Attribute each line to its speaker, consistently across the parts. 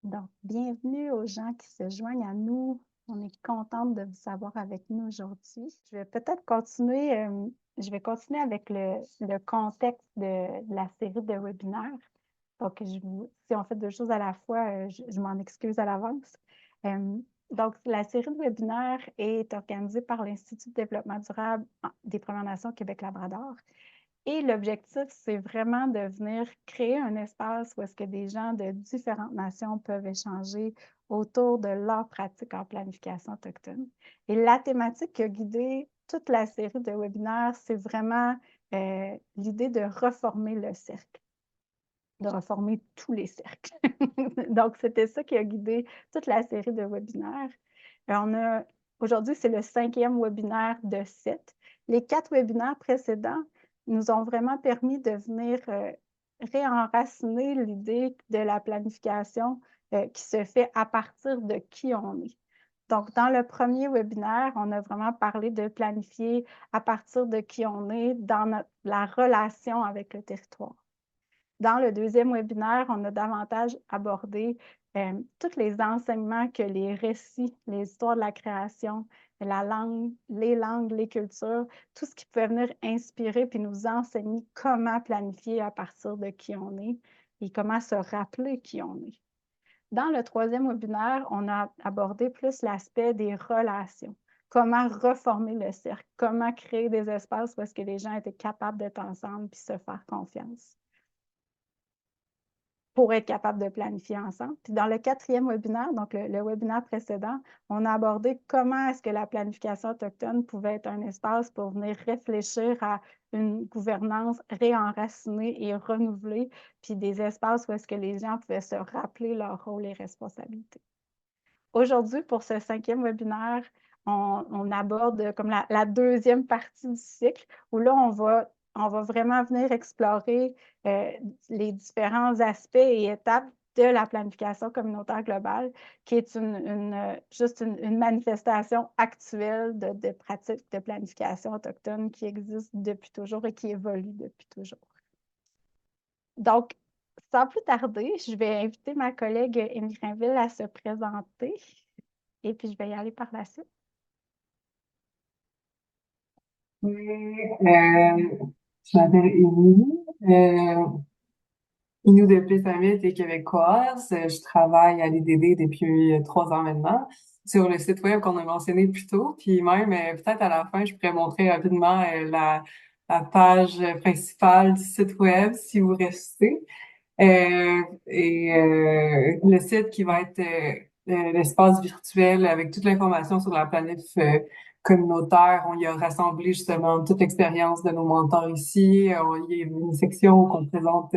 Speaker 1: Donc, bienvenue aux gens qui se joignent à nous. On est contente de vous avoir avec nous aujourd'hui. Je vais peut-être continuer, avec le contexte de la série de webinaires. Donc, si on fait deux choses à la fois, je m'en excuse à l'avance. Donc, la série de webinaires est organisée par l'Institut de développement durable des Premières Nations Québec-Labrador. Et l'objectif, c'est vraiment de venir créer un espace où est-ce que des gens de différentes nations peuvent échanger autour de leurs pratiques en planification autochtone. Et la thématique qui a guidé toute la série de webinaires, c'est vraiment l'idée de reformer le cercle, de reformer tous les cercles. Donc, c'était ça qui a guidé toute la série de webinaires. Aujourd'hui, c'est le 5e webinaire de 7. Les 4 webinaires précédents nous ont vraiment permis de venir réenraciner l'idée de la planification qui se fait à partir de qui on est. Donc, dans le premier webinaire, on a vraiment parlé de planifier à partir de qui on est dans la relation avec le territoire. Dans le deuxième webinaire, on a davantage abordé tous les enseignements que les récits, les histoires de la création, la langue, les cultures, tout ce qui peut venir inspirer puis nous enseigner comment planifier à partir de qui on est et comment se rappeler qui on est. Dans le troisième webinaire, on a abordé plus l'aspect des relations. Comment reformer le cercle, comment créer des espaces où est-ce que les gens étaient capables d'être ensemble puis se faire confiance pour être capable de planifier ensemble. Puis dans le 4e webinaire, donc le webinaire précédent, on a abordé comment est-ce que la planification autochtone pouvait être un espace pour venir réfléchir à une gouvernance réenracinée et renouvelée, puis des espaces où est-ce que les gens pouvaient se rappeler leur rôle et responsabilités. Aujourd'hui, pour ce 5e webinaire, on aborde comme la deuxième partie du cycle, où là, on va vraiment venir explorer les différents aspects et étapes de la planification communautaire globale, qui est juste une manifestation actuelle de pratiques de planification autochtone qui existent depuis toujours et qui évoluent depuis toujours. Donc, sans plus tarder, je vais inviter ma collègue Émie à se présenter et puis je vais y aller par la suite.
Speaker 2: Oui, je m'appelle Émie. Inou de Plessamit et québécoise. Je travaille à l'IDD depuis 3 ans maintenant sur le site web qu'on a mentionné plus tôt. Puis même, peut-être à la fin, je pourrais montrer rapidement la page principale du site web si vous restez. Le site qui va être l'espace virtuel avec toute l'information sur la planète communautaire. On y a rassemblé justement toute l'expérience de nos mentors ici. Il y a une section où on présente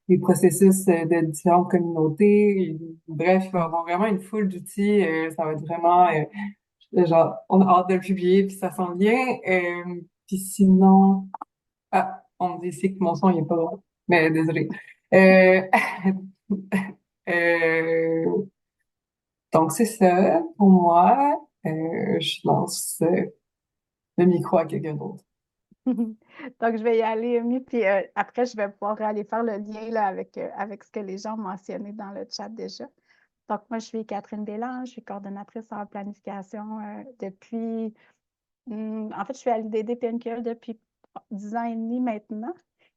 Speaker 2: les processus de différentes communautés. Bref, il va y avoir vraiment une foule d'outils. Ça va être vraiment genre, on a hâte de le publier, puis ça s'en vient. Puis sinon, on me dit ici que mon son il est pas bon, mais désolé. Euh, euh, donc c'est ça pour moi. Je lance le micro à quelqu'un d'autre.
Speaker 1: Donc, je vais y aller, Émie, puis après, je vais pouvoir aller faire le lien là, avec ce que les gens ont mentionné dans le chat déjà. Donc, moi, je suis Catherine Bélan, je suis coordonnatrice en planification depuis... en fait, je suis à l'IDDPNQL depuis 10 ans et demi maintenant.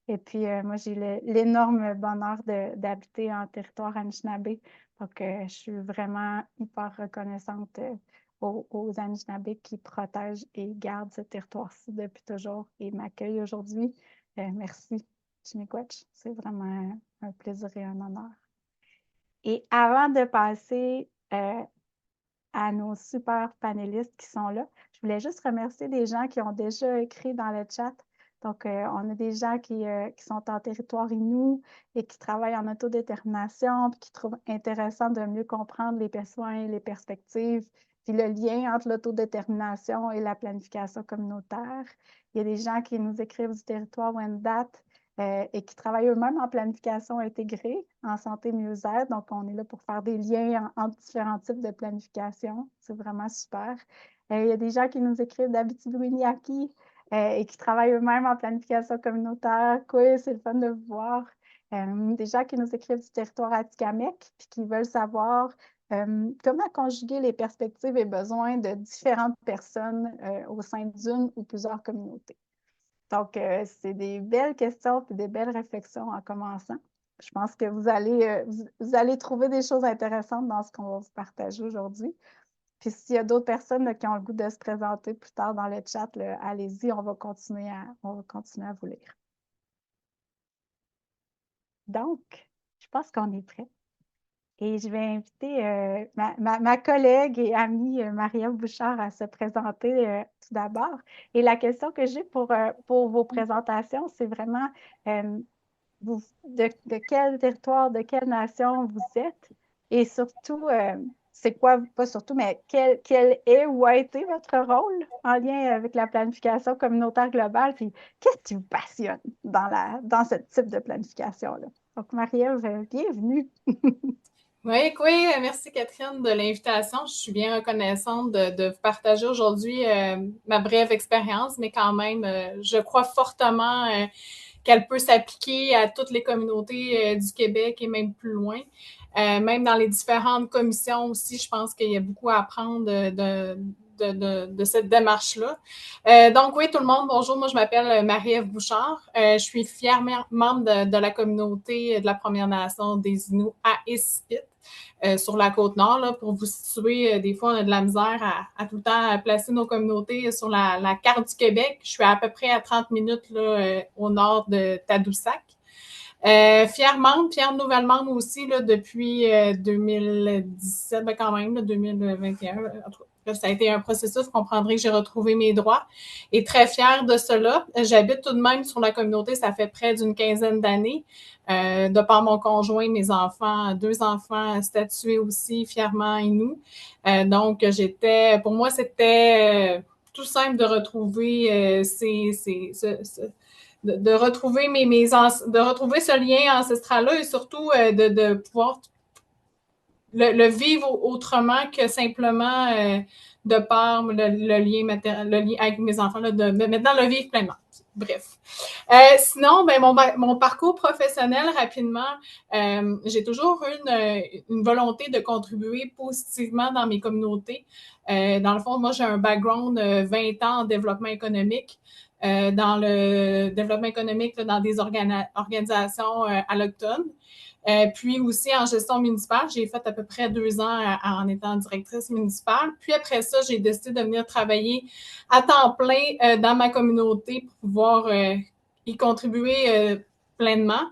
Speaker 1: Et puis, moi, j'ai l'énorme bonheur d'habiter en territoire Anishinaabe. Donc, je suis vraiment hyper reconnaissante aux Anishinaabe qui protègent et gardent ce territoire-ci depuis toujours et m'accueillent aujourd'hui. Merci, Chimiquetch. C'est vraiment un plaisir et un honneur. Et avant de passer à nos super panélistes qui sont là. Je voulais juste remercier les gens qui ont déjà écrit dans le chat. Donc, on a des gens qui sont en territoire Innu et qui travaillent en autodétermination puis qui trouvent intéressant de mieux comprendre les besoins et les perspectives, puis le lien entre l'autodétermination et la planification communautaire. Il y a des gens qui nous écrivent du territoire Wendat et qui travaillent eux-mêmes en planification intégrée, en santé mieux-être. Donc, on est là pour faire des liens entre différents types de planification. C'est vraiment super. Il y a des gens qui nous écrivent d'Abitibi-Winiaki et qui travaillent eux-mêmes en planification communautaire. Quoi, c'est le fun de vous voir. des gens qui nous écrivent du territoire atikamekw, puis qui veulent savoir comment conjuguer les perspectives et besoins de différentes personnes au sein d'une ou plusieurs communautés. Donc, c'est des belles questions et des belles réflexions en commençant. Je pense que vous allez trouver des choses intéressantes dans ce qu'on va vous partager aujourd'hui. Puis s'il y a d'autres personnes là, qui ont le goût de se présenter plus tard dans le chat, allez-y, on va continuer à vous lire. Donc, je pense qu'on est prêt. Et je vais inviter ma collègue et amie Marie-Ève Bouchard à se présenter tout d'abord. Et la question que j'ai pour vos présentations, c'est vraiment de quel territoire, de quelle nation vous êtes et surtout, c'est quoi, pas surtout, mais quel est ou a été votre rôle en lien avec la planification communautaire globale, puis qu'est-ce qui vous passionne dans ce type de planification-là? Donc, Marie-Ève, bienvenue!
Speaker 3: Oui, merci Catherine de l'invitation. Je suis bien reconnaissante de vous partager aujourd'hui ma brève expérience, mais quand même, je crois fortement qu'elle peut s'appliquer à toutes les communautés du Québec et même plus loin. Même dans les différentes commissions aussi, je pense qu'il y a beaucoup à apprendre de cette démarche-là. Donc oui, tout le monde, bonjour, moi je m'appelle Marie-Ève Bouchard. Je suis fière membre de la communauté de la Première Nation des Inuits à Essipit. Sur la Côte-Nord, là, pour vous situer, des fois, on a de la misère à tout le temps à placer nos communautés sur la carte du Québec. Je suis à peu près à 30 minutes là, au nord de Tadoussac. Fière nouvelle membre aussi là, depuis 2017, ben quand même, là, 2021. En tout cas, ça a été un processus, vous comprendrez que j'ai retrouvé mes droits et très fière de cela. J'habite tout de même sur la communauté, ça fait près d'une quinzaine d'années. De par mon conjoint, mes enfants, 2 enfants statués aussi fièrement Inuits. Donc, pour moi, c'était tout simple de retrouver de retrouver de retrouver ce lien ancestral-là et surtout de pouvoir le vivre autrement que simplement de par le lien avec mes enfants, là, de maintenant le vivre pleinement. Bref. Sinon, ben, mon parcours professionnel, rapidement, j'ai toujours une volonté de contribuer positivement dans mes communautés. Dans le fond, moi, j'ai un background 20 ans en développement économique. Dans le développement économique là, dans des organisations allochtones. Puis aussi en gestion municipale, j'ai fait à peu près 2 ans en étant directrice municipale. Puis après ça, j'ai décidé de venir travailler à temps plein dans ma communauté pour pouvoir y contribuer pleinement.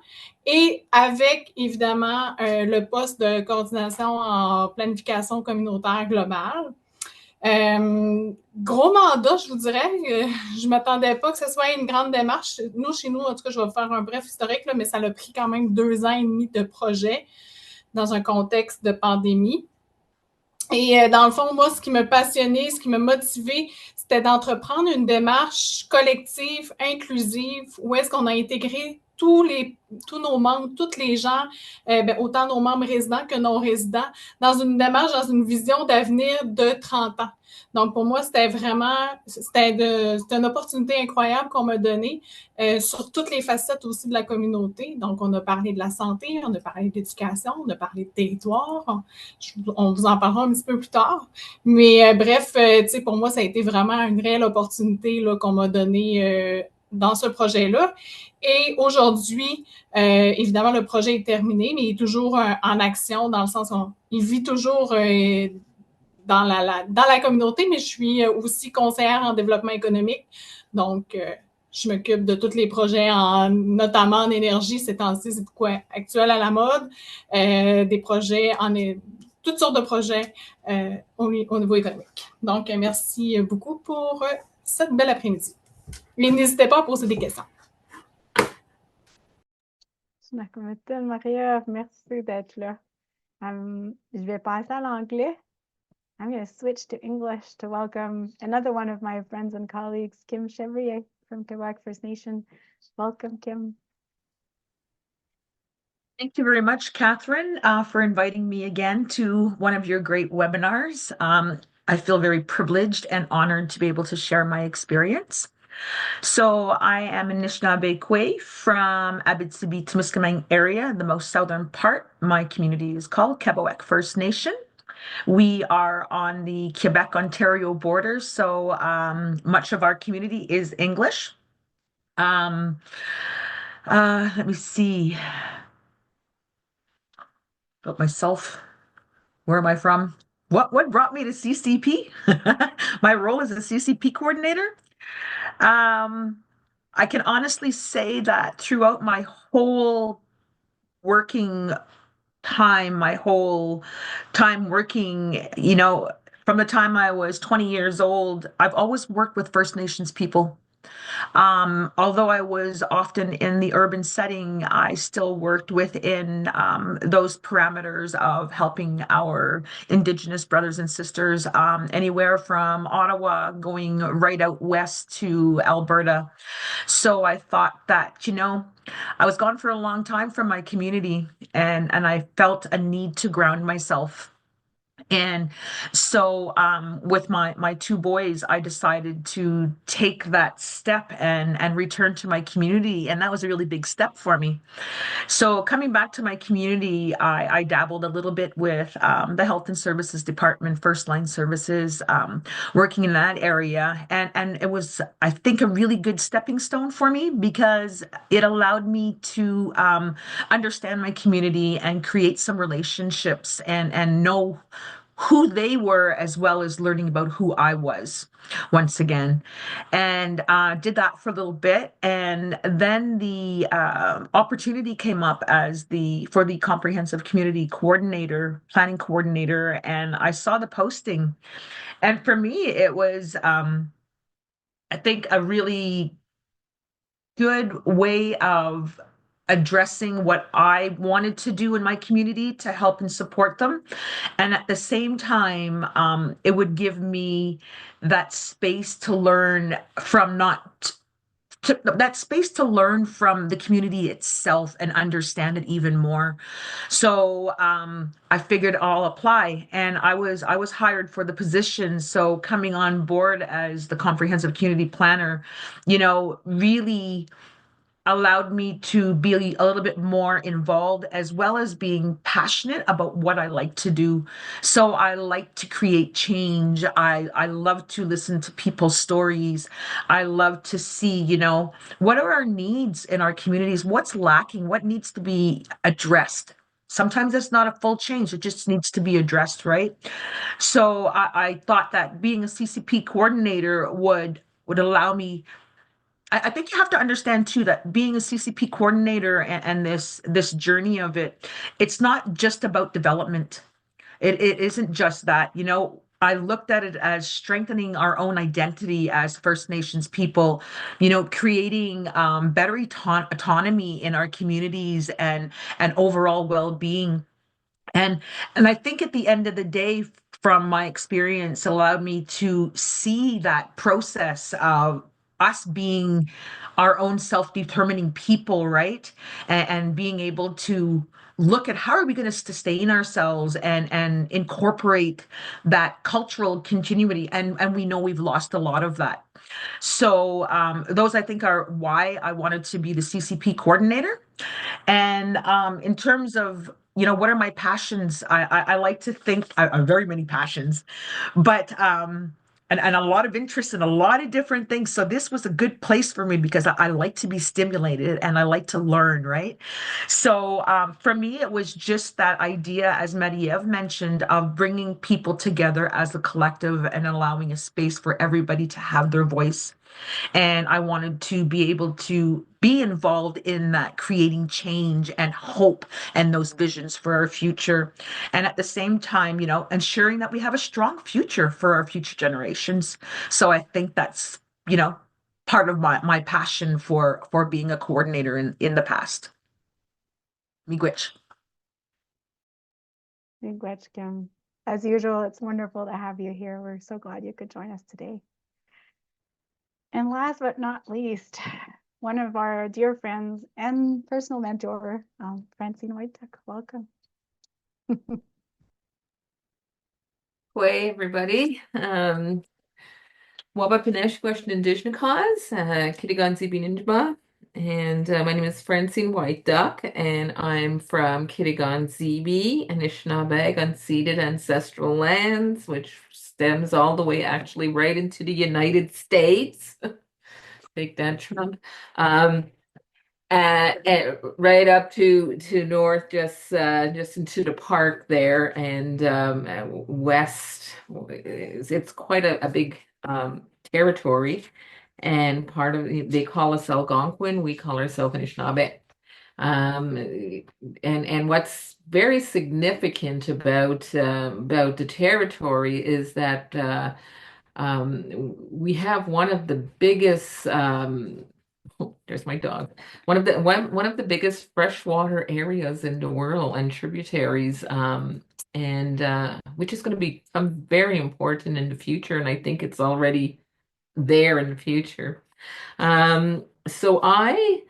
Speaker 3: Et avec, évidemment, le poste de coordination en planification communautaire globale. Gros mandat, je vous dirais. Je m'attendais pas que ce soit une grande démarche. Nous, chez nous, en tout cas, je vais vous faire un bref historique, là, mais ça a pris quand même 2 ans et demi de projet dans un contexte de pandémie. Et dans le fond, moi, ce qui me passionnait, ce qui me motivait, c'était d'entreprendre une démarche collective, inclusive, où est-ce qu'on a intégré tous nos membres, tous les gens, autant nos membres résidents que non résidents, dans une démarche, dans une vision d'avenir de 30 ans. Donc, pour moi, c'était une opportunité incroyable qu'on m'a donnée sur toutes les facettes aussi de la communauté. Donc, on a parlé de la santé, on a parlé de l'éducation, on a parlé de territoire. On vous en parlera un petit peu plus tard. Mais bref, tu sais, pour moi, ça a été vraiment une réelle opportunité là, qu'on m'a donnée dans ce projet-là. Et aujourd'hui, évidemment, le projet est terminé, mais il est toujours en action dans le sens qu'il vit toujours dans la communauté, mais je suis aussi conseillère en développement économique. Donc, je m'occupe de tous les projets, notamment en énergie. Ces temps-ci, c'est beaucoup actuel à la mode. Des projets, toutes sortes de projets au niveau économique. Donc, merci beaucoup pour cette belle après-midi. Et n'hésitez pas à poser des questions.
Speaker 1: Marie-Ève, merci d'être là. Je vais passer à l'anglais. I'm going to switch to English to welcome another one of my friends and colleagues, Kim Chevrier from Kebaowek First Nation. Welcome, Kim.
Speaker 4: Thank you very much, Catherine, for inviting me again to one of your great webinars. I feel very privileged and honored to be able to share my experience. So I am Anishinaabe Kwe from Abitibi Témiscamingue area, the most southern part. My community is called Kebaowek First Nation. We are on the Quebec-Ontario border, so much of our community is English. Um, Let me see about myself. Where am I from? What brought me to CCP? My role as a CCP coordinator. Um, I can honestly say that throughout my whole working time, my whole time working, from the time I was 20 years old, I've always worked with First Nations people. Although I was often in the urban setting, I still worked within those parameters of helping our Indigenous brothers and sisters, anywhere from Ottawa going right out west to Alberta. So I thought that, I was gone for a long time from my community and I felt a need to ground myself. And so with my two boys, I decided to take that step and return to my community. And that was a really big step for me. So coming back to my community, I dabbled a little bit with the Health and Services Department, first line services, working in that area. And it was, I think, a really good stepping stone for me because it allowed me to understand my community and create some relationships and know who they were as well as learning about who I was once again. And did that for a little bit. And then the opportunity came up as for the comprehensive community coordinator, planning coordinator. And I saw the posting. And for me, it was, I think, a really good way of addressing what I wanted to do in my community to help and support them. And at the same time, it would give me that space to learn from that space to learn from the community itself and understand it even more. So I figured I'll apply, and I was hired for the position. So coming on board as the comprehensive community planner, really allowed me to be a little bit more involved as well as being passionate about what I like to do. So I like to create change. I love to listen to people's stories. I love to see, what are our needs in our communities? What's lacking? What needs to be addressed? Sometimes it's not a full change. It just needs to be addressed, right? So I thought that being a CCP coordinator would allow me. I think you have to understand too that being a CCP coordinator and this journey of it, it's not just about development. It isn't just that. I looked at it as strengthening our own identity as First Nations people, creating better autonomy in our communities and overall well-being. And and I think at the end of the day, from my experience, allowed me to see that process of us being our own self-determining people, right? And being able to look at how are we going to sustain ourselves and incorporate that cultural continuity. And we know we've lost a lot of that. So those I think are why I wanted to be the CCP coordinator. And in terms of, what are my passions? I like to think I have very many passions, but and a lot of interest in a lot of different things. So this was a good place for me because I like to be stimulated and I like to learn, right? So for me, it was just that idea, as Mediev mentioned, of bringing people together as a collective and allowing a space for everybody to have their voice. And I wanted to be able to be involved in that creating change and hope and those visions for our future. And at the same time, ensuring that we have a strong future for our future generations. So I think that's, part of my passion for being a coordinator in the past. Miigwech.
Speaker 1: Miigwech, Kim. As usual, it's wonderful to have you here. We're so glad you could join us today. And last but not least, one of our dear friends and personal mentor, Francine Whiteduck. Welcome.
Speaker 5: Hey, everybody. Wabapinesh question Indigenous cause, Kitigan Zibi Ninjaba. And my name is Francine Whiteduck, and I'm from Kitigan Zibi, Anishinaabe, unceded ancestral lands, which stems all the way actually right into the United States. Take that, Trump. And right up to north, just into the park there, and west. It's quite a big territory, and part of they call us Algonquin, we call ourselves Anishinaabe. And what's very significant about the territory is that we have one of the biggest oh, there's my dog. One of the biggest freshwater areas in the world and tributaries, and which is going to become very important in the future, and I think it's already there in the future. So I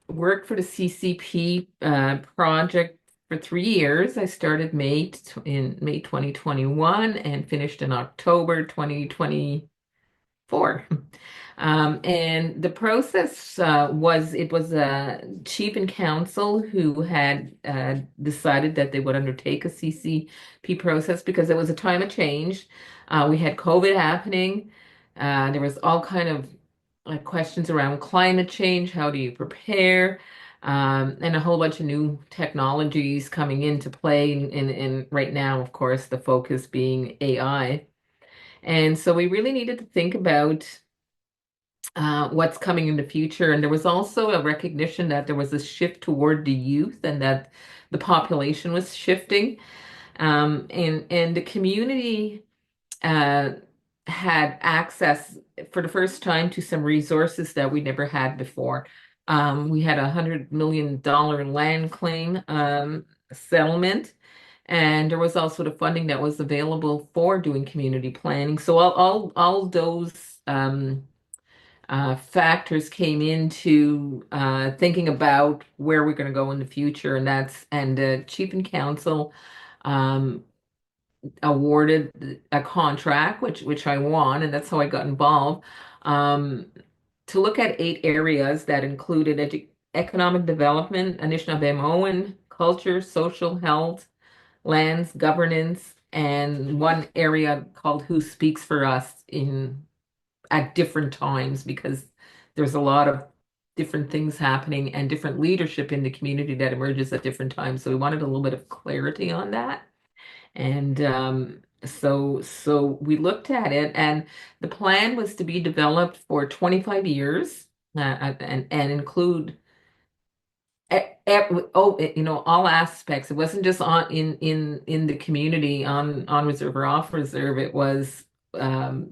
Speaker 5: worked for the CCP project for 3 years. I started in May 2021 and finished in October 2024. And the process it was a chief and council who had decided that they would undertake a CCP process because it was a time of change. We had COVID happening. There was all kind of questions around climate change. How do you prepare? And a whole bunch of new technologies coming into play. And right now, of course, the focus being AI. And so we really needed to think about what's coming in the future. And there was also a recognition that there was a shift toward the youth and that the population was shifting. And the community had access for the first time to some resources that we never had before. We had $100 million land claim settlement. And there was also the funding that was available for doing community planning. So all those factors came into thinking about where we're going to go in the future, and the chief and council awarded a contract, which I won, and that's how I got involved, to look at 8 areas that included economic development, Anishinaabe culture, social health, lands, governance, and one area called Who Speaks for Us at different times, because there's a lot of different things happening and different leadership in the community that emerges at different times. So we wanted a little bit of clarity on that. And so we looked at it, and the plan was to be developed for 25 years and include all aspects. It wasn't just in the community on reserve or off reserve. It was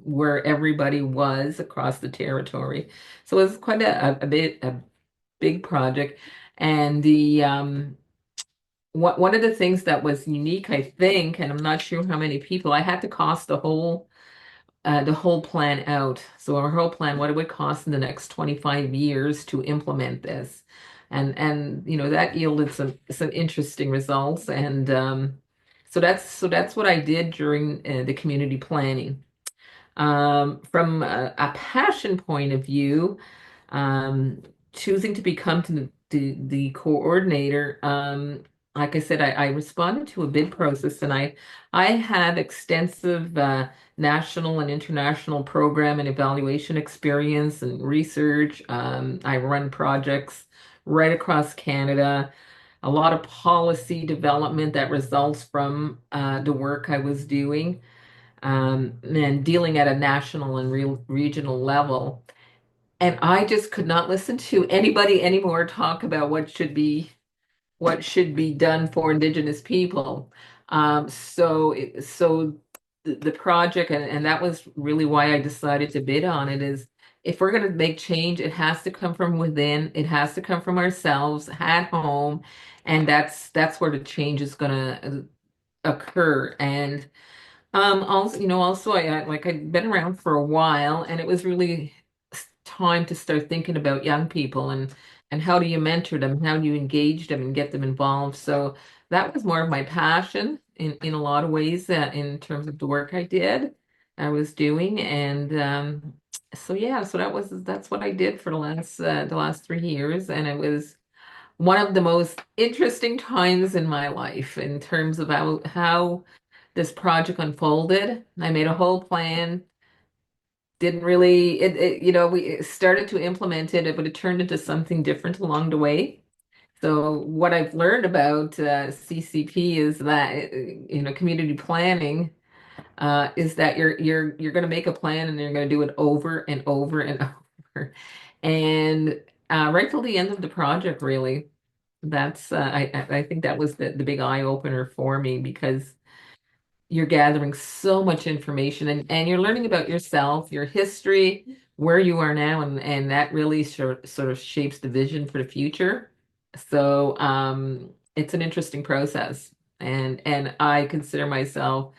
Speaker 5: where everybody was across the territory. So it was quite a big project. And one of the things that was unique, I think, and I'm not sure how many people, I had to cost the whole plan out. So our whole plan, what it would cost in the next 25 years to implement this. And that yielded some interesting results. And so that's what I did during the community planning. From a passion point of view, choosing to become the coordinator, like I said, I responded to a bid process, and I had extensive national and international program and evaluation experience and research. I run projects right across Canada, a lot of policy development that results from the work I was doing, and dealing at a national and regional level. And I just could not listen to anybody anymore talk about what should be done for Indigenous people. So the project, and that was really why I decided to bid on it, is if we're going to make change, it has to come from within. It has to come from ourselves at home, and that's where the change is going to occur. And also I'd been around for a while, and it was really time to start thinking about young people and how do you mentor them, how do you engage them and get them involved. So that was more of my passion in a lot of ways, in terms of the work I did. I was doing, and so yeah, so that's what I did for the last 3 years, and it was one of the most interesting times in my life in terms of how this project unfolded. I made a whole plan. Didn't really we started to implement it, but it turned into something different along the way. So what I've learned about CCP is that community planning is that you're going to make a plan and you're going to do it over and over and over, and right till the end of the project, really. That's I think that was the big eye opener for me, because you're gathering so much information, and you're learning about yourself, your history, where you are now, and that really sort of shapes the vision for the future. So it's an interesting process, and I consider myself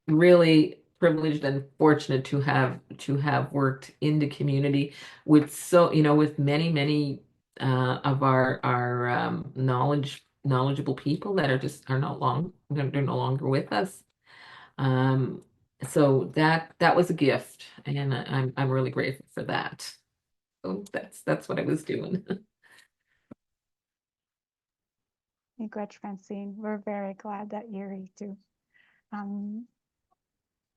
Speaker 5: really privileged and fortunate to have worked in the community with with many of our knowledgeable people that are they're no longer with us. Um, so that was a gift, and I'm really grateful for that. So that's what I was doing.
Speaker 1: Congrats, Francine. We're very glad that you're here too.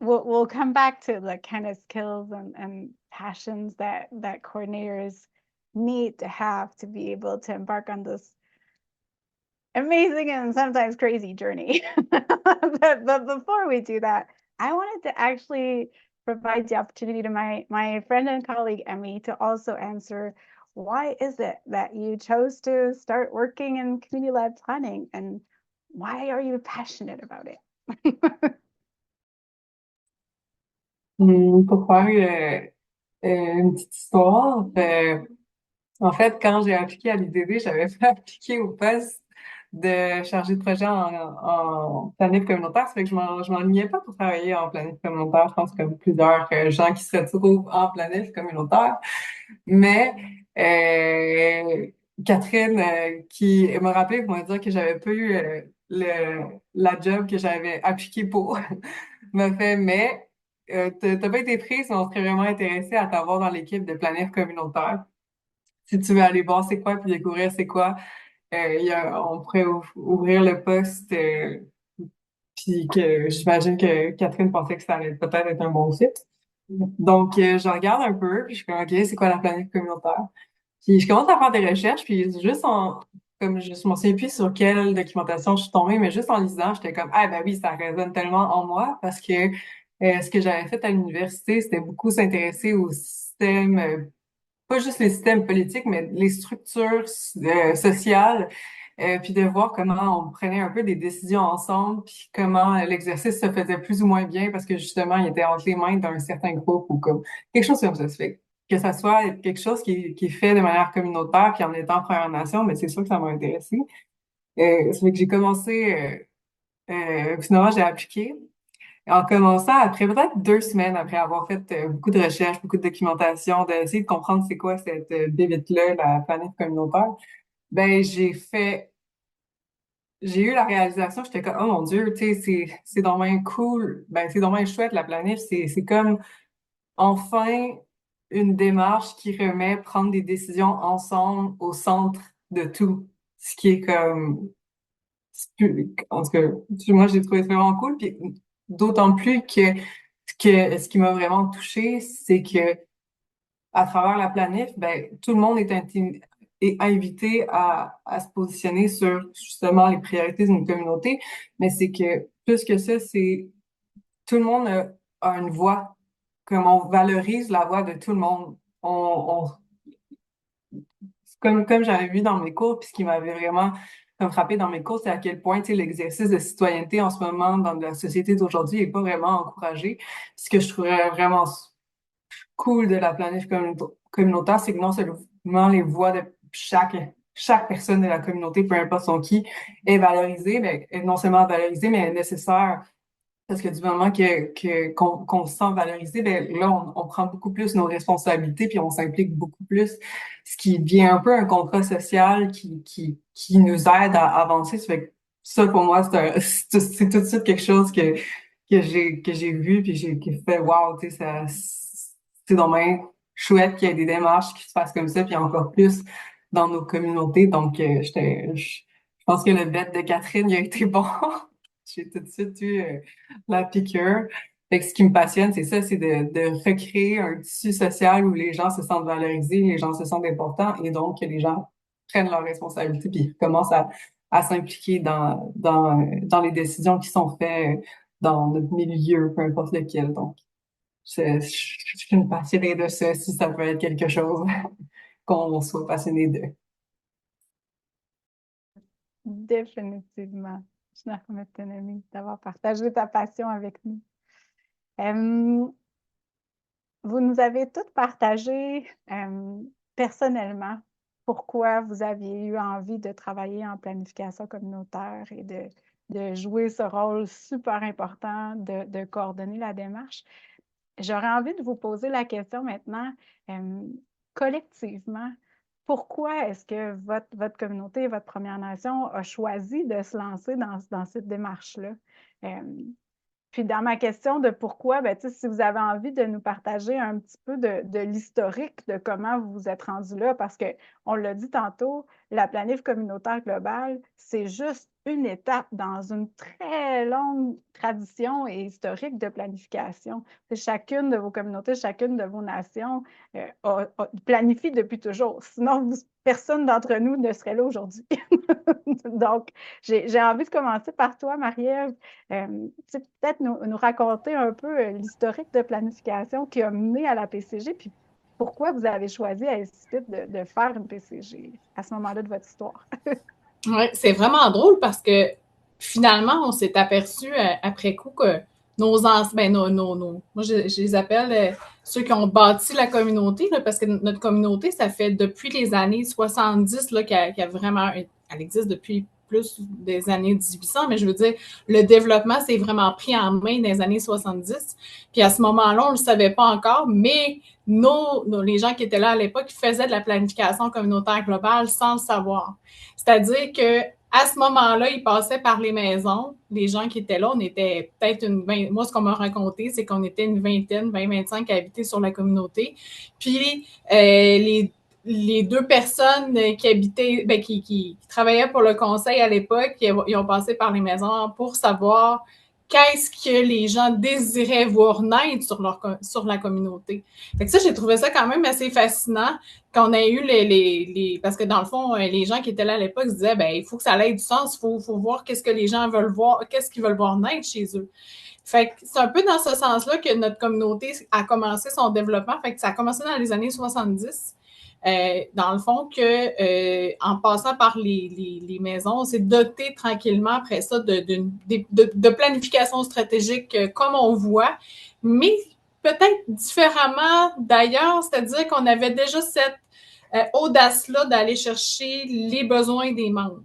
Speaker 1: We'll come back to the kind of skills and passions that coordinators need to have to be able to embark on this amazing and sometimes crazy journey. But before we do that, I wanted to actually provide the opportunity to my friend and colleague Émie to also answer, why is it that you chose to start working in community-led planning, and why are you passionate about it?
Speaker 2: Pour faire une petite histoire, en fait, quand j'ai appliqué à l'IDD, j'avais pas appliqué au poste de chargé de projet en planif communautaire. Ça fait que je m'ennuyais pas pour travailler en planif communautaire. Je pense comme plusieurs gens qui se retrouvent en planif communautaire. Mais Catherine, qui m'a rappelé pour me dire que j'avais pas eu la job que j'avais appliqué pour, m'a fait, mais t'as pas été prise, mais on serait vraiment intéressé à t'avoir dans l'équipe de planif communautaire. Si tu veux aller voir c'est quoi, puis découvrir c'est quoi, on pourrait ouvrir le poste, puis que j'imagine que Catherine pensait que ça allait peut-être être un bon fit. Donc, je regarde un peu, puis je suis comme, OK, c'est quoi la planète communautaire? Puis je commence à faire des recherches, puis comme je m'en souviens plus sur quelle documentation je suis tombée, mais juste en lisant, j'étais comme, ah ben oui, ça résonne tellement en moi, parce que ce que j'avais fait à l'université, c'était beaucoup s'intéresser au système, pas juste les systèmes politiques, mais les structures sociales, puis de voir comment on prenait un peu des décisions ensemble, puis comment l'exercice se faisait plus ou moins bien parce que justement, il était entre les mains d'un certain groupe ou comme quelque chose comme ça. Ça fait que ça soit quelque chose qui est fait de manière communautaire, puis en étant Première Nation, mais c'est sûr que ça m'a intéressé. Ça fait que j'ai commencé, finalement, j'ai appliqué. En commençant, après peut-être 2 semaines après avoir fait beaucoup de recherches, beaucoup de documentation, d'essayer de comprendre c'est quoi cette bébête-là, la planète communautaire, ben j'ai eu la réalisation, j'étais comme, oh mon Dieu, tu sais, c'est dommage cool, ben c'est dommage chouette la planète, c'est comme enfin une démarche qui remet prendre des décisions ensemble au centre de tout, ce qui est comme, en tout cas, moi j'ai trouvé ça vraiment cool, puis d'autant plus que ce qui m'a vraiment touchée, c'est que à travers la planif, ben tout le monde est invité à se positionner sur justement les priorités d'une communauté, mais c'est que plus que ça, c'est tout le monde a une voix, comme on valorise la voix de tout le monde. Comme j'avais vu dans mes cours, puis ce qui m'avait vraiment comme frappé dans mes cours, c'est à quel point, tu sais, l'exercice de citoyenneté en ce moment dans la société d'aujourd'hui est pas vraiment encouragé. Puis ce que je trouverais vraiment cool de la planète communautaire, c'est que non seulement les voix de chaque personne de la communauté, peu importe son qui, est valorisée, mais est non seulement valorisée, mais est nécessaire. Parce que du moment qu'on se sent valorisé, ben là, on prend beaucoup plus nos responsabilités, puis on s'implique beaucoup plus, ce qui devient un peu un contrat social qui nous aide à avancer. Ça fait que ça, pour moi, c'est tout de suite quelque chose que j'ai vu, puis j'ai fait wow, tu sais, c'est dommage chouette qu'il y ait des démarches qui se fassent comme ça, puis encore plus dans nos communautés. Donc, je pense que le bet de Catherine il a été bon. J'ai tout de suite eu la piqûre. Fait que ce qui me passionne, c'est ça, c'est de recréer un tissu social où les gens se sentent valorisés, les gens se sentent importants, et donc que les gens prennent leurs responsabilités, puis commencent à s'impliquer dans les décisions qui sont faites dans notre milieu, peu importe lequel. Donc, je suis une passionnée de ça, si ça peut être quelque chose qu'on soit passionné de.
Speaker 1: Définitivement. Je suis remettre Émie d'avoir partagé ta passion avec nous. Euh, Vous nous avez toutes partagé personnellement pourquoi vous aviez eu envie de travailler en planification communautaire et de jouer ce rôle super important de coordonner la démarche. J'aurais envie de vous poser la question maintenant, collectivement, pourquoi est-ce que votre communauté, votre Première Nation a choisi de se lancer dans cette démarche-là? Puis dans ma question de pourquoi, ben, si vous avez envie de nous partager un petit peu de l'historique de comment vous vous êtes rendu là, parce qu'on l'a dit tantôt, la planif communautaire globale, c'est juste une étape dans une très longue tradition et historique de planification. Chacune de vos communautés, chacune de vos nations planifie depuis toujours. Sinon, personne d'entre nous ne serait là aujourd'hui. Donc, j'ai envie de commencer par toi, Marie-Ève. Peut-être nous raconter un peu l'historique de planification qui a mené à la PCG, puis pourquoi vous avez choisi à Essipit de faire une PCG à ce moment-là de votre histoire.
Speaker 3: Oui, c'est vraiment drôle parce que finalement, on s'est aperçu après coup que nos anciens, moi je les appelle ceux qui ont bâti la communauté, là, parce que notre communauté, ça fait depuis les années 70 là, qu'elle vraiment, elle existe depuis plus des années 1800, mais je veux dire, le développement s'est vraiment pris en main dans les années 70. Puis à ce moment-là, on ne le savait pas encore, mais les gens qui étaient là à l'époque faisaient de la planification communautaire globale sans le savoir. C'est-à-dire que à ce moment-là, ils passaient par les maisons. Les gens qui étaient là, on était peut-être moi, ce qu'on m'a raconté, c'est qu'on était une vingtaine, 20-25 à habiter sur la communauté. Puis, les deux personnes qui habitaient, qui travaillaient pour le conseil à l'époque, ils ont passé par les maisons pour savoir qu'est-ce que les gens désiraient voir naître sur la communauté. Fait que ça, j'ai trouvé ça quand même assez fascinant qu'on ait eu parce que dans le fond, les gens qui étaient là à l'époque se disaient, ben, il faut que ça ait du sens, il faut voir qu'est-ce que les gens veulent voir, qu'est-ce qu'ils veulent voir naître chez eux. Fait que c'est un peu dans ce sens-là que notre communauté a commencé son développement. Fait que ça a commencé dans les années 70. Dans le fond, en passant par les maisons, on s'est doté tranquillement après ça de planification stratégique comme on voit, mais peut-être différemment d'ailleurs, c'est-à-dire qu'on avait déjà cette audace-là d'aller chercher les besoins des membres.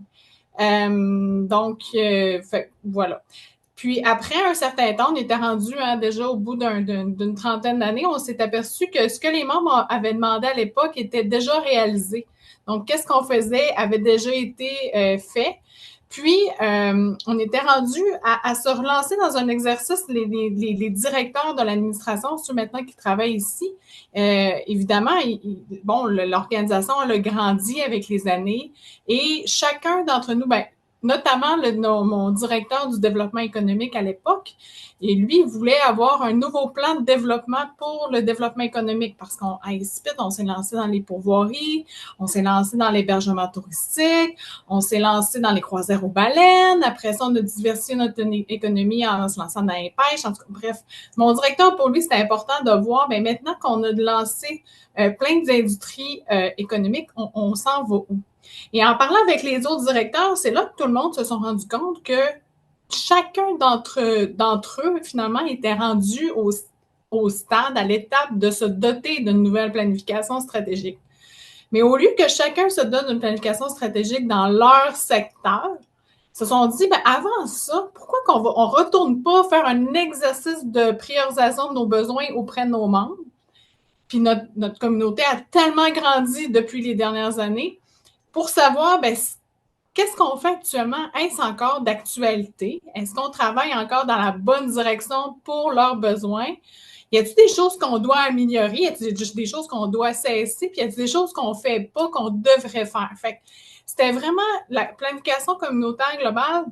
Speaker 3: Voilà. Puis après un certain temps, on était rendu déjà au bout d'une trentaine d'années, on s'est aperçu que ce que les membres avaient demandé à l'époque était déjà réalisé. Donc, qu'est-ce qu'on faisait avait déjà été fait. Puis, on était rendu à se relancer dans un exercice, les directeurs de l'administration, ceux maintenant qui travaillent ici, évidemment, l'organisation elle a grandi avec les années et chacun d'entre nous, notamment mon directeur du développement économique à l'époque, et lui voulait avoir un nouveau plan de développement pour le développement économique parce qu'à Essipit, on s'est lancé dans les pourvoiries, on s'est lancé dans l'hébergement touristique, on s'est lancé dans les croisières aux baleines, après ça, on a diversifié notre économie en se lançant dans les pêches, en tout cas, bref. Mon directeur, pour lui, c'était important de voir, mais maintenant qu'on a lancé plein d'industries économiques, on s'en va où? Et en parlant avec les autres directeurs, c'est là que tout le monde se sont rendu compte que chacun d'entre eux, finalement, était rendu au stade, à l'étape de se doter d'une nouvelle planification stratégique. Mais au lieu que chacun se donne une planification stratégique dans leur secteur, ils se sont dit, avant ça, pourquoi on retourne pas faire un exercice de priorisation de nos besoins auprès de nos membres? Puis notre communauté a tellement grandi depuis les dernières années pour savoir, qu'est-ce qu'on fait actuellement? Est-ce encore d'actualité? Est-ce qu'on travaille encore dans la bonne direction pour leurs besoins? Y a-t-il des choses qu'on doit améliorer? Y a-t-il des choses qu'on doit cesser? Puis y a-t-il des choses qu'on fait pas, qu'on devrait faire? Fait que c'était vraiment la planification communautaire globale.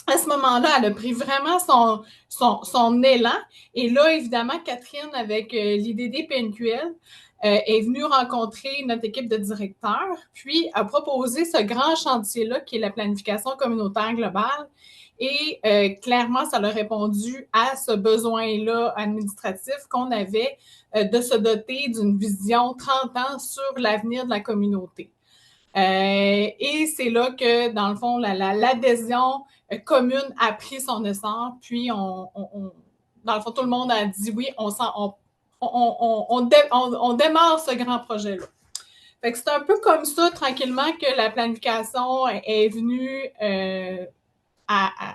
Speaker 3: À ce moment-là, elle a pris vraiment son élan. Et là, évidemment, Catherine, avec l'IDDPNQL, est venue rencontrer notre équipe de directeurs, puis a proposé ce grand chantier-là qui est la planification communautaire globale. Et clairement, ça a répondu à ce besoin-là administratif qu'on avait de se doter d'une vision 30 ans sur l'avenir de la communauté. Et c'est là que, dans le fond, l'adhésion commune a pris son essor, puis dans le fond, tout le monde a dit oui, on démarre ce grand projet-là. Fait que c'est un peu comme ça, tranquillement, que la planification est venue,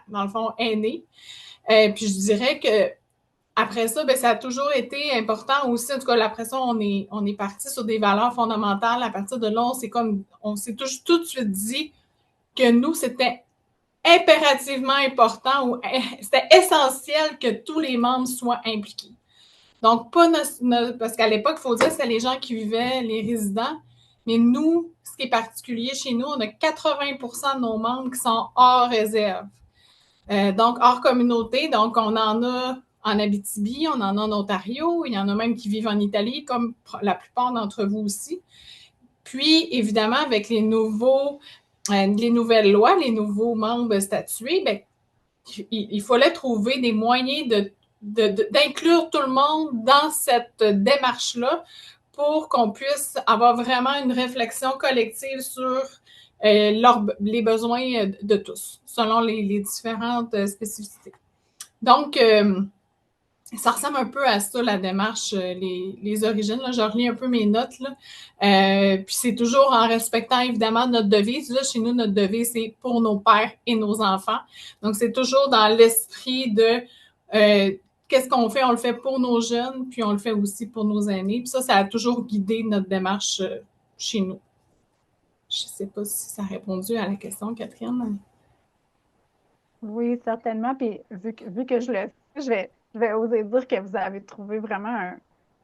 Speaker 3: dans le fond, est née. Puis je dirais que après ça, ben, ça a toujours été important aussi. En tout cas, après ça, on est parti sur des valeurs fondamentales. À partir de là, on s'est tout de suite dit que nous, c'était impérativement important ou c'était essentiel que tous les membres soient impliqués. Donc, pas parce qu'à l'époque, il faut dire que c'était les gens qui vivaient, les résidents. Mais nous, ce qui est particulier chez nous, on a 80% de nos membres qui sont hors réserve. Donc, hors communauté. Donc, on en a en Abitibi, on en a en Ontario, il y en a même qui vivent en Italie, comme la plupart d'entre vous aussi. Puis, évidemment, avec les nouvelles lois, les nouveaux membres statués, ben, il fallait trouver des moyens d'inclure tout le monde dans cette démarche-là pour qu'on puisse avoir vraiment une réflexion collective sur les besoins de tous, selon les différentes spécificités. Donc, ça ressemble un peu à ça, la démarche, les origines. Là, je relis un peu mes notes. Là. Puis c'est toujours en respectant, évidemment, notre devise. Là, chez nous, notre devise, c'est « pour nos pères et nos enfants ». Donc, c'est toujours dans l'esprit de qu'est-ce qu'on fait? On le fait pour nos jeunes, puis on le fait aussi pour nos aînés. Puis ça a toujours guidé notre démarche chez nous. Je ne sais pas si ça a répondu à la question, Catherine.
Speaker 1: Oui, certainement. Puis vu que je le sais, je vais oser dire que vous avez trouvé vraiment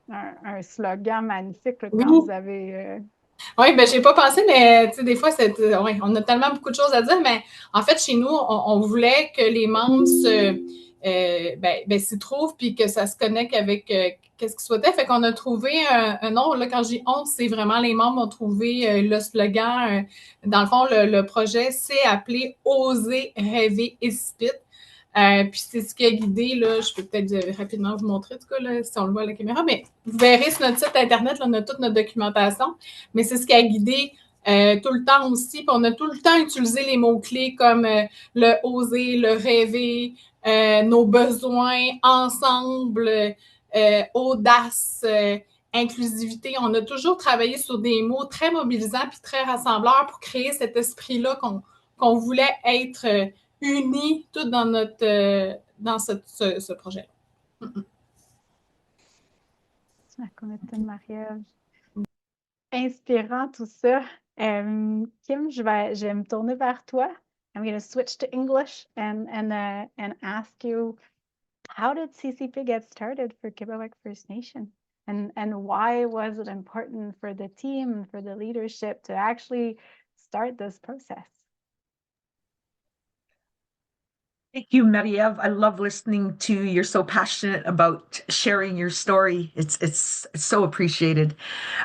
Speaker 1: un slogan magnifique là, quand vous avez.
Speaker 3: Oui, ben j'ai pas pensé, mais tu sais, des fois, on a tellement beaucoup de choses à dire, mais en fait, chez nous, on voulait que les membres s'y trouvent puis que ça se connecte avec qu'est-ce qu'ils souhaitaient. Fait qu'on a trouvé un nom. Là, quand je dis on, c'est vraiment les membres ont trouvé le slogan. Dans le fond, le projet s'est appelé Oser rêver Essipit. Puis c'est ce qui a guidé, là, je peux peut-être rapidement vous montrer, en tout cas, là, si on le voit à la caméra, mais vous verrez sur notre site Internet, là, on a toute notre documentation, mais c'est ce qui a guidé tout le temps aussi. Puis on a tout le temps utilisé les mots-clés comme le oser, le rêver, nos besoins, ensemble, audace, inclusivité. On a toujours travaillé sur des mots très mobilisants puis très rassembleurs pour créer cet esprit-là qu'on voulait être unis tous dans dans ce projet.
Speaker 1: La communauté de mariage. Inspirant tout ça. Kim, je vais me tourner vers toi. I'm going to switch to English and ask you, how did CCP get started for Kebaowek First Nation? And why was it important for the team and for the leadership to actually start this process?
Speaker 4: Thank you, Marie-Ève. I love listening to you. You're so passionate about sharing your story. It's so appreciated.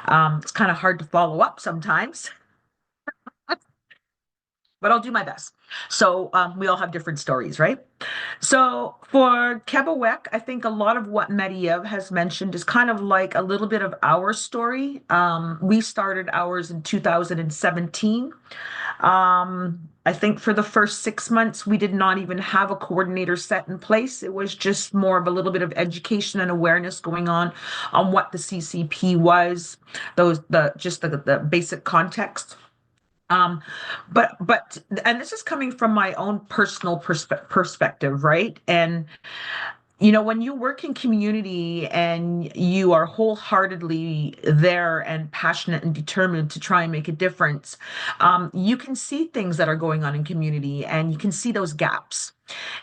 Speaker 4: It's kind of hard to follow up sometimes, but I'll do my best. So we all have different stories, right? So for Kebaowek, I think a lot of what Marie-Ève has mentioned is kind of like a little bit of our story. We started ours in 2017. I think for the first 6 months, we did not even have a coordinator set in place. It was just more of a little bit of education and awareness going on what the CCP was, the basic context. And this is coming from my own personal perspective, right? And you know, when you work in community and you are wholeheartedly there and passionate and determined to try and make a difference, you can see things that are going on in community and you can see those gaps.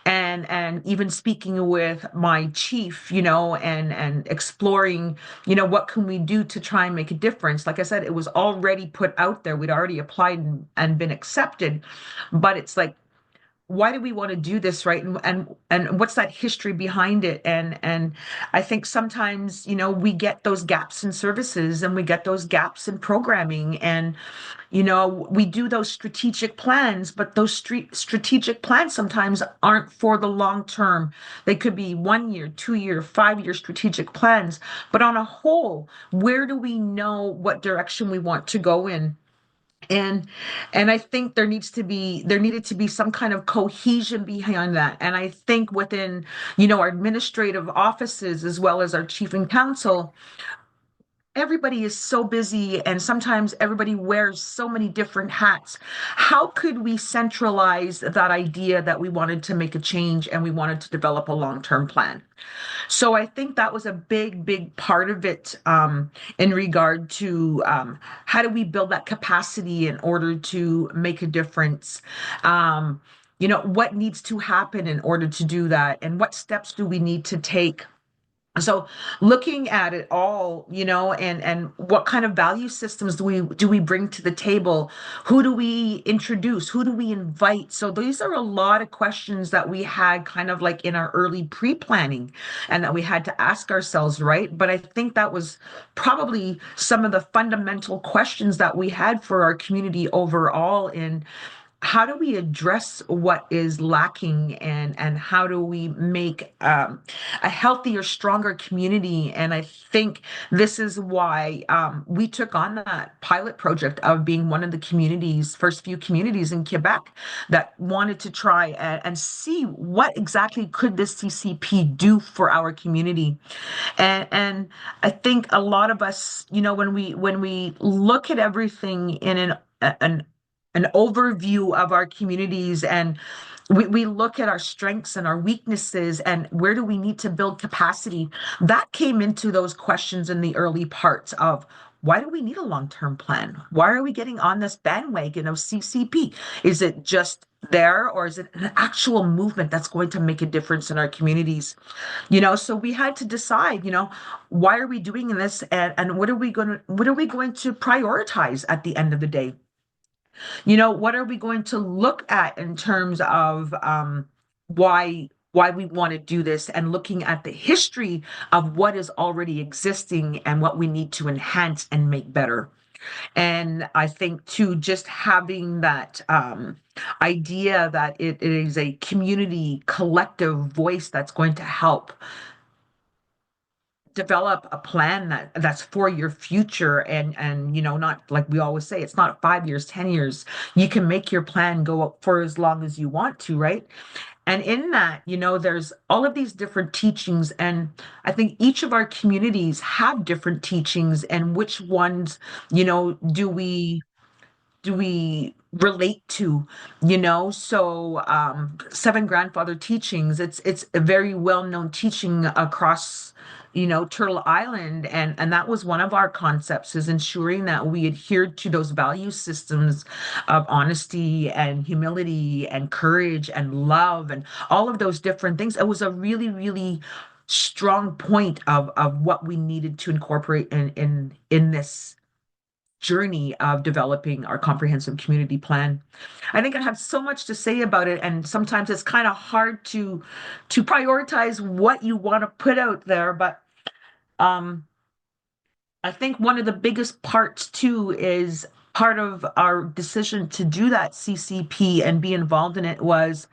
Speaker 4: And even speaking with my chief, you know, and exploring, you know, what can we do to try and make a difference? Like I said, it was already put out there. We'd already applied and been accepted, but it's like, why do we want to do this, right? And what's that history behind it? And I think sometimes, you know, we get those gaps in services and we get those gaps in programming, and you know, we do those strategic plans, but those strategic plans sometimes aren't for the long term. They could be 1 year, 2 year, 5 year strategic plans, but on a whole, where do we know what direction we want to go in? And I think there needed to be some kind of cohesion behind that. And I think within, you know, our administrative offices as well as our chief and council, everybody is so busy and sometimes everybody wears so many different hats. How could we centralize that idea that we wanted to make a change and we wanted to develop a long-term plan? So I think that was a big part of it, in regard to how do we build that capacity in order to make a difference? You know, what needs to happen in order to do that? And what steps do we need to take? So looking at it all, you know, and what kind of value systems do we bring to the table? Who do we introduce? Who do we invite? So these are a lot of questions that we had kind of like in our early pre-planning and that we had to ask ourselves, right? But I think that was probably some of the fundamental questions that we had for our community overall in how do we address what is lacking, and how do we make a healthier, stronger community? And I think this is why we took on that pilot project of being one of the communities, first few communities in Quebec that wanted to try and see what exactly could this CCP do for our community. And I think a lot of us, you know, when we look at everything in an overview of our communities, and we look at our strengths and our weaknesses and where do we need to build capacity, that came into those questions in the early parts of why do we need a long-term plan? Why are we getting on this bandwagon of CCP? Is it just there, or is it an actual movement that's going to make a difference in our communities? You know, so we had to decide, you know, why are we doing this, and what are we going to prioritize at the end of the day? You know, what are we going to look at in terms of why we want to do this, and looking at the history of what is already existing and what we need to enhance and make better. And I think too, just having that idea that it is a community collective voice that's going to help develop a plan that's for your future, and you know, not like we always say, it's not 5 years, 10 years. You can make your plan go up for as long as you want to, right? And in that, you know, there's all of these different teachings, and I think each of our communities have different teachings, and which ones, you know, do we relate to, you know? So seven grandfather teachings, it's a very well-known teaching across, you know, Turtle Island, and that was one of our concepts, is ensuring that we adhered to those value systems of honesty and humility and courage and love and all of those different things. It was a really strong point of what we needed to incorporate in this journey of developing our comprehensive community plan. I think I have so much to say about it, and sometimes it's kind of hard to prioritize what you want to put out there. But I think one of the biggest parts too is part of our decision to do that CCP and be involved in it was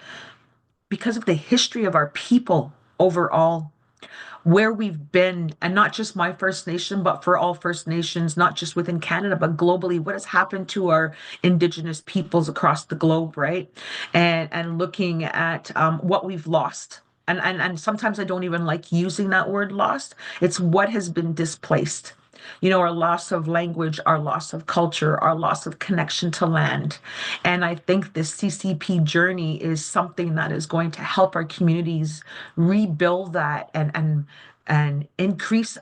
Speaker 4: because of the history of our people overall, where we've been, and not just my First Nation, but for all First Nations, not just within Canada, but globally, what has happened to our Indigenous peoples across the globe, right? And looking at what we've lost. And sometimes I don't even like using that word lost. It's what has been displaced. our loss of language, our loss of culture, our loss of connection to land. And I think this CCP journey is something that is going to help our communities rebuild that and increase.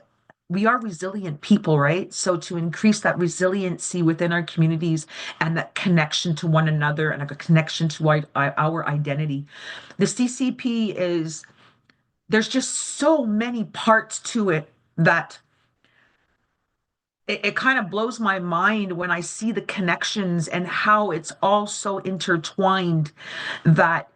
Speaker 4: We are resilient people, right? So to increase that resiliency within our communities and that connection to one another and a connection to our identity. The CCP there's just so many parts to it that it kind of blows my mind when I see the connections and how it's all so intertwined that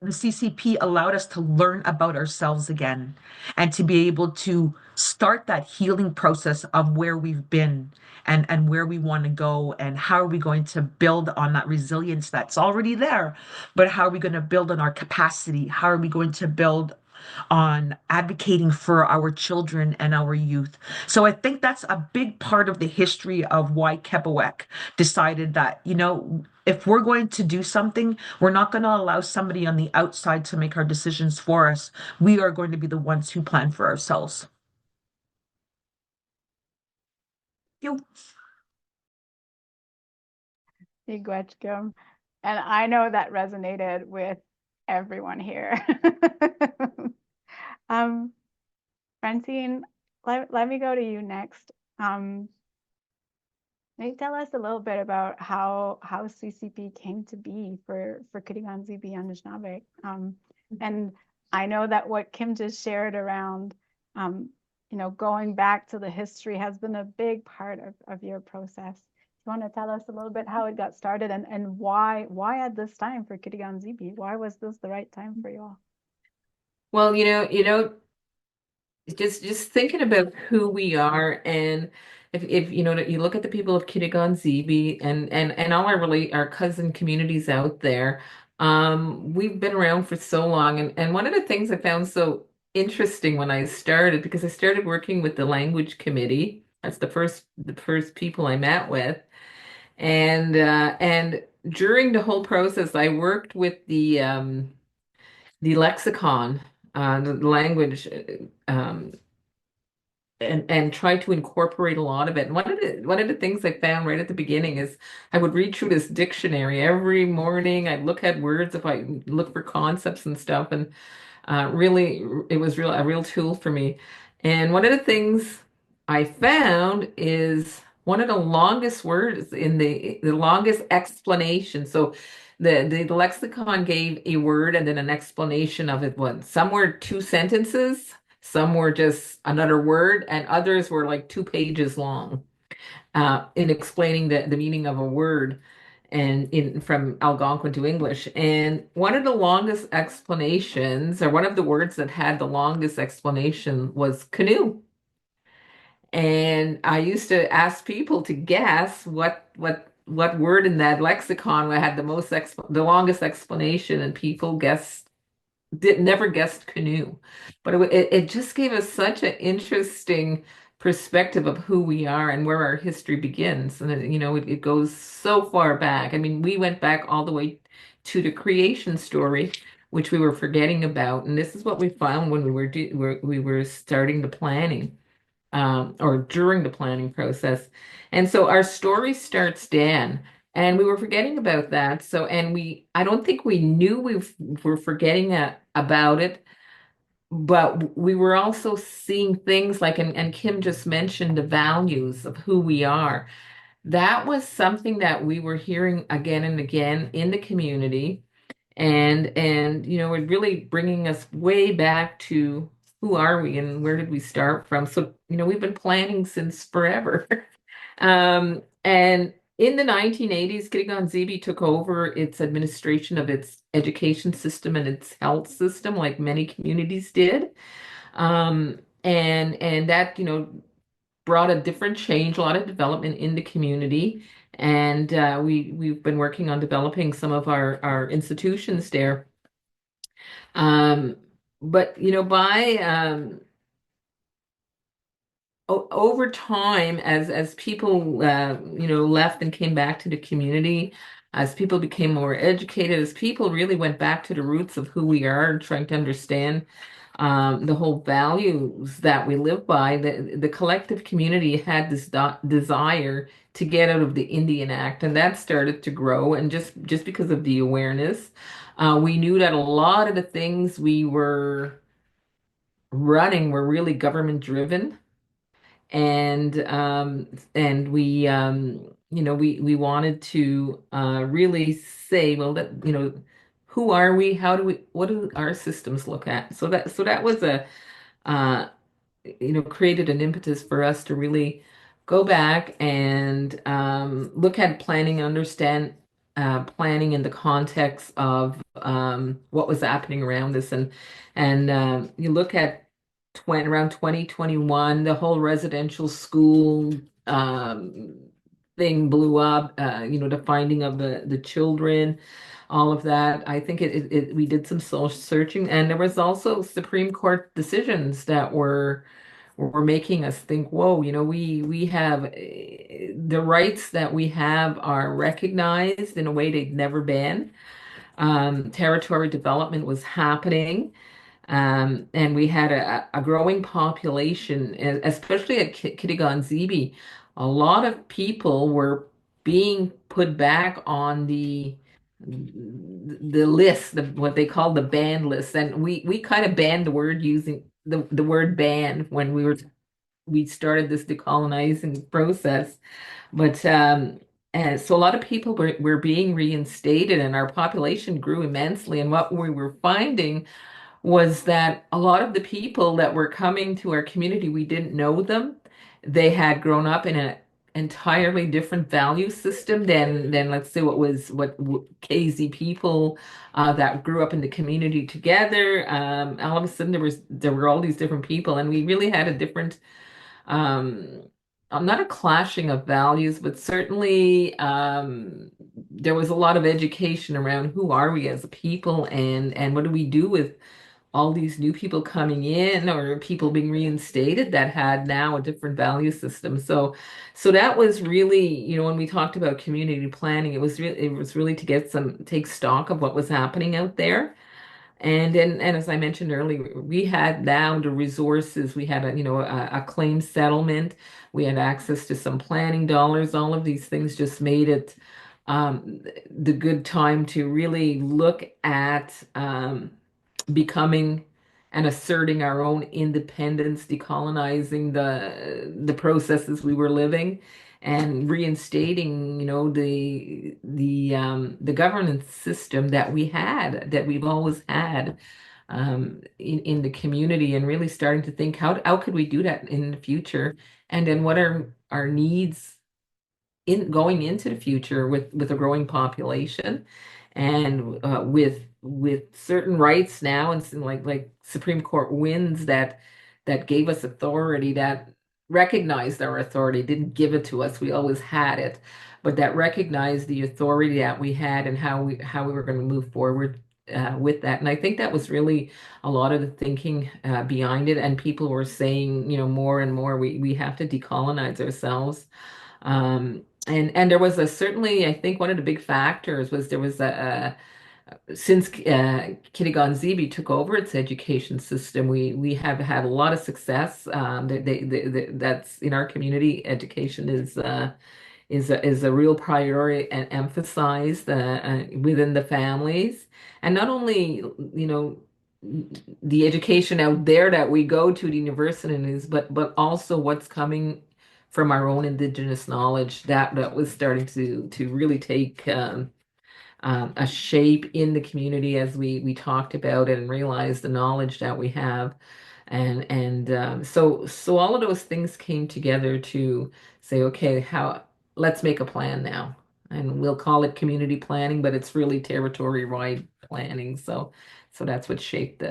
Speaker 4: the CCP allowed us to learn about ourselves again and to be able to start that healing process of where we've been and where we want to go and how are we going to build on that resilience that's already there, but how are we going to build on our capacity? How are we going to build on advocating for our children and our youth? So I think that's a big part of the history of why Kebaowek decided that, if we're going to do something, we're not going to allow somebody on the outside to make our decisions for us. We are going to be the ones who plan for ourselves. You.
Speaker 1: Miigwechkum. And I know that resonated with everyone here. Francine, let me go to you next. Maybe tell us a little bit about how CCP came to be for Kitigan, Zibi, and Anishinaabe. And I know that what Kim just shared around, going back to the history has been a big part of your process. You want to tell us a little bit how it got started and why at this time for Kitigan, Zibi? Why was this the right time for you all?
Speaker 5: Well, just thinking about who we are, and if you look at the people of Kitigan, Zibi, and all our cousin communities out there, we've been around for so long, and one of the things I found so interesting when I started, because I started working with the language committee. That's the first people I met with, and during the whole process, I worked with the lexicon, the language, and try to incorporate a lot of it. And one of the things I found right at the beginning is I would read through this dictionary every morning. I'd look at words if I look for concepts and stuff, and really, it was a real tool for me. And one of the things I found is one of the longest words in the longest explanation. So the lexicon gave a word and then an explanation of it. Some were 2 sentences, some were just another word, and others were like 2 pages long in explaining the meaning of a word and from Algonquin to English. And one of the longest explanations, or one of the words that had the longest explanation, was canoe. And I used to ask people to guess what word in that lexicon had the longest explanation, and people never guessed canoe. But it just gave us such an interesting perspective of who we are and where our history begins. And it goes so far back. I mean, we went back all the way to the creation story, which we were forgetting about. And this is what we found when we were starting the planning, or during the planning process. And so our story starts then, and we were forgetting about that. So, I don't think we knew we were forgetting about it, but we were also seeing things like, and Kim just mentioned the values of who we are. That was something that we were hearing again and again in the community, and it really bringing us way back to who are we and where did we start from. So we've been planning since forever. And in the 1980s, Kitigan Zibi took over its administration of its education system and its health system, like many communities did. And that, brought a different change, a lot of development in the community. And we've been working on developing some of our institutions there. But by over time, as people left and came back to the community, as people became more educated, as people really went back to the roots of who we are and trying to understand the whole values that we live by, the collective community had this desire to get out of the Indian Act, and that started to grow. And just because of the awareness, we knew that a lot of the things we were running were really government driven, and we wanted to really say, well, that who are we? What do our systems look at? So that was a uh, created an impetus for us to really go back and look at planning, understand planning in the context of what was happening around us, and you look at around 2021, the whole residential school um, thing blew up. The finding of the children, all of that. I think we did some soul searching, and there was also Supreme Court decisions that were making us think, whoa, we have the rights that we have are recognized in a way they've never been. Territory development was happening. And we had a growing population, especially at Kitigan Zibi. A lot of people were being put back on the list, what they call the banned list. And we kind of banned the word, using the word ban when we started this decolonizing process. But and so a lot of people were being reinstated, and our population grew immensely. And what we were finding was that a lot of the people that were coming to our community, we didn't know them. They had grown up in an entirely different value system than let's say what KZ people that grew up in the community together. All of a sudden there were all these different people, and we really had a different um, not a clashing of values, but certainly there was a lot of education around who are we as a people, and what do we do with all these new people coming in, or people being reinstated that had now a different value system. So that was really, when we talked about community planning, it was really to take stock of what was happening out there. And as I mentioned earlier, we had now the resources. We had a claim settlement. We had access to some planning dollars. All of these things just made it the good time to really look at becoming and asserting our own independence, decolonizing the processes we were living, and reinstating, the governance system that we've always had in the community, and really starting to think, how could we do that in the future, and then what are our needs in going into the future with a growing population, and with certain rights now, and some like Supreme Court wins that gave us authority, that recognized our authority, didn't give it to us, we always had it, but that recognized the authority that we had, and how we were going to move forward with that. And I think that was really a lot of the thinking behind it. And people were saying, more and more, we have to decolonize ourselves. And there was certainly, I think one of the big factors was there was since Kitigan Zibi took over its education system, we have had a lot of success. That's in our community. Education is a real priority and emphasized within the families, and not only the education out there that we go to the universities, but also what's coming from our own Indigenous knowledge that was starting to really take a shape in the community as we talked about it and realized the knowledge that we have. And so all of those things came together to say, okay, let's make a plan now. And we'll call it community planning, but it's really territory-wide planning. So that's what shaped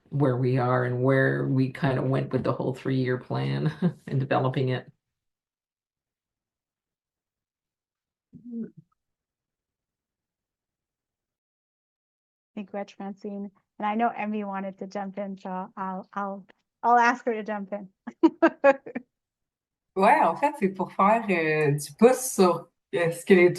Speaker 5: where we are, and where we kind of went with the whole 3-year plan and developing it.
Speaker 1: Thank you much, Francine. And I know Émie wanted to jump in, so I'll ask her to jump in.
Speaker 2: Ouais, en fait, c'est pour faire du pouce sur ce que les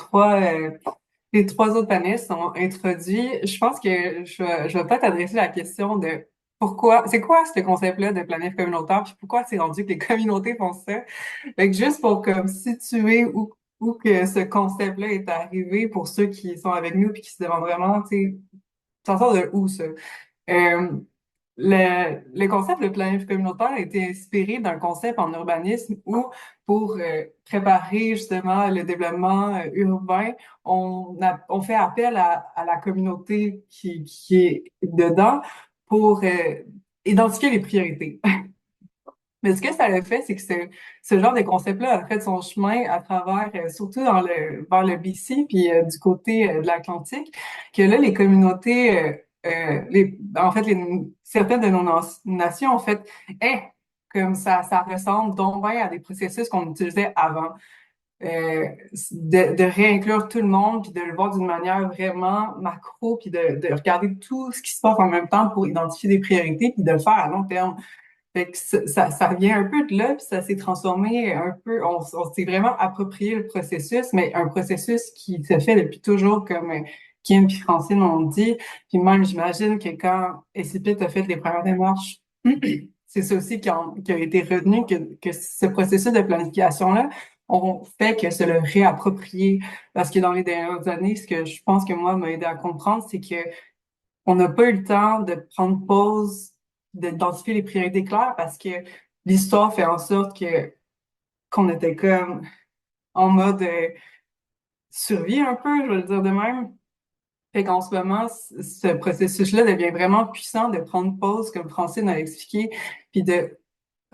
Speaker 2: trois autres panélistes ont introduit. Je pense que je vais pas t'adresser la question de pourquoi, c'est quoi ce concept-là de planif communautaire, puis pourquoi c'est rendu que les communautés font ça? Fait que juste pour comme situer où que ce concept-là est arrivé pour ceux qui sont avec nous puis qui se demandent vraiment, tu sais, ça sort de où ça? Euh, le concept de planif communautaire a été inspiré d'un concept en urbanisme où, pour préparer justement le développement urbain, on fait appel à la communauté qui est dedans pour identifier les priorités. Mais ce que ça a fait, c'est que ce genre de concept-là a fait son chemin à travers, surtout vers le BC, puis du côté de l'Atlantique, que là, les communautés, en fait, certaines de nos nations, en fait, comme ça ressemble donc bien à des processus qu'on utilisait avant. De réinclure tout le monde, puis de le voir d'une manière vraiment macro, puis de regarder tout ce qui se passe en même temps pour identifier des priorités, puis de le faire à long terme. Fait que ça vient un peu de là, puis ça s'est transformé un peu, on s'est vraiment approprié le processus, mais un processus qui se fait depuis toujours, comme Kim et Francine ont dit. Puis même, j'imagine que quand Essipit a fait les premières démarches, c'est ça aussi qui a été retenu, que ce processus de planification-là, on fait que se le réapproprier. Parce que dans les dernières années, ce que je pense que moi m'a aidé à comprendre, c'est que on n'a pas eu le temps de prendre pause, d'identifier les priorités claires parce que l'histoire fait en sorte que qu'on était comme en mode survie un peu, je vais le dire de même. Fait qu'en ce moment, ce processus-là devient vraiment puissant de prendre pause, comme Francine a expliqué, puis de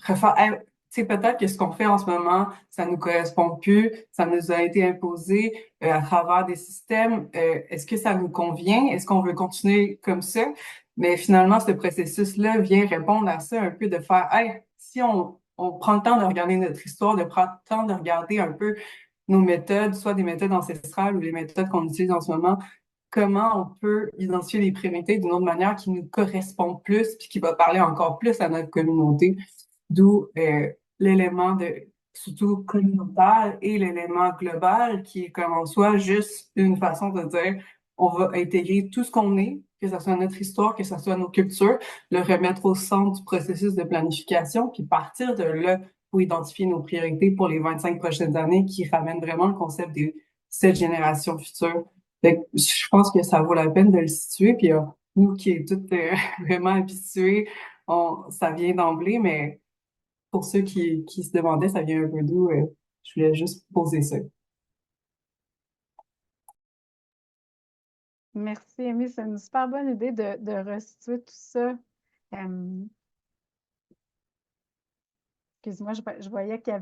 Speaker 2: refaire, hey, tu sais, peut-être que ce qu'on fait en ce moment, ça nous correspond plus, ça nous a été imposé à travers des systèmes. Est-ce que ça nous convient? Est-ce qu'on veut continuer comme ça? Mais finalement, ce processus-là vient répondre à ça un peu, de faire, hey, si on prend le temps de regarder notre histoire, de prendre le temps de regarder un peu nos méthodes, soit des méthodes ancestrales ou les méthodes qu'on utilise en ce moment, comment on peut identifier les priorités d'une autre manière qui nous correspond plus, puis qui va parler encore plus à notre communauté. D'où l'élément de surtout communautaire et l'élément global qui est comme en soi juste une façon de dire on va intégrer tout ce qu'on est, que ce soit notre histoire, que ce soit nos cultures, le remettre au centre du processus de planification, puis partir de là pour identifier nos priorités pour les 25 prochaines années qui ramènent vraiment le concept des 7 générations futures. Fait que je pense que ça vaut la peine de le situer, puis nous qui est toutes vraiment habitués, ça vient d'emblée, mais pour ceux qui se demandaient, ça vient un peu d'où, je voulais juste poser ça.
Speaker 1: Merci, Émie. C'est une super bonne idée de restituer tout ça. Excuse-moi, je voyais qu'il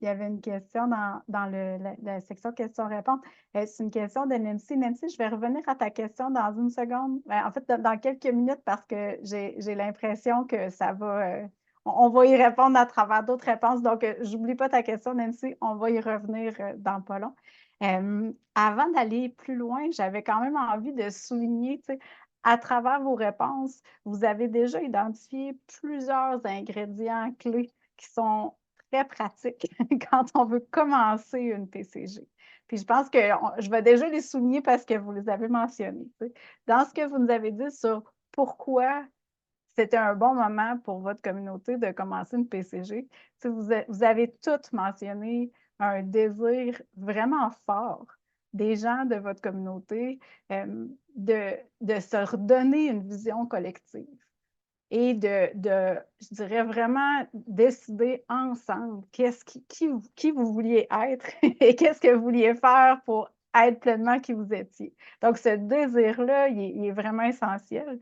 Speaker 1: y avait une question dans la section questions-réponses. C'est une question de Nancy. Nancy, je vais revenir à ta question dans une seconde. En fait, dans quelques minutes, parce que j'ai l'impression que ça va... on va y répondre à travers d'autres réponses. Donc, j'oublie pas ta question, Nancy. On va y revenir dans pas long. Avant d'aller plus loin, j'avais quand même envie de souligner, tu sais, à travers vos réponses, vous avez déjà identifié plusieurs ingrédients clés qui sont très pratiques quand on veut commencer une PCG. Puis je pense que je vais déjà les souligner parce que vous les avez mentionnés. Tu sais. Dans ce que vous nous avez dit sur pourquoi c'était un bon moment pour votre communauté de commencer une PCG, tu sais, vous avez toutes mentionné un désir vraiment fort des gens de votre communauté de se redonner une vision collective et je dirais vraiment décider ensemble qui vous vouliez être et qu'est-ce que vous vouliez faire pour être pleinement qui vous étiez. Donc, ce désir-là, il est vraiment essentiel.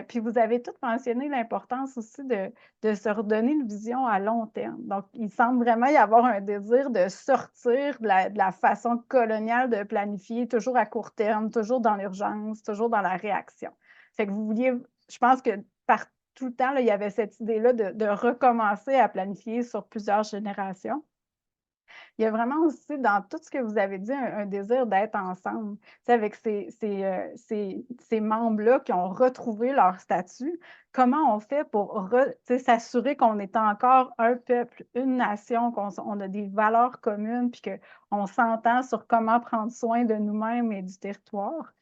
Speaker 1: Puis, vous avez tout mentionné l'importance aussi de se redonner une vision à long terme. Donc, il semble vraiment y avoir un désir de sortir de la façon coloniale de planifier, toujours à court terme, toujours dans l'urgence, toujours dans la réaction. Fait que vous vouliez, je pense que par tout le temps, là, il y avait cette idée-là de recommencer à planifier sur plusieurs générations. Il y a vraiment aussi, dans tout ce que vous avez dit, un désir d'être ensemble. Tu sais, avec ces membres-là qui ont retrouvé leur statut, comment on fait pour s'assurer qu'on est encore un peuple, une nation, qu'on a des valeurs communes, puis qu'on s'entend sur comment prendre soin de nous-mêmes et du territoire.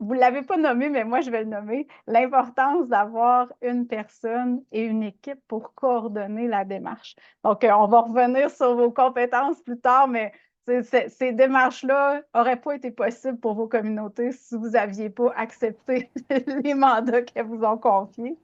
Speaker 1: vous ne l'avez pas nommé, mais moi, je vais le nommer, l'importance d'avoir une personne et une équipe pour coordonner la démarche. Donc, on va revenir sur vos compétences plus tard, mais ces démarches-là n'auraient pas été possibles pour vos communautés si vous n'aviez pas accepté les mandats qu'elles vous ont confiés.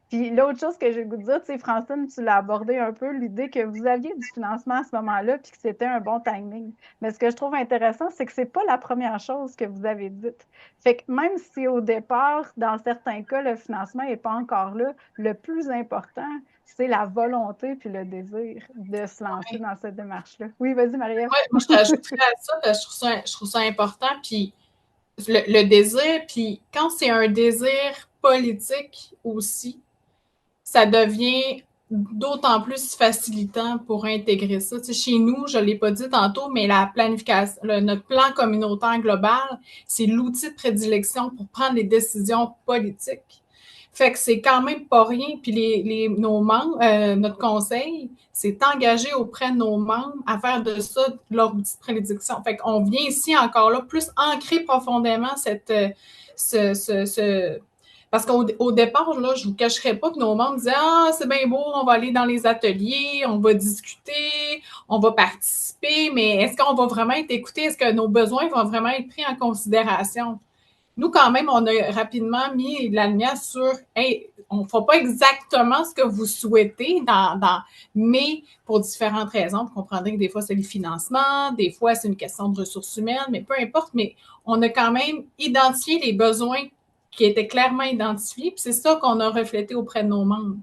Speaker 1: Puis l'autre chose que j'ai le goût de dire, tu sais, Francine, tu l'as abordé un peu, l'idée que vous aviez du financement à ce moment-là, puis que c'était un bon timing. Mais ce que je trouve intéressant, c'est que c'est pas la première chose que vous avez dite. Fait que même si au départ, dans certains cas, le financement n'est pas encore là, le plus important, c'est la volonté puis le désir de se lancer dans cette démarche-là. Oui, vas-y, Marie-Ève.
Speaker 3: Ouais, moi, je rajouterais à ça, parce que je trouve ça important, puis le désir, puis quand c'est un désir politique aussi, ça devient d'autant plus facilitant pour intégrer ça. Tu sais, chez nous, je ne l'ai pas dit tantôt, mais la planification, notre plan communautaire global, c'est l'outil de prédilection pour prendre les décisions politiques. Fait que c'est quand même pas rien. Puis nos membres, notre conseil, s'est engagé auprès de nos membres à faire de ça leur outil de prédilection. Fait qu'on vient ici encore là plus ancrer profondément parce qu'au départ, là, je ne vous cacherai pas que nos membres disaient « Ah, c'est bien beau, on va aller dans les ateliers, on va discuter, on va participer, mais est-ce qu'on va vraiment être écouté? Est-ce que nos besoins vont vraiment être pris en considération? » Nous, quand même, on a rapidement mis la lumière sur hey, on ne fera pas exactement ce que vous souhaitez, mais pour différentes raisons. Vous comprendrez que des fois, c'est le financement, des fois, c'est une question de ressources humaines, mais peu importe, mais on a quand même identifié les besoins qui étaient clairement identifiés, puis c'est ça qu'on a reflété auprès de nos membres.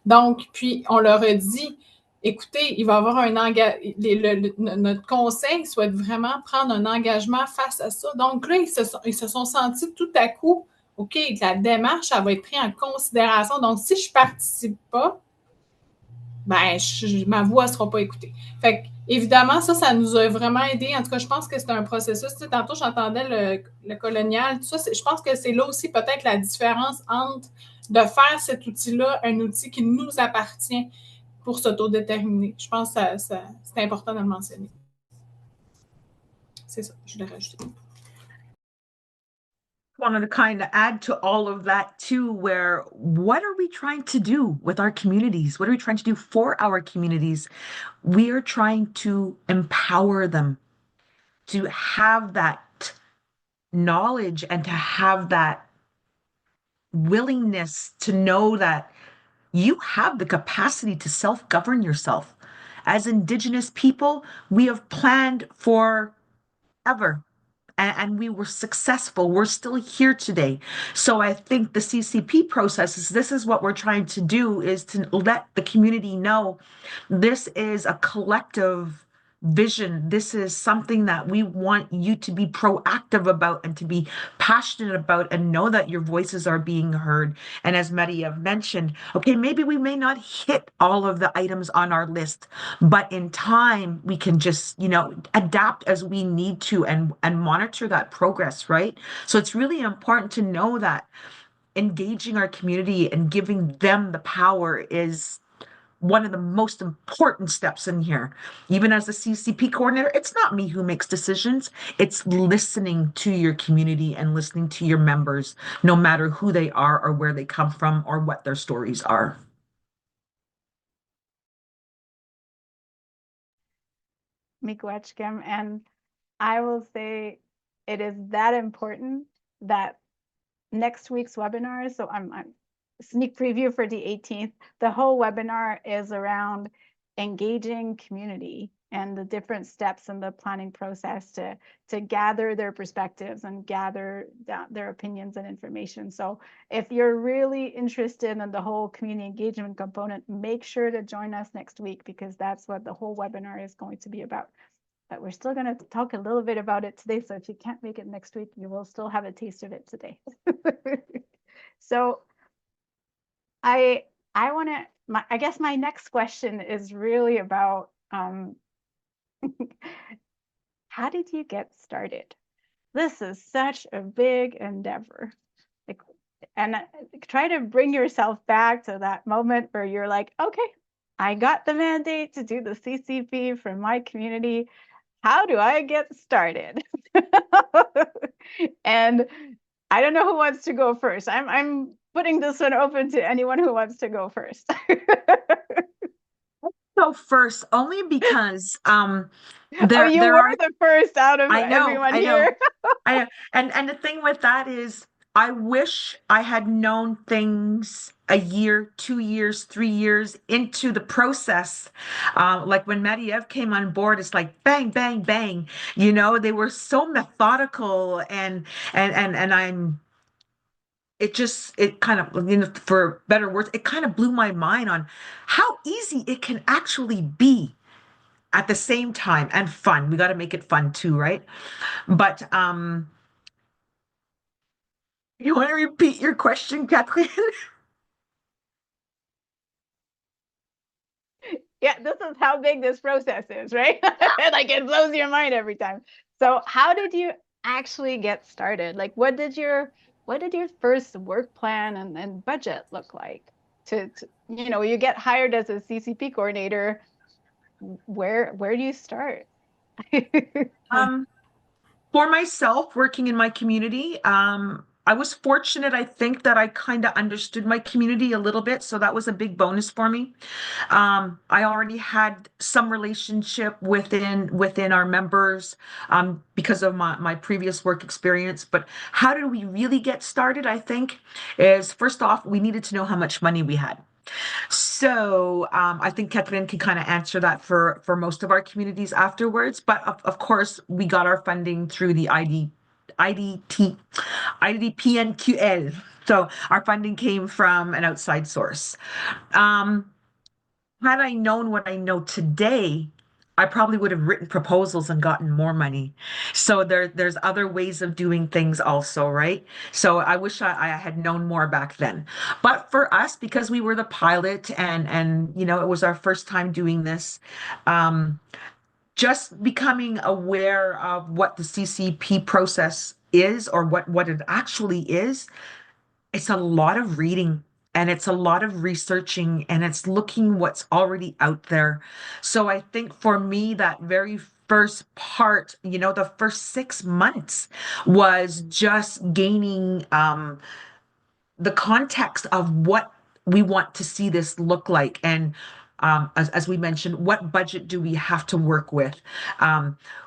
Speaker 3: Donc, puis, on leur a dit, écoutez, il va y avoir un engagement, notre conseil souhaite vraiment prendre un engagement face à ça. Donc là, ils se sont sentis tout à coup, OK, la démarche, elle va être prise en considération. Donc, si je ne participe pas, ben, ma voix ne sera pas écoutée. Fait que, évidemment, ça nous a vraiment aidé. En tout cas, je pense que c'est un processus. Tu sais, tantôt, j'entendais le colonial, tout ça. Je pense que c'est là aussi peut-être la différence entre de faire cet outil-là, un outil qui nous appartient pour s'autodéterminer. Je pense que c'est important de le mentionner. C'est ça, je l'ai rajouté.
Speaker 4: Wanted to kind of add to all of that too, where what are we trying to do with our communities? What are we trying to do for our communities? We are trying to empower them to have that knowledge and to have that willingness to know that you have the capacity to self-govern yourself. As Indigenous people, we have planned forever and we were successful. We're still here today. So I think the CCP process this is what we're trying to do, is to let the community know this is a collective vision. This is something that we want you to be proactive about and to be passionate about and know that your voices are being heard. And as Maria mentioned, okay, maybe we may not hit all of the items on our list, but in time we can just, adapt as we need to and monitor that progress, right? So it's really important to know that engaging our community and giving them the power is one of the most important steps in here. Even as the CCP coordinator, it's not me who makes decisions. It's listening to your community and listening to your members, no matter who they are or where they come from or what their stories are.
Speaker 1: Miigwechkem, and I will say it is that important that next week's webinar, so I'm sneak preview for the 18th, the whole webinar is around engaging community and the different steps in the planning process to gather their perspectives and gather their opinions and information. So if you're really interested in the whole community engagement component, make sure to join us next week, because that's what the whole webinar is going to be about. But we're still going to talk a little bit about it today. So if you can't make it next week, you will still have a taste of it today. So I want to, I guess my next question is really about how did you get started? This is such a big endeavor. And try to bring yourself back to that moment where you're like, okay, I got the mandate to do the CCP from my community. How do I get started? And I don't know who wants to go first. I'm putting this one open to anyone who wants to go first.
Speaker 4: So first, only because
Speaker 1: Oh,
Speaker 4: there
Speaker 1: you
Speaker 4: there
Speaker 1: were
Speaker 4: are
Speaker 1: the first out of
Speaker 4: I know,
Speaker 1: everyone
Speaker 4: I know.
Speaker 1: here.
Speaker 4: And the thing with that is I wish I had known things a year, 2 years, 3 years into the process. Like when Mediev came on board, it's like bang, bang, bang. You know, they were so methodical and I'm it kind of, for better words, it kind of blew my mind on how easy it can actually be at the same time and fun. We got to make it fun too, right? But you want to repeat your question, Kathleen?
Speaker 1: Yeah, this is how big this process is, right? Like it blows your mind every time. So how did you actually get started? Like what did your first work plan and budget look like? To you get hired as a CCP coordinator, where do you start?
Speaker 4: Um, for myself, working in my community, I was fortunate, I think, that I kind of understood my community a little bit, so that was a big bonus for me. I already had some relationship within our members because of my previous work experience. But how did we really get started? I think is first off, we needed to know how much money we had. So I think Catherine can kind of answer that for most of our communities afterwards. But of course, we got our funding through the IDDPNQL. So our funding came from an outside source. Um, had I known what I know today, I probably would have written proposals and gotten more money. So there's other ways of doing things also, right? So I wish I had known more back then. But for us, because we were the pilot and it was our first time doing this, um, just becoming aware of what the CCP process is or what it actually is, it's a lot of reading and it's a lot of researching and it's looking what's already out there. So I think for me, that very first part, the first 6 months was just gaining the context of what we want to see this look like. And as we mentioned, what budget do we have to work with?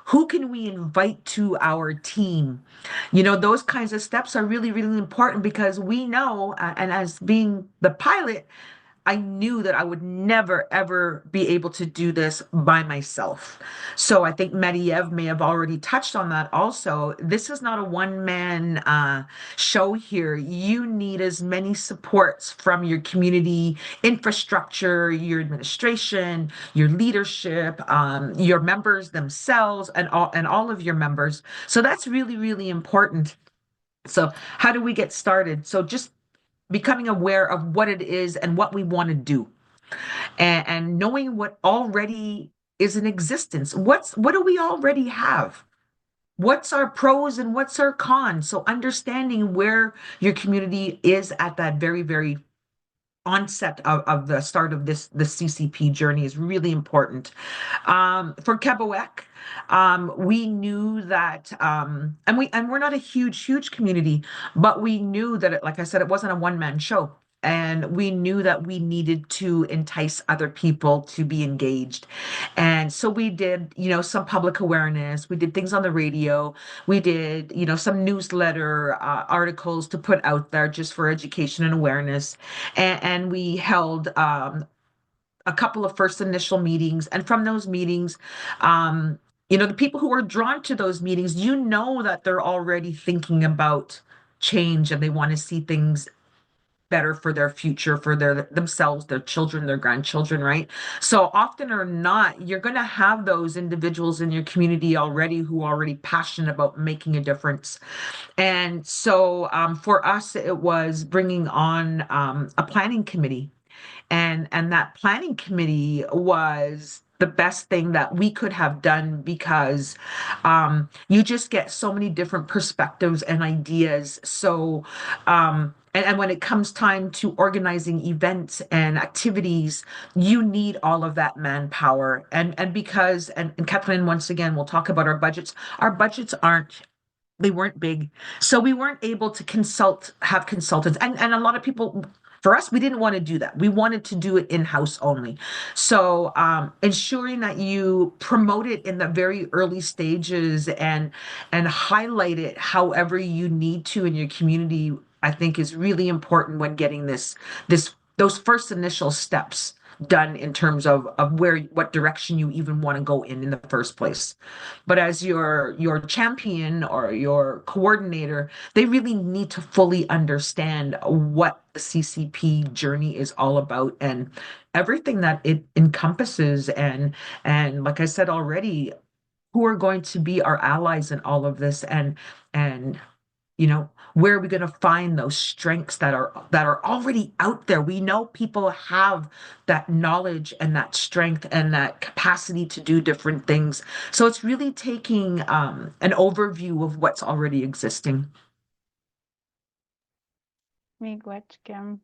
Speaker 4: Who can we invite to our team? Those kinds of steps are really, really important because we know, and as being the pilot, I knew that I would never, ever be able to do this by myself. So I think Mediev may have already touched on that also. This is not a one-man show here. You need as many supports from your community infrastructure, your administration, your leadership, your members themselves, and all of your members. So that's really, really important. So how do we get started? So just becoming aware of what it is and what we want to do and knowing what already is in existence. What do we already have? What's our pros and what's our cons? So understanding where your community is at that very, very onset of the start of the CCP journey is really important. For Kebaowek, we knew that, and we're not a huge community, but we knew that like I said, it wasn't a one-man show. And we knew that we needed to entice other people to be engaged. And so we did, some public awareness. We did things on the radio. We did, some newsletter articles to put out there just for education and awareness. And we held a couple of first initial meetings. And from those meetings, the people who are drawn to those meetings, that they're already thinking about change and they want to see things better for their future, for themselves, their children, their grandchildren, right? So often or not, you're going to have those individuals in your community already who are already passionate about making a difference. And so for us, it was bringing on a planning committee. And that planning committee was the best thing that we could have done because you just get so many different perspectives and ideas. So and when it comes time to organizing events and activities, you need all of that manpower. And because and Kathleen, once again, we'll talk about our budgets. Our budgets aren't weren't big. So we weren't able to have consultants. And a lot of people, for us, we didn't want to do that. We wanted to do it in-house only. So ensuring that you promote it in the very early stages and highlight it however you need to in your community, I think is really important when getting those first initial steps done in terms of what direction you even want to go in the first place. But as your champion or your coordinator, they really need to fully understand what the CCP journey is all about and everything that it encompasses. And like I said already, who are going to be our allies in all of this, and where are we going to find those strengths that are already out there? We know people have that knowledge and that strength and that capacity to do different things. So it's really taking an overview of what's already existing.
Speaker 1: Whiteduck.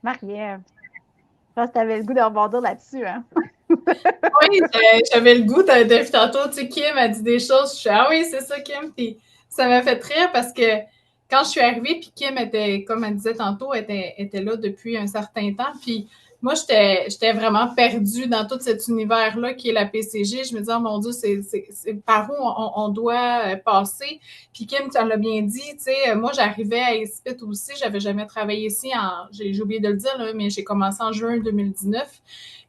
Speaker 1: Marie-Ève, je pense que tu avais le goût de rebondir là-dessus, hein?
Speaker 3: Oui, j'avais le goût de tantôt, tu sais, Kim a dit des choses, je suis ah oui, c'est ça, Kim, puis ça m'a fait rire parce que quand je suis arrivée, puis Kim était, comme elle disait tantôt, était là depuis un certain temps, puis moi, j'étais vraiment perdue dans tout cet univers-là qui est la PCG. Je me disais, oh mon Dieu, c'est par où on doit passer. Puis Kim, tu l'as bien dit, tu sais, moi, j'arrivais à Essipit aussi, j'avais jamais travaillé ici, j'ai oublié de le dire, là, mais j'ai commencé en juin 2019.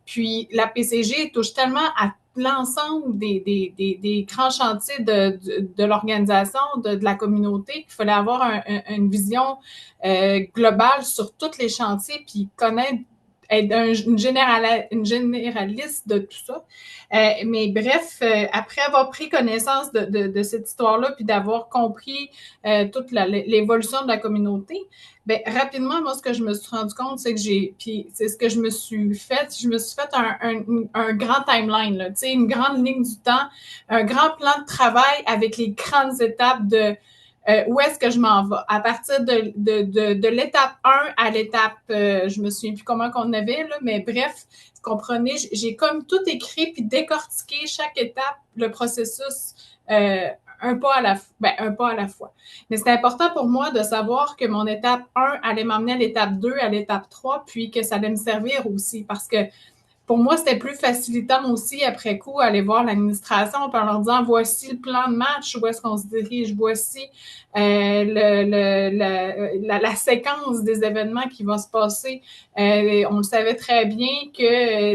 Speaker 3: Puis la PCG touche tellement à l'ensemble des grands chantiers de l'organisation, de la communauté, qu'il fallait avoir une vision globale sur tous les chantiers, puis connaître, être une généraliste de tout ça. Mais bref, après avoir pris connaissance de cette histoire-là, puis d'avoir compris toute l'évolution de la communauté, ben rapidement, moi, ce que je me suis rendu compte, c'est que puis c'est ce que je me suis fait un grand timeline, là, tu sais, une grande ligne du temps, un grand plan de travail avec les grandes étapes de où est-ce que je m'en vais. À partir de l'étape 1 à l'étape, je me souviens plus comment qu'on avait, là, mais bref, vous comprenez, j'ai comme tout écrit puis décortiqué chaque étape, le processus, un pas à la fois. Mais c'est important pour moi de savoir que mon étape 1 allait m'emmener à l'étape 2, à l'étape 3, puis que ça allait me servir aussi parce que pour moi, c'était plus facilitant aussi, après coup, aller voir l'administration en leur disant voici le plan de match, où est-ce qu'on se dirige, voici la séquence des événements qui vont se passer. On le savait très bien que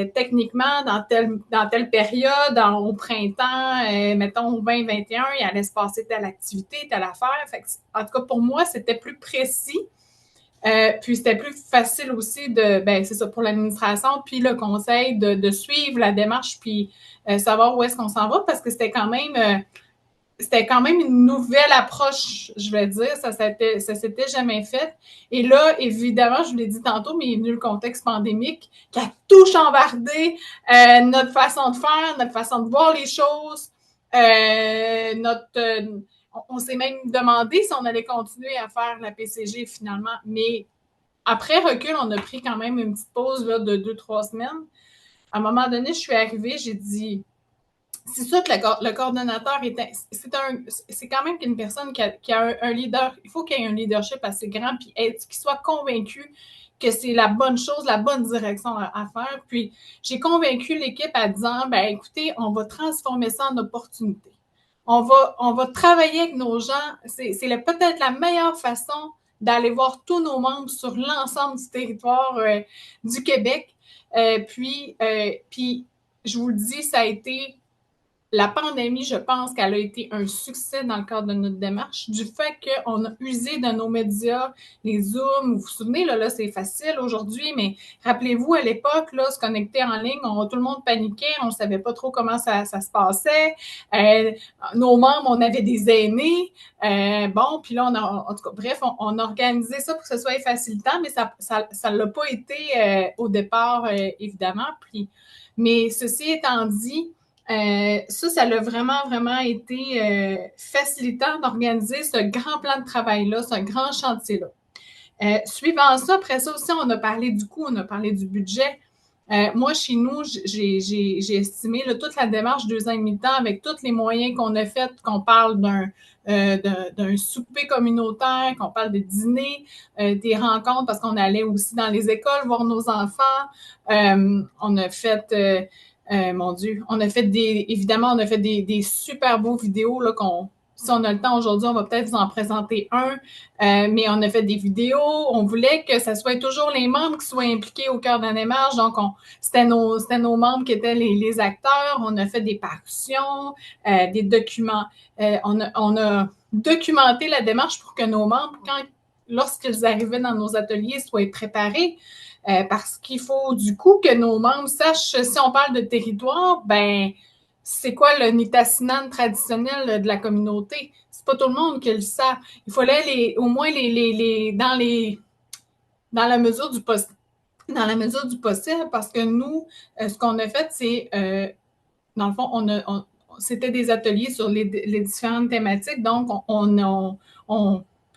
Speaker 3: techniquement, dans telle période, au printemps, mettons 2021, il allait se passer telle activité, telle affaire. Fait que, en tout cas, pour moi, c'était plus précis. Puis c'était plus facile aussi c'est ça, pour l'administration, puis le conseil de suivre la démarche, puis savoir où est-ce qu'on s'en va, parce que c'était quand même une nouvelle approche, je vais dire, ça s'était jamais fait. Et là, évidemment, je vous l'ai dit tantôt, mais il est venu le contexte pandémique qui a tout chambardé, notre façon de faire, notre façon de voir les choses, on s'est même demandé si on allait continuer à faire la PCG finalement, mais après recul, on a pris quand même une petite pause là, de 2-3 semaines. À un moment donné, je suis arrivée, j'ai dit, c'est sûr que le coordonnateur c'est quand même une personne qui a un leader, il faut qu'il y ait un leadership assez grand, puis qu'il soit convaincu que c'est la bonne chose, la bonne direction à faire. Puis j'ai convaincu l'équipe en disant, écoutez, on va transformer ça en opportunité. On va travailler avec nos gens. C'est peut-être la meilleure façon d'aller voir tous nos membres sur l'ensemble du territoire du Québec. Puis, je vous le dis, ça a été la pandémie, je pense qu'elle a été un succès dans le cadre de notre démarche, du fait qu'on a usé de nos médias, les Zooms, vous vous souvenez, là c'est facile aujourd'hui, mais rappelez-vous, à l'époque, là, se connecter en ligne, tout le monde paniquait, on ne savait pas trop comment ça se passait. Nos membres, on avait des aînés. Puis là, en tout cas, bref, on a organisé ça pour que ce soit facilitant, mais ça l'a pas été au départ, évidemment. Mais ceci étant dit, ça l'a vraiment, vraiment été facilitant d'organiser ce grand plan de travail-là, ce grand chantier-là. Suivant ça, après ça aussi, on a parlé du coût, on a parlé du budget. Moi, chez nous, j'ai estimé là, toute la démarche 2 ans et demi de temps avec tous les moyens qu'on a fait, qu'on parle d'un souper communautaire, qu'on parle de dîner, des rencontres, parce qu'on allait aussi dans les écoles voir nos enfants. On a fait, mon Dieu, évidemment, on a fait des super beaux vidéos là, si on a le temps aujourd'hui, on va peut-être vous en présenter un, mais on a fait des vidéos. On voulait que ce soit toujours les membres qui soient impliqués au cœur de la démarche. Donc, c'était nos membres qui étaient les acteurs. On a fait des parutions, des documents. On a documenté la démarche pour que nos membres, lorsqu'ils arrivaient dans nos ateliers, soient préparés. Parce qu'il faut du coup que nos membres sachent, si on parle de territoire, ben c'est quoi le Nitassinan traditionnel de la communauté? C'est pas tout le monde qui le sait. Il fallait au moins dans la mesure du possible, parce que nous, ce qu'on a fait, c'est dans le fond, c'était des ateliers sur les différentes thématiques, donc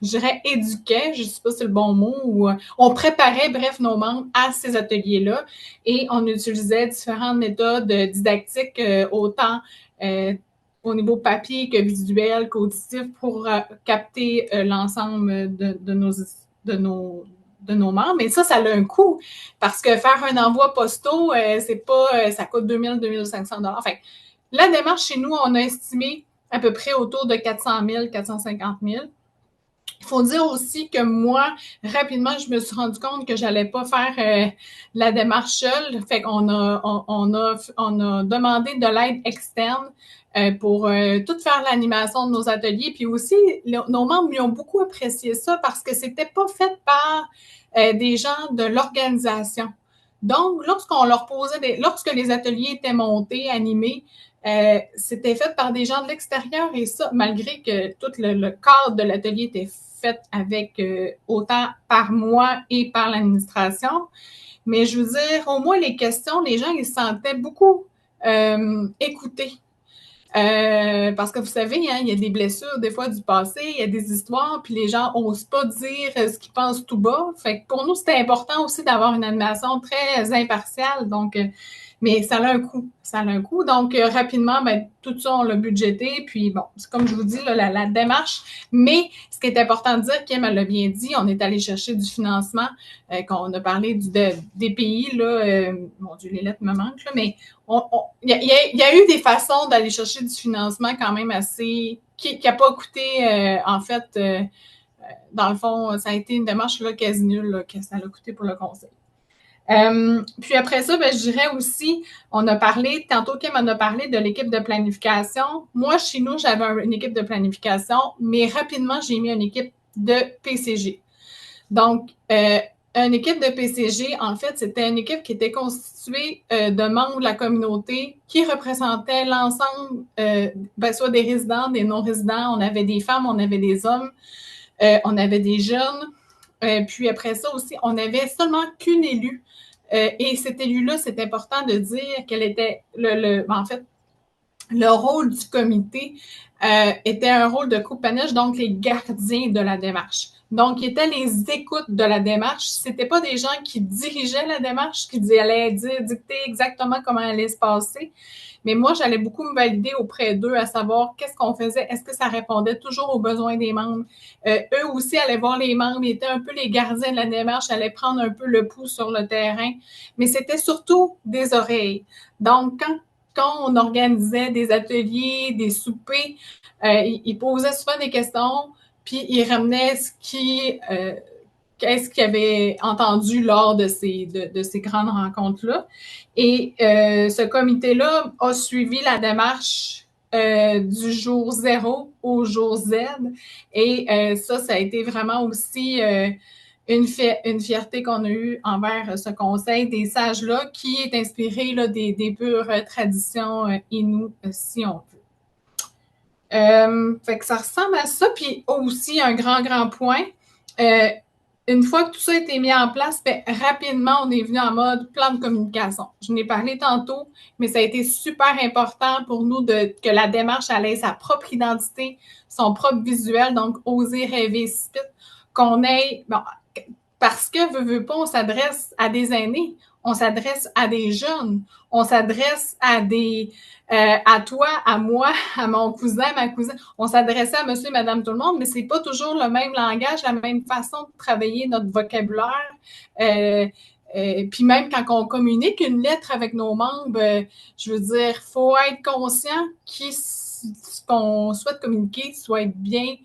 Speaker 3: je dirais éduquait, je ne sais pas si c'est le bon mot, ou on préparait, bref, nos membres à ces ateliers-là et on utilisait différentes méthodes didactiques, autant au niveau papier que visuel, qu'auditif, pour capter l'ensemble de nos membres. Mais ça a un coût, parce que faire un envoi postaux, ça coûte 2 500 $. Enfin, la démarche chez nous, on a estimé à peu près autour de 400 000, 450 000. Il faut dire aussi que moi, rapidement, je me suis rendu compte que j'allais pas faire la démarche seule. Fait qu'on on a demandé de l'aide externe pour tout faire l'animation de nos ateliers. Puis aussi, nos membres lui ont beaucoup apprécié ça parce que c'était pas fait par des gens de l'organisation. Donc, lorsque les ateliers étaient montés, animés, c'était fait par des gens de l'extérieur et ça, malgré que tout le cadre de l'atelier était fait avec autant par moi et par l'administration. Mais je veux dire, au moins les questions, les gens, ils se sentaient beaucoup écoutés. Parce que vous savez, hein, il y a des blessures des fois du passé, il y a des histoires, puis les gens n'osent pas dire ce qu'ils pensent tout bas. Fait que pour nous, c'était important aussi d'avoir une animation très impartiale. Donc, mais ça a un coût. Ça a un coût. Donc, rapidement, ben, tout ça, on l'a budgété. Puis, bon, c'est comme je vous dis, là, la démarche. Mais ce qui est important de dire, Kim, elle l'a bien dit, on est allé chercher du financement, qu'on a parlé des pays, là. Mon Dieu, les lettres me manquent, là, mais il y a eu des façons d'aller chercher du financement quand même assez... qui n'a pas coûté, en fait, dans le fond, ça a été une démarche là, quasi nulle là, que ça a coûté pour le conseil. Puis après ça, ben, je dirais aussi, on a parlé, tantôt Kim en a parlé de l'équipe de planification. Moi, chez nous, j'avais une équipe de planification, mais rapidement, j'ai mis une équipe de PCG. Donc, une équipe de PCG, en fait, c'était une équipe qui était constituée de membres de la communauté qui représentaient l'ensemble, soit des résidents, des non-résidents. On avait des femmes, on avait des hommes, on avait des jeunes. Puis après ça aussi, on n'avait seulement qu'une élue. Et cette élue-là, c'est important de dire qu'elle était en fait, le rôle du comité était un rôle de coupe-panache, donc les gardiens de la démarche. Donc, ils étaient les écoutes de la démarche. C'était pas des gens qui dirigeaient la démarche, qui allaient dicter exactement comment elle allait se passer. Mais moi, j'allais beaucoup me valider auprès d'eux à savoir qu'est-ce qu'on faisait, est-ce que ça répondait toujours aux besoins des membres. Eux aussi allaient voir les membres, ils étaient un peu les gardiens de la démarche, allaient prendre un peu le pouls sur le terrain. Mais c'était surtout des oreilles. Donc, quand on organisait des ateliers, des soupers, ils posaient souvent des questions, puis ils ramenaient qu'est-ce qu'ils avaient entendu lors de ces grandes rencontres-là. Et ce comité-là a suivi la démarche du jour 0 au jour Z. Et ça a été vraiment aussi une fierté qu'on a eue envers ce conseil des sages-là, qui est inspiré là, des pures traditions Innu, si on veut. Fait que ça ressemble à ça. Puis aussi, un grand point, une fois que tout ça a été mis en place, ben, rapidement, on est venu en mode plan de communication. Je n'ai parlé tantôt, mais ça a été super important pour nous que la démarche ait sa propre identité, son propre visuel, donc oser rêver Essipit, qu'on ait... Bon, parce que, veut pas, on s'adresse à des aînés. On s'adresse à des jeunes. On s'adresse à toi, à moi, à mon cousin, ma cousine. On s'adressait à monsieur et madame tout le monde, mais c'est pas toujours le même langage, la même façon de travailler notre vocabulaire. Puis même quand on communique une lettre avec nos membres, je veux dire, il faut être conscient que ce qu'on souhaite communiquer soit bien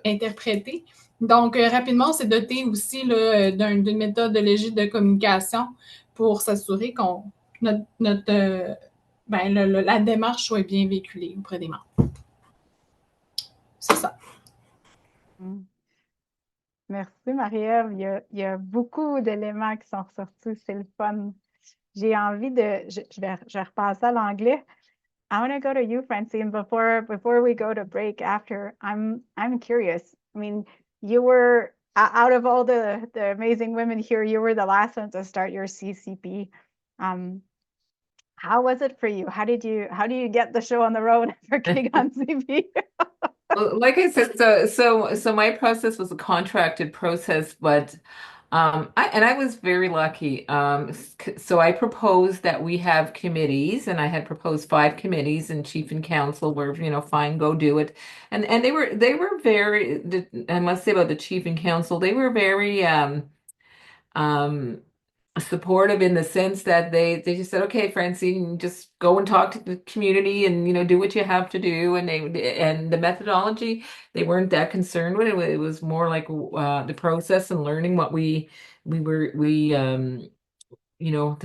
Speaker 3: interprété. Donc, rapidement, c'est doté aussi d'une méthodologie de communication pour s'assurer qu'on la démarche soit bien véhiculée auprès des membres. C'est ça.
Speaker 1: Merci, Marie-Ève. Il y a beaucoup d'éléments qui sont ressortis. C'est le fun. J'ai envie de... Je vais repasser à l'anglais. I want to go to you, Francine, before we go to break after. I'm curious. I mean, you were, out of all the amazing women here, you were the last one to start your CCP. How was it for you? How do you get the show on the road for Kitigan Zibi?
Speaker 5: Well, like I said, so my process was a contracted process, but I was very lucky. So I proposed that we have committees, and I had proposed 5 committees, and chief and council were, fine, go do it. And they were very, I must say about the chief and council, they were very um supportive in the sense that they just said, okay, Francine, just go and talk to the community and do what you have to do. And the methodology, they weren't that concerned with it. It was more like the process and learning what we to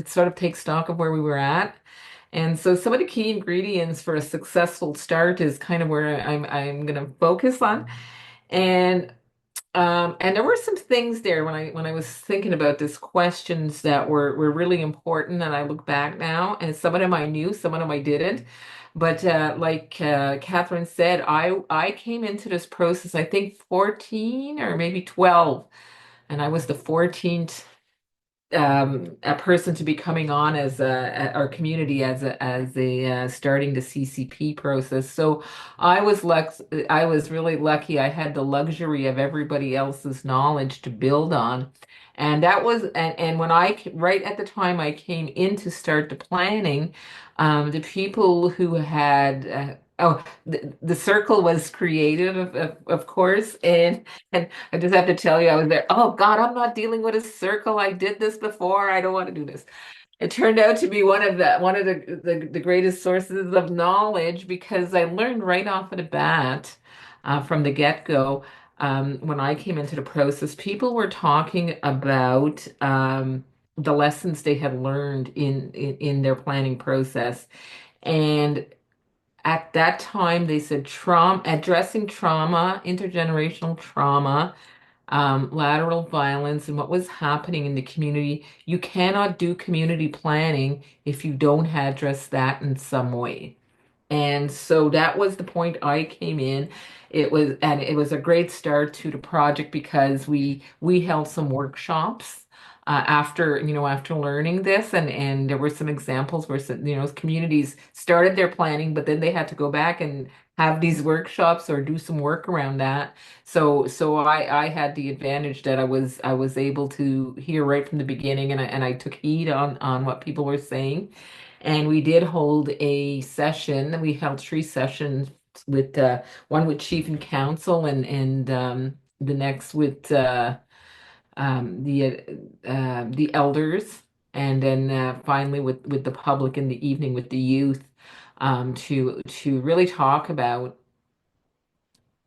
Speaker 5: sort of take stock of where we were at. And so some of the key ingredients for a successful start is kind of where I'm going to focus on. And there were some things there when I was thinking about this, questions that were really important, and I look back now, and some of them I knew, some of them I didn't. But like Catherine said, I came into this process, I think 14 or maybe 12, and I was the 14th a person to be coming on as our community as a starting the CCP process. So I was really lucky. I had the luxury of everybody else's knowledge to build on. And that was, and when right at the time I came in to start the planning, the people who had, the circle was created, of course. And I just have to tell you, I was there. Oh God, I'm not dealing with a circle. I did this before. I don't want to do this. It turned out to be one of the greatest sources of knowledge, because I learned right off of the bat, from the get-go, when I came into the process, people were talking about the lessons they had learned in their planning process. And at that time, they said addressing trauma, intergenerational trauma, lateral violence, and what was happening in the community. You cannot do community planning if you don't address that in some way. And so that was the point I came in. It was a great start to the project, because we held some workshops after learning this, and there were some examples where communities started their planning, but then they had to go back and have these workshops or do some work around that. So I had the advantage that I was able to hear right from the beginning, and I took heed on what people were saying. And we did hold a session. We held 3 sessions, with one with chief and council, and the next with the elders, and then finally with the public in the evening with the youth, to really talk about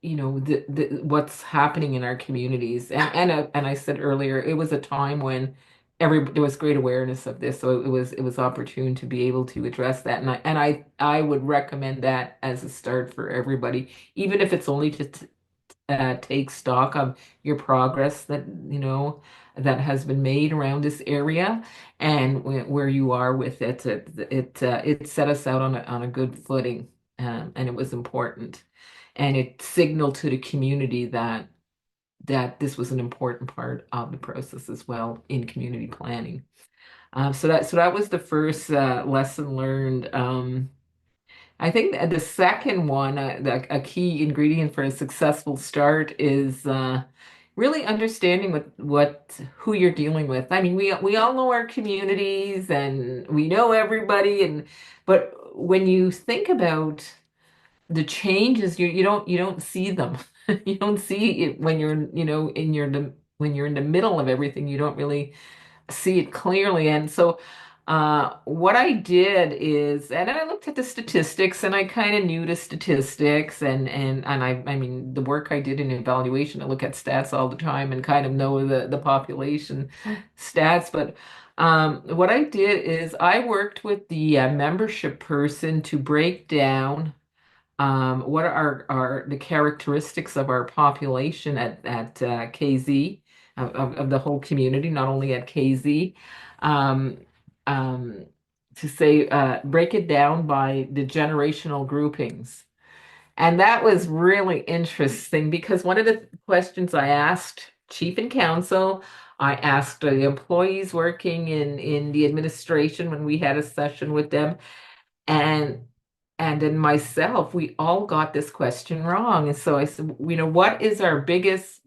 Speaker 5: the what's happening in our communities. And I said earlier, it was a time when there was great awareness of this, so it was opportune to be able to address that. And I would recommend that as a start for everybody, even if it's only to take stock of your progress that has been made around this area, and where you are with it. It set us out on a good footing, and it was important. And it signaled to the community that this was an important part of the process as well in community planning. So that was the first lesson learned. I think the second one, a key ingredient for a successful start, is really understanding who you're dealing with. I mean, we all know our communities and we know everybody, but when you think about the changes, you don't see them. You don't see it when you're, when you're in the middle of everything, you don't really see it clearly. And so what I did is, and I looked at the statistics and I kind of knew the statistics and I mean, the work I did in evaluation, I look at stats all the time and kind of know the population stats. But what I did is I worked with the membership person to break down what are the characteristics of our population at KZ, of the whole community, not only at KZ, um, um, to say break it down by the generational groupings. And that was really interesting because one of the questions I asked chief and council, I asked the employees working in the administration when we had a session with them, and in myself, we all got this question wrong. And so I said, what is our biggest,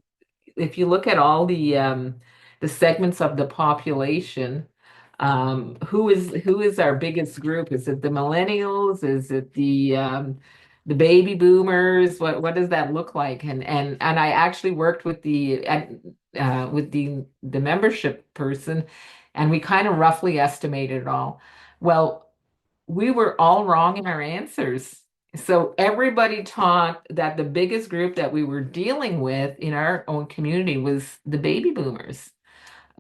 Speaker 5: if you look at all the segments of the population, who is our biggest group? Is it the millennials? Is it the baby boomers? What does that look like? And I actually worked with the membership person, and we kind of roughly estimated it all. Well, we were all wrong in our answers. So everybody taught that the biggest group that we were dealing with in our own community was the baby boomers,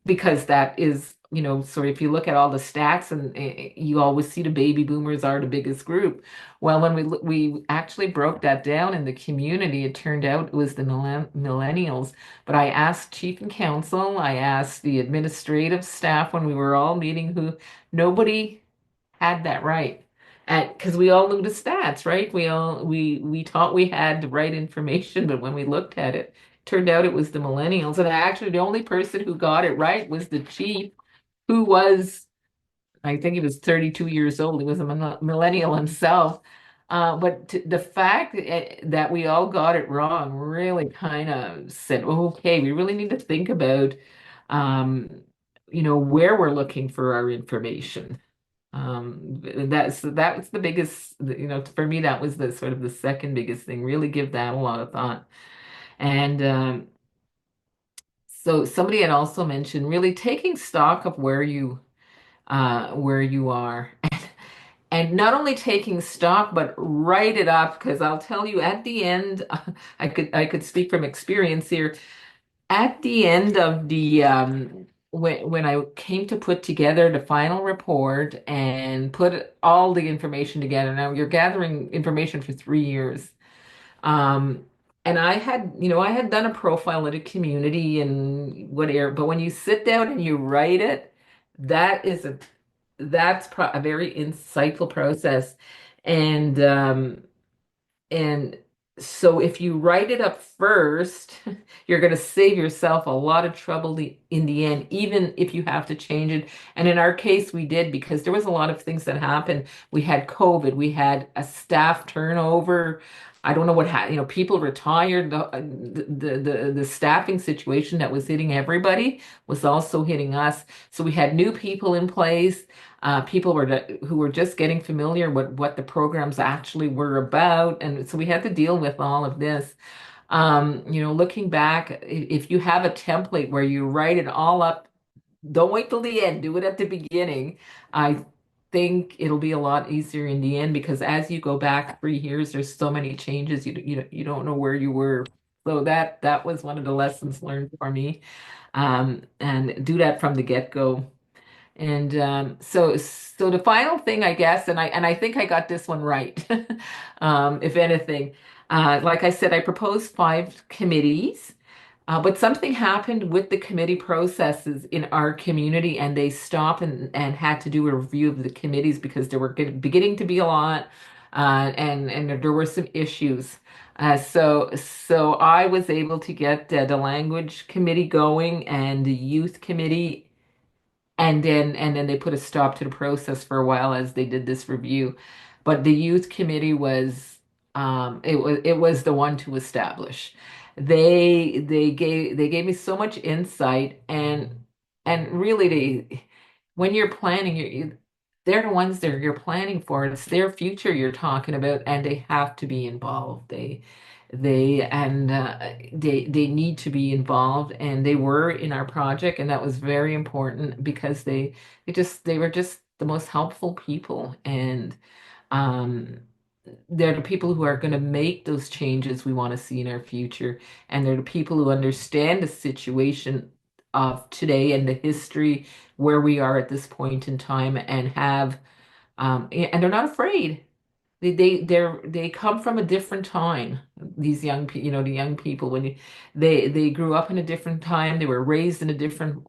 Speaker 5: because that is, so if you look at all the stats and you always see the baby boomers are the biggest group. Well, when we actually broke that down in the community, it turned out it was the millennials. But I asked chief and council, I asked the administrative staff when we were all meeting, who nobody had that right. Because we all knew the stats, right? We thought we had the right information, but when we looked at it, turned out it was the millennials. And actually the only person who got it right was the chief, who was, I think he was 32 years old. He was a millennial himself. But the fact that we all got it wrong really kind of said, okay, we really need to think about, where we're looking for our information. That was the biggest, for me, that was the sort of the second biggest thing. Really give that a lot of thought. And so somebody had also mentioned really taking stock of where you are. And not only taking stock, but write it up, because I'll tell you at the end, I could speak from experience here. At the end of the when I came to put together the final report and put all the information together, now you're gathering information for 3 years. And I had done a profile of the community and whatever, but when you sit down and you write it, that is a very insightful process. And so if you write it up first, you're going to save yourself a lot of trouble in the end, even if you have to change it. And in our case, we did, because there was a lot of things that happened. We had COVID, we had a staff turnover. I don't know what happened. People retired. The staffing situation that was hitting everybody was also hitting us. So we had new people in place. People who were just getting familiar with what the programs actually were about. And so we had to deal with all of this. Looking back, if you have a template where you write it all up, don't wait till the end, do it at the beginning. I think it'll be a lot easier in the end, because as you go back 3 years, there's so many changes, you don't know where you were. So that was one of the lessons learned for me. And do that from the get-go. And so the final thing, I guess, and I think I got this one right, if anything. Like I said, I proposed 5 committees, but something happened with the committee processes in our community, and they stopped and had to do a review of the committees because there were beginning to be a lot, and there were some issues. So I was able to get the language committee going and the youth committee. And then they put a stop to the process for a while as they did this review. But the youth committee was it was the one to establish. they gave me so much insight, and really when you're planning, they're the ones that you're planning for. It's their future you're talking about, and they have to be involved. They need to be involved, and they were in our project, and that was very important because they were just the most helpful people, and um they're the people who are going to make those changes we want to see in our future, and they're the people who understand the situation of today and the history where we are at this point in time, and and they're not afraid. They come from a different time. These young people, the young people, they grew up in a different time, they were raised in a different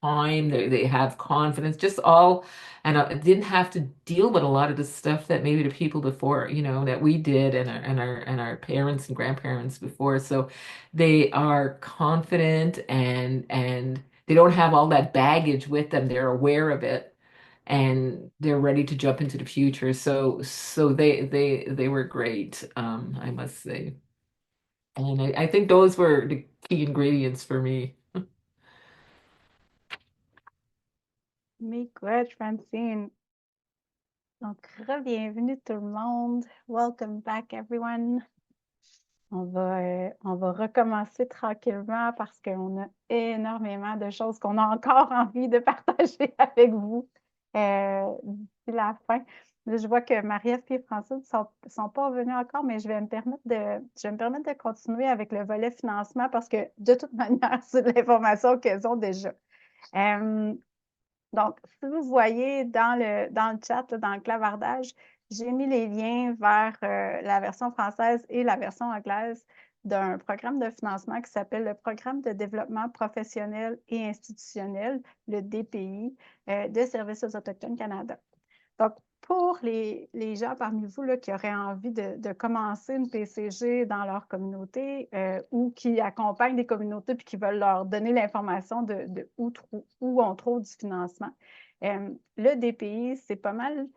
Speaker 5: time, they have confidence, just all, and didn't have to deal with a lot of the stuff that maybe the people before, that we did, and our parents and grandparents before. So they are confident, and they don't have all that baggage with them. They're aware of it, and they're ready to jump into the future. So they were great, I must say. And I think those were the key ingredients for me.
Speaker 1: Mais good, Francine. Donc, bienvenue tout le monde. Welcome back, everyone. On va recommencer tranquillement parce qu'on a énormément de choses qu'on a encore envie de partager avec vous d'ici la fin. Je vois que Marie-Ève et Francine ne sont pas revenus encore, mais je vais me permettre de continuer avec le volet financement parce que de toute manière, c'est de l'information qu'elles ont déjà. Donc, si vous voyez dans le chat, dans le clavardage, j'ai mis les liens vers la version française et la version anglaise d'un programme de financement qui s'appelle le Programme de développement professionnel et institutionnel, le DPI, de Services aux Autochtones Canada. Donc, pour les gens parmi vous là, qui auraient envie de commencer une PCG dans leur communauté ou qui accompagnent des communautés et qui veulent leur donner l'information de où on trouve du financement, le DPI, c'est pas mal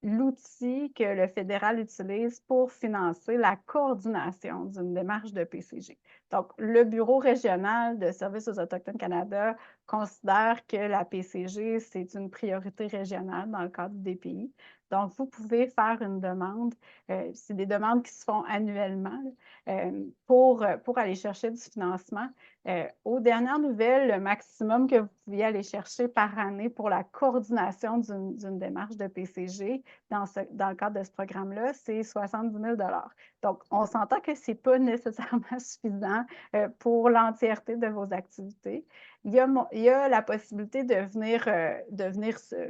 Speaker 1: l'outil que le fédéral utilise pour financer la coordination d'une démarche de PCG. Donc, le Bureau régional de Services aux Autochtones Canada considère que la PCG, c'est une priorité régionale dans le cadre du DPI. Donc, vous pouvez faire une demande. C'est des demandes qui se font annuellement pour aller chercher du financement. Aux dernières nouvelles, le maximum que vous pouviez aller chercher par année pour la coordination d'une démarche de PCG dans le cadre de ce programme-là, c'est 70 000 $. Donc, on s'entend que ce n'est pas nécessairement suffisant pour l'entièreté de vos activités. Il y a la possibilité de venir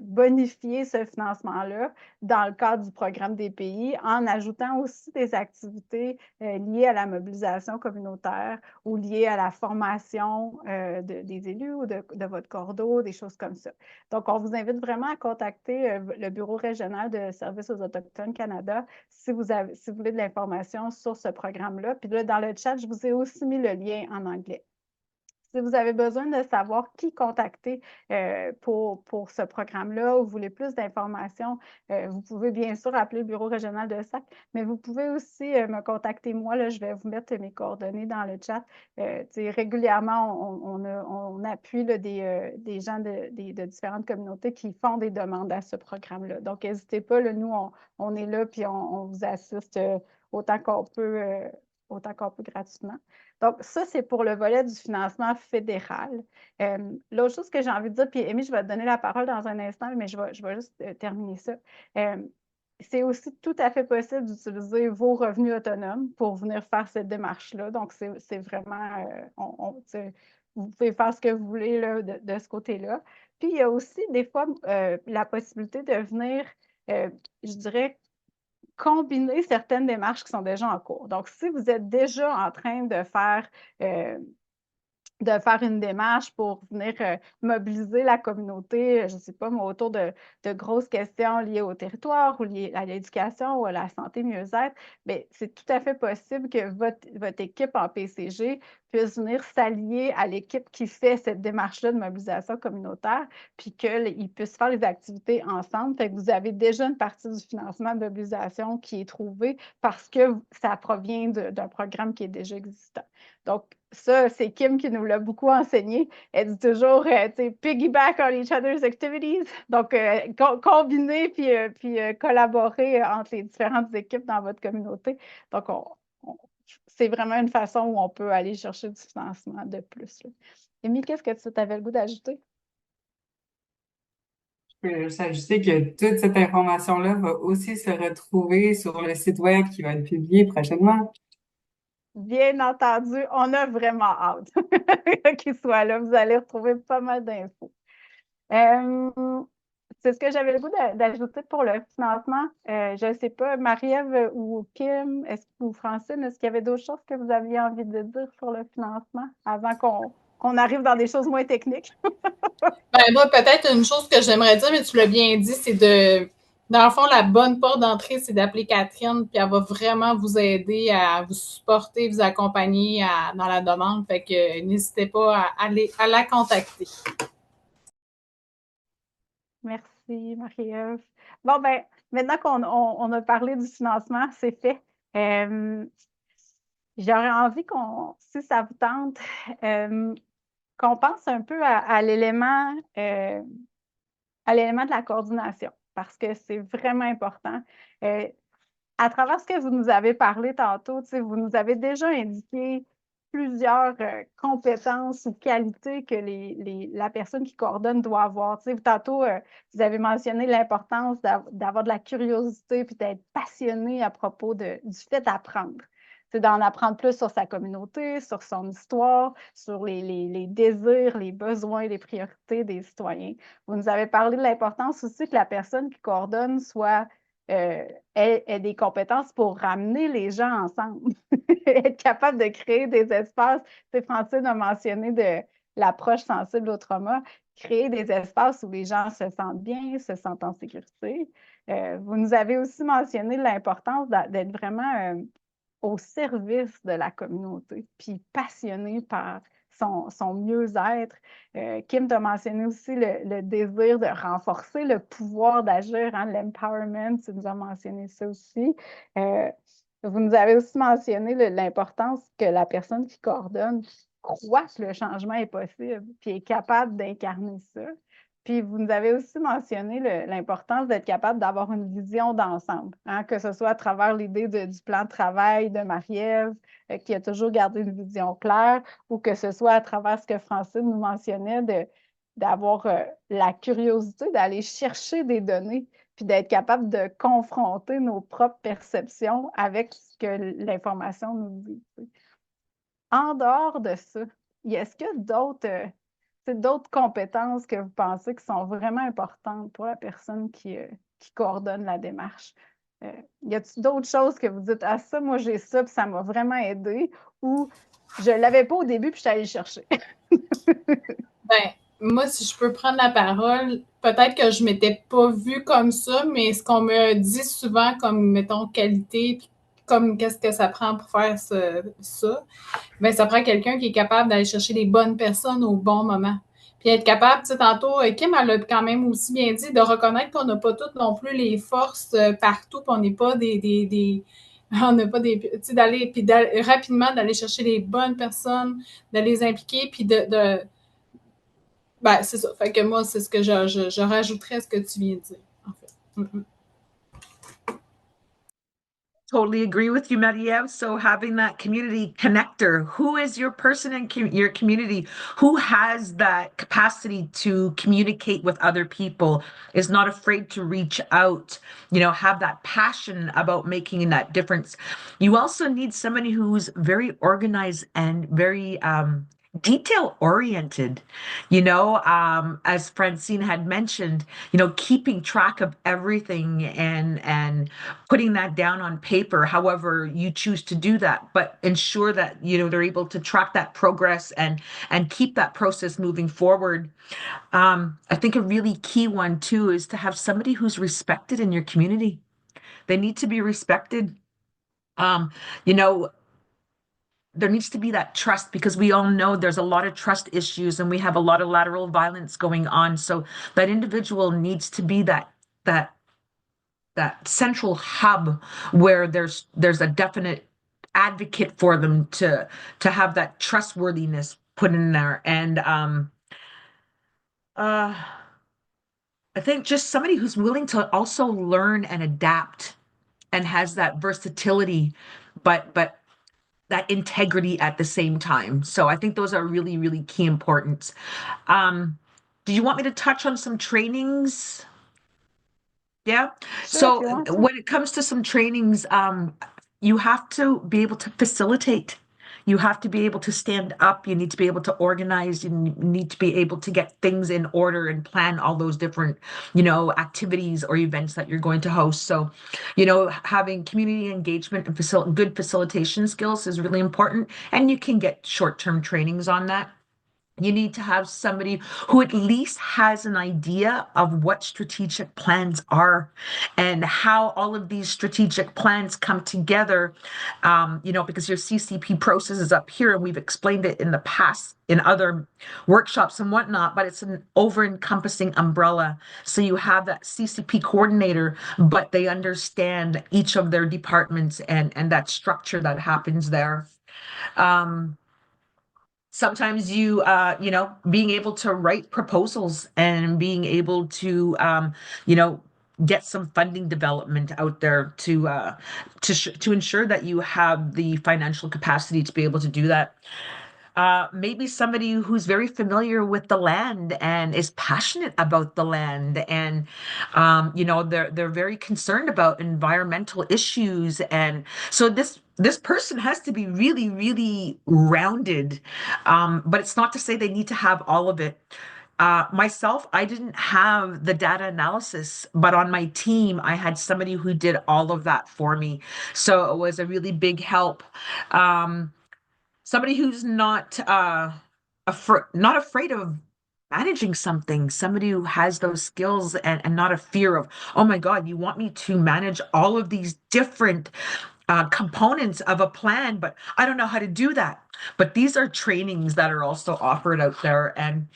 Speaker 1: bonifier ce financement-là dans le cadre du programme DPI en ajoutant aussi des activités liées à la mobilisation communautaire ou liées à la formation des élus ou de votre cordeau, des choses comme ça. Donc, on vous invite vraiment à contacter le Bureau régional de Services aux Autochtones Canada si vous voulez de l'information sur ce programme-là. Puis là, dans le chat, je vous ai aussi mis le lien en anglais. Si vous avez besoin de savoir qui contacter pour ce programme-là ou vous voulez plus d'informations, vous pouvez bien sûr appeler le Bureau régional de SAC, mais vous pouvez aussi me contacter moi. Là, je vais vous mettre mes coordonnées dans le chat. Régulièrement, on appuie là, des gens de différentes communautés qui font des demandes à ce programme-là. Donc, n'hésitez pas, là, nous, on est là puis on vous assiste autant qu'on peut gratuitement. Donc, ça, c'est pour le volet du financement fédéral. L'autre chose que j'ai envie de dire, puis Émie, je vais te donner la parole dans un instant, mais je vais juste terminer ça. C'est aussi tout à fait possible d'utiliser vos revenus autonomes pour venir faire cette démarche-là. Donc, c'est vraiment, vous pouvez faire ce que vous voulez là, de ce côté-là. Puis, il y a aussi des fois la possibilité de venir, je dirais, combiner certaines démarches qui sont déjà en cours. Donc, si vous êtes déjà en train de faire de faire une démarche pour venir mobiliser la communauté, je ne sais pas, mais autour de grosses questions liées au territoire ou liées à l'éducation ou à la santé mieux-être, bien, c'est tout à fait possible que votre équipe en PCG puisse venir s'allier à l'équipe qui fait cette démarche-là de mobilisation communautaire, puis qu'ils puissent faire les activités ensemble. Fait que vous avez déjà une partie du financement de mobilisation qui est trouvée parce que ça provient d'un programme qui est déjà existant. Donc, ça, c'est Kim qui nous l'a beaucoup enseigné. Elle dit toujours, piggyback on each other's activities. Donc, combiner puis collaborer entre les différentes équipes dans votre communauté. Donc, c'est vraiment une façon où on peut aller chercher du financement de plus. Émie, qu'est-ce que tu avais le goût d'ajouter?
Speaker 2: Je peux juste ajouter que toute cette information-là va aussi se retrouver sur le site web qui va être publié prochainement.
Speaker 1: Bien entendu, on a vraiment hâte qu'il soit là. Vous allez retrouver pas mal d'infos. C'est ce que j'avais le goût d'ajouter pour le financement. Je ne sais pas, Marie-Ève ou Kim, ou Francine, est-ce qu'il y avait d'autres choses que vous aviez envie de dire sur le financement avant qu'on arrive dans des choses moins techniques?
Speaker 3: Ben, moi, peut-être une chose que j'aimerais dire, mais tu l'as bien dit, c'est dans le fond, la bonne porte d'entrée, c'est d'appeler Catherine, puis elle va vraiment vous aider à vous supporter, vous accompagner dans la demande. Fait que n'hésitez pas à la contacter.
Speaker 1: Merci, Marie-Ève. Bon, ben, maintenant qu'on a parlé du financement, c'est fait. J'aurais envie si ça vous tente, qu'on pense un peu à l'élément de la coordination, parce que c'est vraiment important. À travers ce que vous nous avez parlé tantôt, vous nous avez déjà indiqué plusieurs compétences ou qualités que la personne qui coordonne doit avoir. Tantôt, vous avez mentionné l'importance d'avoir de la curiosité puis d'être passionné à propos du fait d'apprendre. C'est d'en apprendre plus sur sa communauté, sur son histoire, sur les désirs, les besoins, les priorités des citoyens. Vous nous avez parlé de l'importance aussi que la personne qui coordonne ait des compétences pour ramener les gens ensemble, être capable de créer des espaces. Francine a mentionné de l'approche sensible au trauma, créer des espaces où les gens se sentent bien, se sentent en sécurité. Vous nous avez aussi mentionné l'importance d'être vraiment au service de la communauté, puis passionné par son mieux-être. Kim t'a mentionné aussi le désir de renforcer le pouvoir d'agir, hein, l'empowerment, tu nous as mentionné ça aussi. Vous nous avez aussi mentionné l'importance que la personne qui coordonne croit que le changement est possible, puis est capable d'incarner ça. Puis vous nous avez aussi mentionné l'importance d'être capable d'avoir une vision d'ensemble, hein, que ce soit à travers l'idée du plan de travail de Marie-Ève, qui a toujours gardé une vision claire, ou que ce soit à travers ce que Francine nous mentionnait, d'avoir la curiosité d'aller chercher des données, puis d'être capable de confronter nos propres perceptions avec ce que l'information nous dit. En dehors de ça, est-ce qu'il y a d'autres compétences que vous pensez qui sont vraiment importantes pour la personne qui coordonne la démarche? Y a-t-il d'autres choses que vous dites, ah ça, moi j'ai ça, puis ça m'a vraiment aidé, ou je ne l'avais pas au début, puis je suis allée le chercher?
Speaker 3: Ben, moi, si je peux prendre la parole, peut-être que je ne m'étais pas vue comme ça, mais ce qu'on me dit souvent comme, mettons, qualité, puis comme qu'est-ce que ça prend pour faire ça, ben ça prend quelqu'un qui est capable d'aller chercher les bonnes personnes au bon moment. Puis être capable, tu sais, tantôt, Kim, elle a quand même aussi bien dit, de reconnaître qu'on n'a pas toutes non plus les forces partout, puis on n'est pas on n'a pas des, tu sais, puis rapidement d'aller chercher les bonnes personnes, de les impliquer, puis ben, c'est ça. Fait que moi, c'est ce que je rajouterais à ce que tu viens de dire, en fait. Mm-hmm.
Speaker 4: Totally agree with you, Marie-Ève. So having that community connector, who is your person in your community who has that capacity to communicate with other people, is not afraid to reach out, have that passion about making that difference. You also need somebody who's very organized and very detail oriented, as Francine had mentioned, keeping track of everything and putting that down on paper, however you choose to do that, but ensure that, they're able to track that progress and keep that process moving forward. I think a really key one too is to have somebody who's respected in your community. They need to be respected. Um, you know, there needs to be that trust because we all know there's a lot of trust issues and we have a lot of lateral violence going on. So that individual needs to be that that central hub where there's a definite advocate for them to have that trustworthiness put in there. And uh I think just somebody who's willing to also learn and adapt and has that versatility, but that integrity at the same time. So I think those are really, really key importance. Do you want me to touch on some trainings? Yeah.
Speaker 1: Sure, if
Speaker 4: So
Speaker 1: you want to.
Speaker 4: when it comes to some trainings, you have to be able to facilitate. You have to be able to stand up. You need to be able to organize. You need to be able to get things in order and plan all those different, activities or events that you're going to host. So, having community engagement and good facilitation skills is really important. And you can get short-term trainings on that. You need to have somebody who at least has an idea of what strategic plans are and how all of these strategic plans come together. Because your CCP process is up here, and we've explained it in the past in other workshops and whatnot, but it's an over-encompassing umbrella. So you have that CCP coordinator, but they understand each of their departments and that structure that happens there. Sometimes being able to write proposals and being able to, get some funding development out there to ensure that you have the financial capacity to be able to do that. Maybe somebody who's very familiar with the land and is passionate about the land, and they're very concerned about environmental issues, and so this person has to be really, really rounded. But it's not to say they need to have all of it. Myself, I didn't have the data analysis, but on my team, I had somebody who did all of that for me. So it was a really big help. Somebody who's not afraid of managing something, somebody who has those skills and not a fear of, oh my God, you want me to manage all of these different components of a plan, but I don't know how to do that. But these are trainings that are also offered out there, and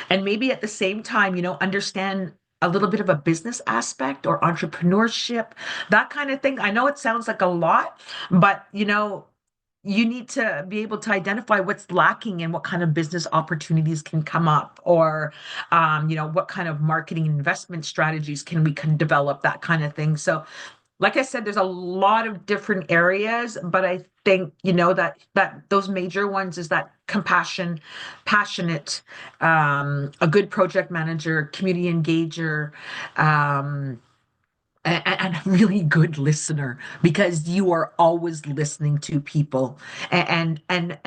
Speaker 4: maybe at the same time, understand a little bit of a business aspect or entrepreneurship, that kind of thing. I know it sounds like a lot, but you need to be able to identify what's lacking and what kind of business opportunities can come up, or what kind of marketing investment strategies can develop, that kind of thing. So like I said, there's a lot of different areas, but I think that those major ones is that compassion, passionate, a good project manager, community engager, and a really good listener, because you are always listening to people, and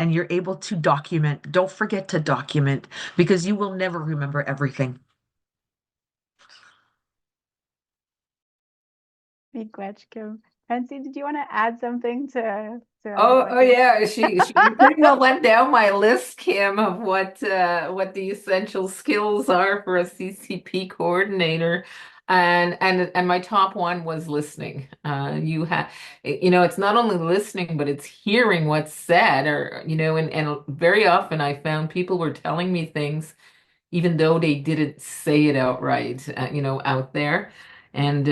Speaker 4: you're able to document. Don't forget to document, because you will never remember everything.
Speaker 1: Be glad, Kim. Francine, did you want to add something to
Speaker 5: Oh yeah, she pretty well went down my list, Kim, of what the essential skills are for a CCP coordinator. And my top one was listening. It's not only listening, but it's hearing what's said, or and very often I found people were telling me things even though they didn't say it outright, out there. And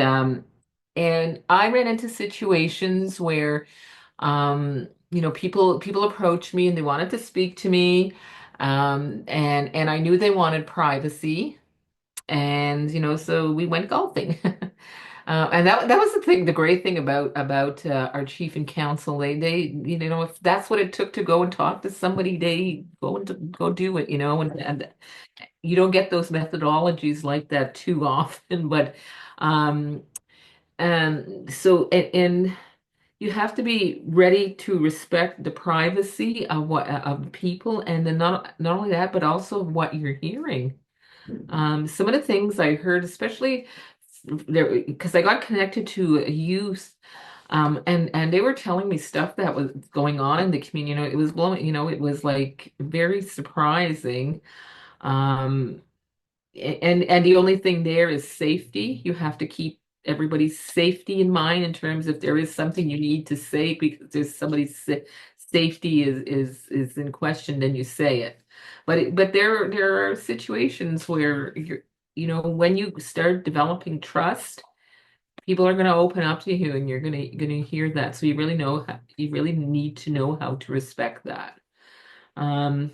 Speaker 5: I ran into situations where people approached me and they wanted to speak to me. And I knew they wanted privacy. And so we went golfing. And that was the thing, the great thing about our chief and council. They if that's what it took to go and talk to somebody, they go do it, and you don't get those methodologies like that too often. But um so and you have to be ready to respect the privacy of of people, and then not only that, but also what you're hearing. Some of the things I heard, especially there, because I got connected to a youth, and they were telling me stuff that was going on in the community. It was blowing, it was like very surprising. Um, and the only thing there is safety. You have to keep everybody's safety in mind in terms if there is something you need to say because there's somebody's safety is in question, then you say it. But there are situations where when you start developing trust, people are going to open up to you, and you're going to hear that. So you really need to know how to respect that. And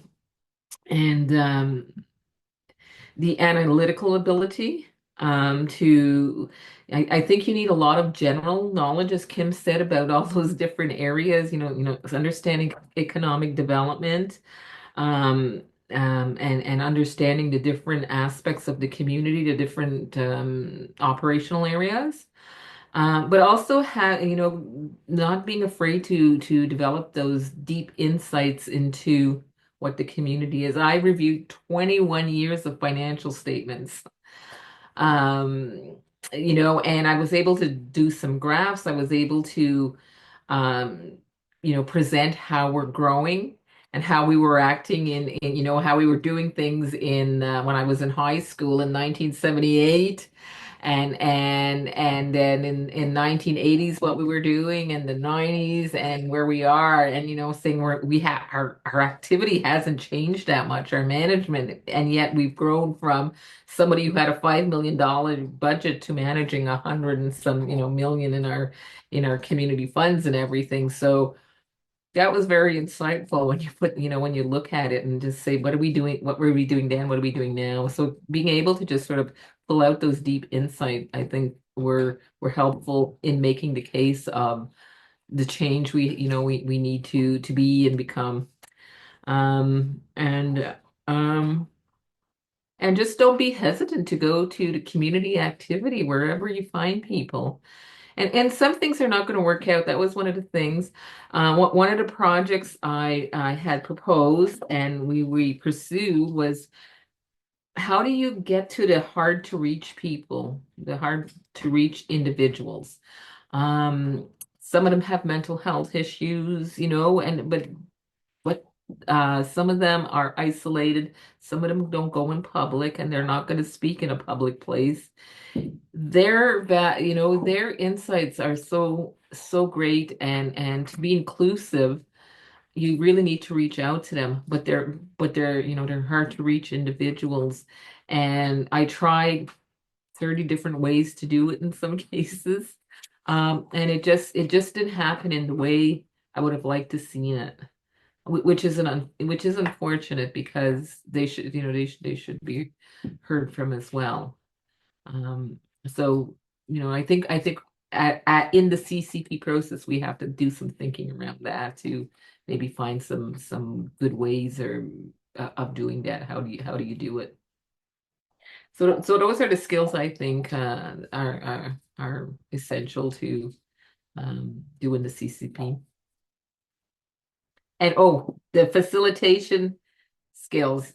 Speaker 5: the analytical ability I think you need a lot of general knowledge, as Kim said, about all those different areas, understanding economic development, and understanding the different aspects of the community, the different operational areas. But also not being afraid to develop those deep insights into what the community is. I reviewed 21 years of financial statements. And I was able to do some graphs. I was able to, present how we're growing and how we were acting in how we were doing things when I was in high school in 1978, and then in 1980s what we were doing, and the 90s, and where we are, and saying our activity hasn't changed that much, our management, and yet we've grown from somebody who had a $5 million budget to managing 100 and some million in our community funds and everything. So that was very insightful when when you look at it and just say, what are we doing? What were we doing then? What are we doing now? So being able to just sort of pull out those deep insight, I think were helpful in making the case of the change we need to be and become. And just don't be hesitant to go to the community activity wherever you find people. And some things are not going to work out. That was one of the things. One of the projects I had proposed and we pursued was, how do you get to the hard to reach people, the hard to reach individuals? Some of them have mental health issues, but some of them are isolated. Some of them don't go in public, and they're not going to speak in a public place. Their insights are so great, and to be inclusive, you really need to reach out to them. But they're hard to reach individuals, and I tried 30 different ways to do it in some cases, and it just didn't happen in the way I would have liked to see it. Which is unfortunate, because they should be heard from as well. So I think in the CCP process we have to do some thinking around that to maybe find some good ways of doing that. How do you do it? So those are the skills I think are essential to doing the CCP. And the facilitation skills.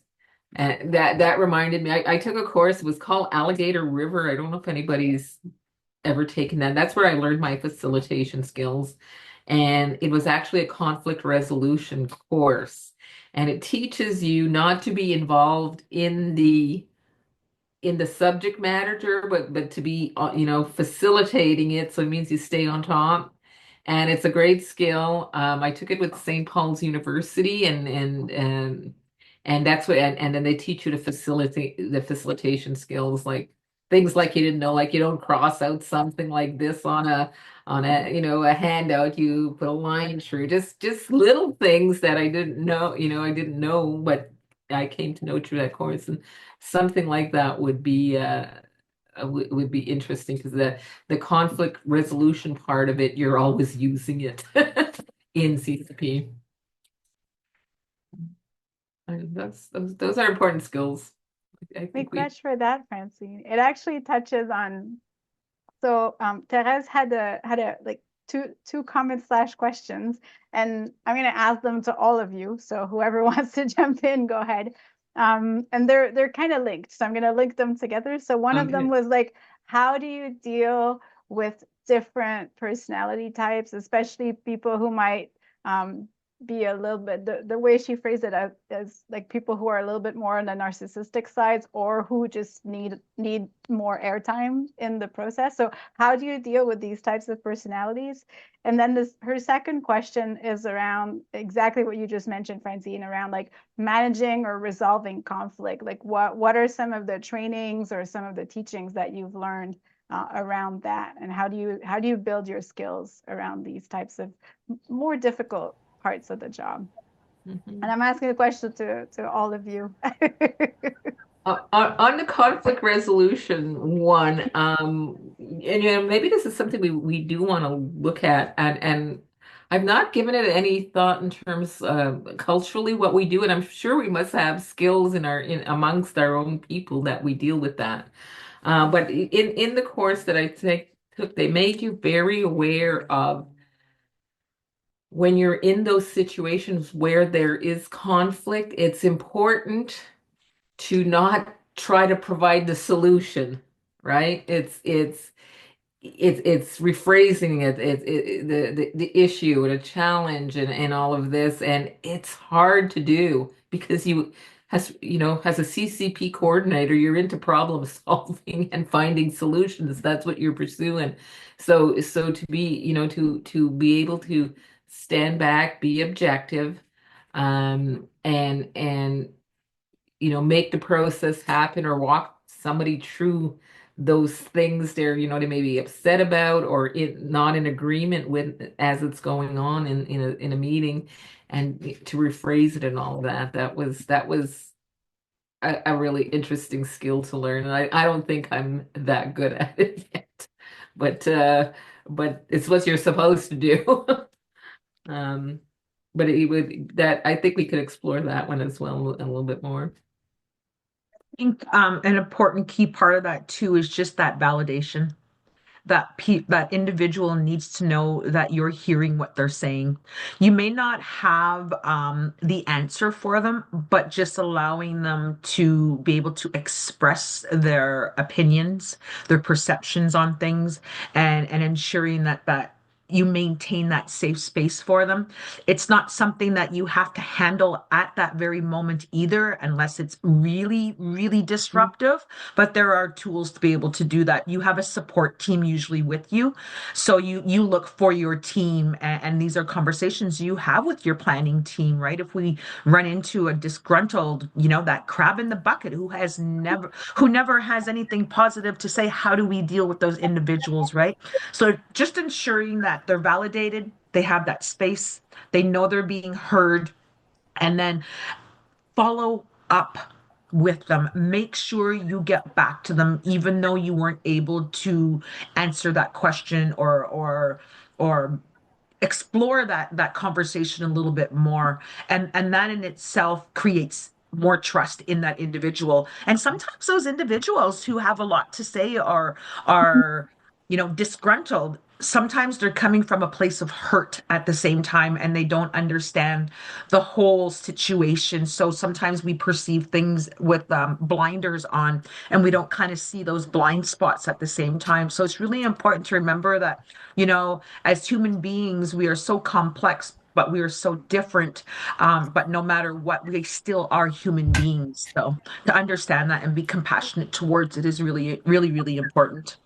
Speaker 5: And that reminded me, I took a course, it was called Alligator River. I don't know if anybody's ever taken that. That's where I learned my facilitation skills. And it was actually a conflict resolution course. And it teaches you not to be involved in the subject matter, but to be facilitating it. So it means you stay on top. And it's a great skill. I took it with St. Paul's University, and that's what, and then they teach you to facilitate the facilitation skills, like things like you didn't know, like you don't cross out something like this on a a handout, you put a line through, just little things that I didn't know, but I came to know through that course, and something like that would be interesting, because the conflict resolution part of it, you're always using it in CCP. And those are important skills. I think
Speaker 1: Big much for that, Francine. It actually touches on. So Therese had a like two comments/questions, and I'm going to ask them to all of you. So whoever wants to jump in, go ahead. And they're kind of linked, so I'm going to link them together. So one of them was like, how do you deal with different personality types, especially people who might be a little bit, the way she phrased it as like people who are a little bit more on the narcissistic sides, or who just need more airtime in the process. So how do you deal with these types of personalities? And then her second question is around exactly what you just mentioned, Francine, around like managing or resolving conflict. Like what are some of the trainings or some of the teachings that you've learned around that, and how do you build your skills around these types of more difficult parts of the job? And I'm asking the question to all of you.
Speaker 5: On the conflict resolution one, and maybe this is something we do want to look at, and I've not given it any thought in terms culturally what we do, and I'm sure we must have skills in amongst our own people that we deal with that. But in the course that I took, they made you very aware of when you're in those situations where there is conflict, it's important to not try to provide the solution, right? It's rephrasing the issue and a challenge and all of this, and it's hard to do because as a CCP coordinator, you're into problem solving and finding solutions. That's what you're pursuing. So to be to be able to stand back, be objective, and make the process happen or walk somebody through those things they may be upset about or not in agreement with as it's going on in a meeting, and to rephrase it and all of that. That was a really interesting skill to learn. And I don't think I'm that good at it yet, but it's what you're supposed to do. But I think we could explore that one as well a little bit more.
Speaker 4: I think an important key part of that too is just that validation. That individual needs to know that you're hearing what they're saying. You may not have the answer for them, but just allowing them to be able to express their opinions, their perceptions on things, and ensuring that you maintain that safe space for them. It's not something that you have to handle at that very moment either, unless it's really, really disruptive. But there are tools to be able to do that. You have a support team usually with you. So you look for your team, and these are conversations you have with your planning team, right? If we run into a disgruntled, that crab in the bucket who never has anything positive to say, how do we deal with those individuals, right? So just ensuring that they're validated, they have that space, they know they're being heard, and then follow up with them. Make sure you get back to them, even though you weren't able to answer that question or explore that conversation a little bit more. And that in itself creates more trust in that individual. And sometimes those individuals who have a lot to say are disgruntled. Sometimes they're coming from a place of hurt at the same time, and they don't understand the whole situation. So sometimes we perceive things with blinders on, and we don't kind of see those blind spots at the same time. So it's really important to remember that, as human beings, we are so complex, but we are so different. But no matter what, we still are human beings. So to understand that and be compassionate towards it is really, really, really important.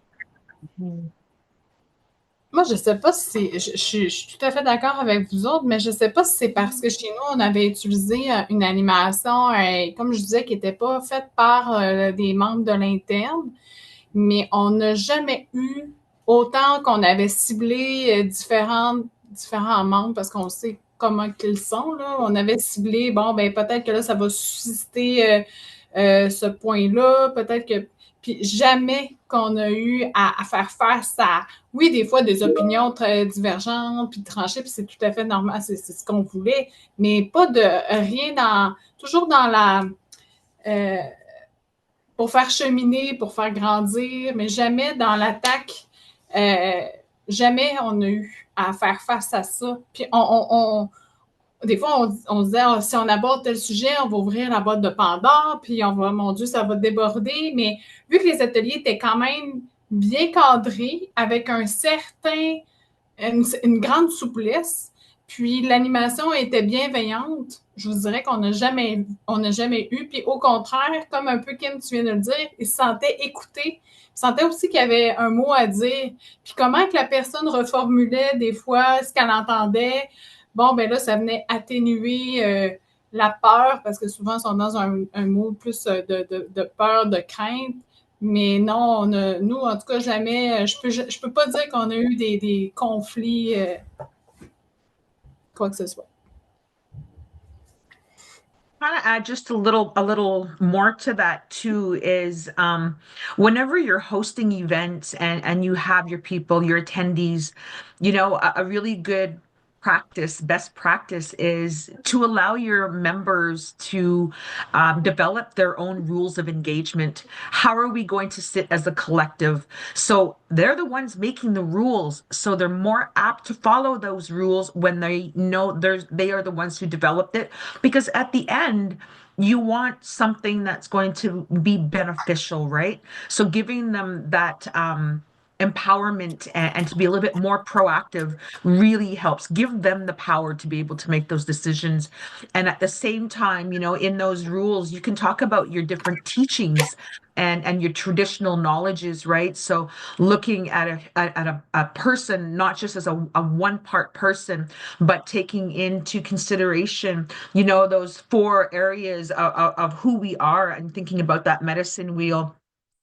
Speaker 3: Moi, je sais pas si je suis tout à fait d'accord avec vous autres, mais je sais pas si c'est parce que chez nous, on avait utilisé une animation, comme je disais, qui n'était pas faite par des membres de l'interne, mais on n'a jamais eu autant qu'on avait ciblé différents membres, parce qu'on sait comment qu'ils sont, là. On avait ciblé, bon, ben peut-être que là, ça va susciter ce point-là, peut-être que... Puis jamais qu'on a eu à faire face à, oui, des fois, des opinions très divergentes, puis tranchées, puis c'est tout à fait normal, c'est ce qu'on voulait, mais pas de rien toujours dans la... pour faire cheminer, pour faire grandir, mais jamais dans l'attaque, jamais on a eu à faire face à ça. Puis des fois, on se disait, si on aborde tel sujet, on va ouvrir la boîte de Pandore, puis on va, mon Dieu, ça va déborder. Mais vu que les ateliers étaient quand même bien cadrés, avec une grande souplesse, puis l'animation était bienveillante, je vous dirais qu'on n'a jamais eu. Puis au contraire, comme un peu Kim, tu viens de le dire, ils se sentaient écoutés. Ils sentaient aussi qu'il y avait un mot à dire. Puis comment que la personne reformulait des fois ce qu'elle entendait. Bon, ben là, ça venait atténuer la peur, parce que souvent, ils sont dans un mot plus de peur, de crainte. Mais non, nous, en tout cas, jamais, je peux pas dire qu'on a eu des conflits, quoi que ce soit.
Speaker 4: Kind of add just a little more to that too is whenever you're hosting events and you have your people, your attendees, a really good best practice is to allow your members to develop their own rules of engagement. How are we going to sit as a collective? So they're the ones making the rules, so they're more apt to follow those rules when they know they are the ones who developed it, because at the end you want something that's going to be beneficial, right? So giving them that empowerment and to be a little bit more proactive really helps give them the power to be able to make those decisions. And at the same time, in those rules, you can talk about your different teachings and your traditional knowledges, right? So looking at a person, not just as a one part person, but taking into consideration, those 4 areas of who we are, and thinking about that medicine wheel,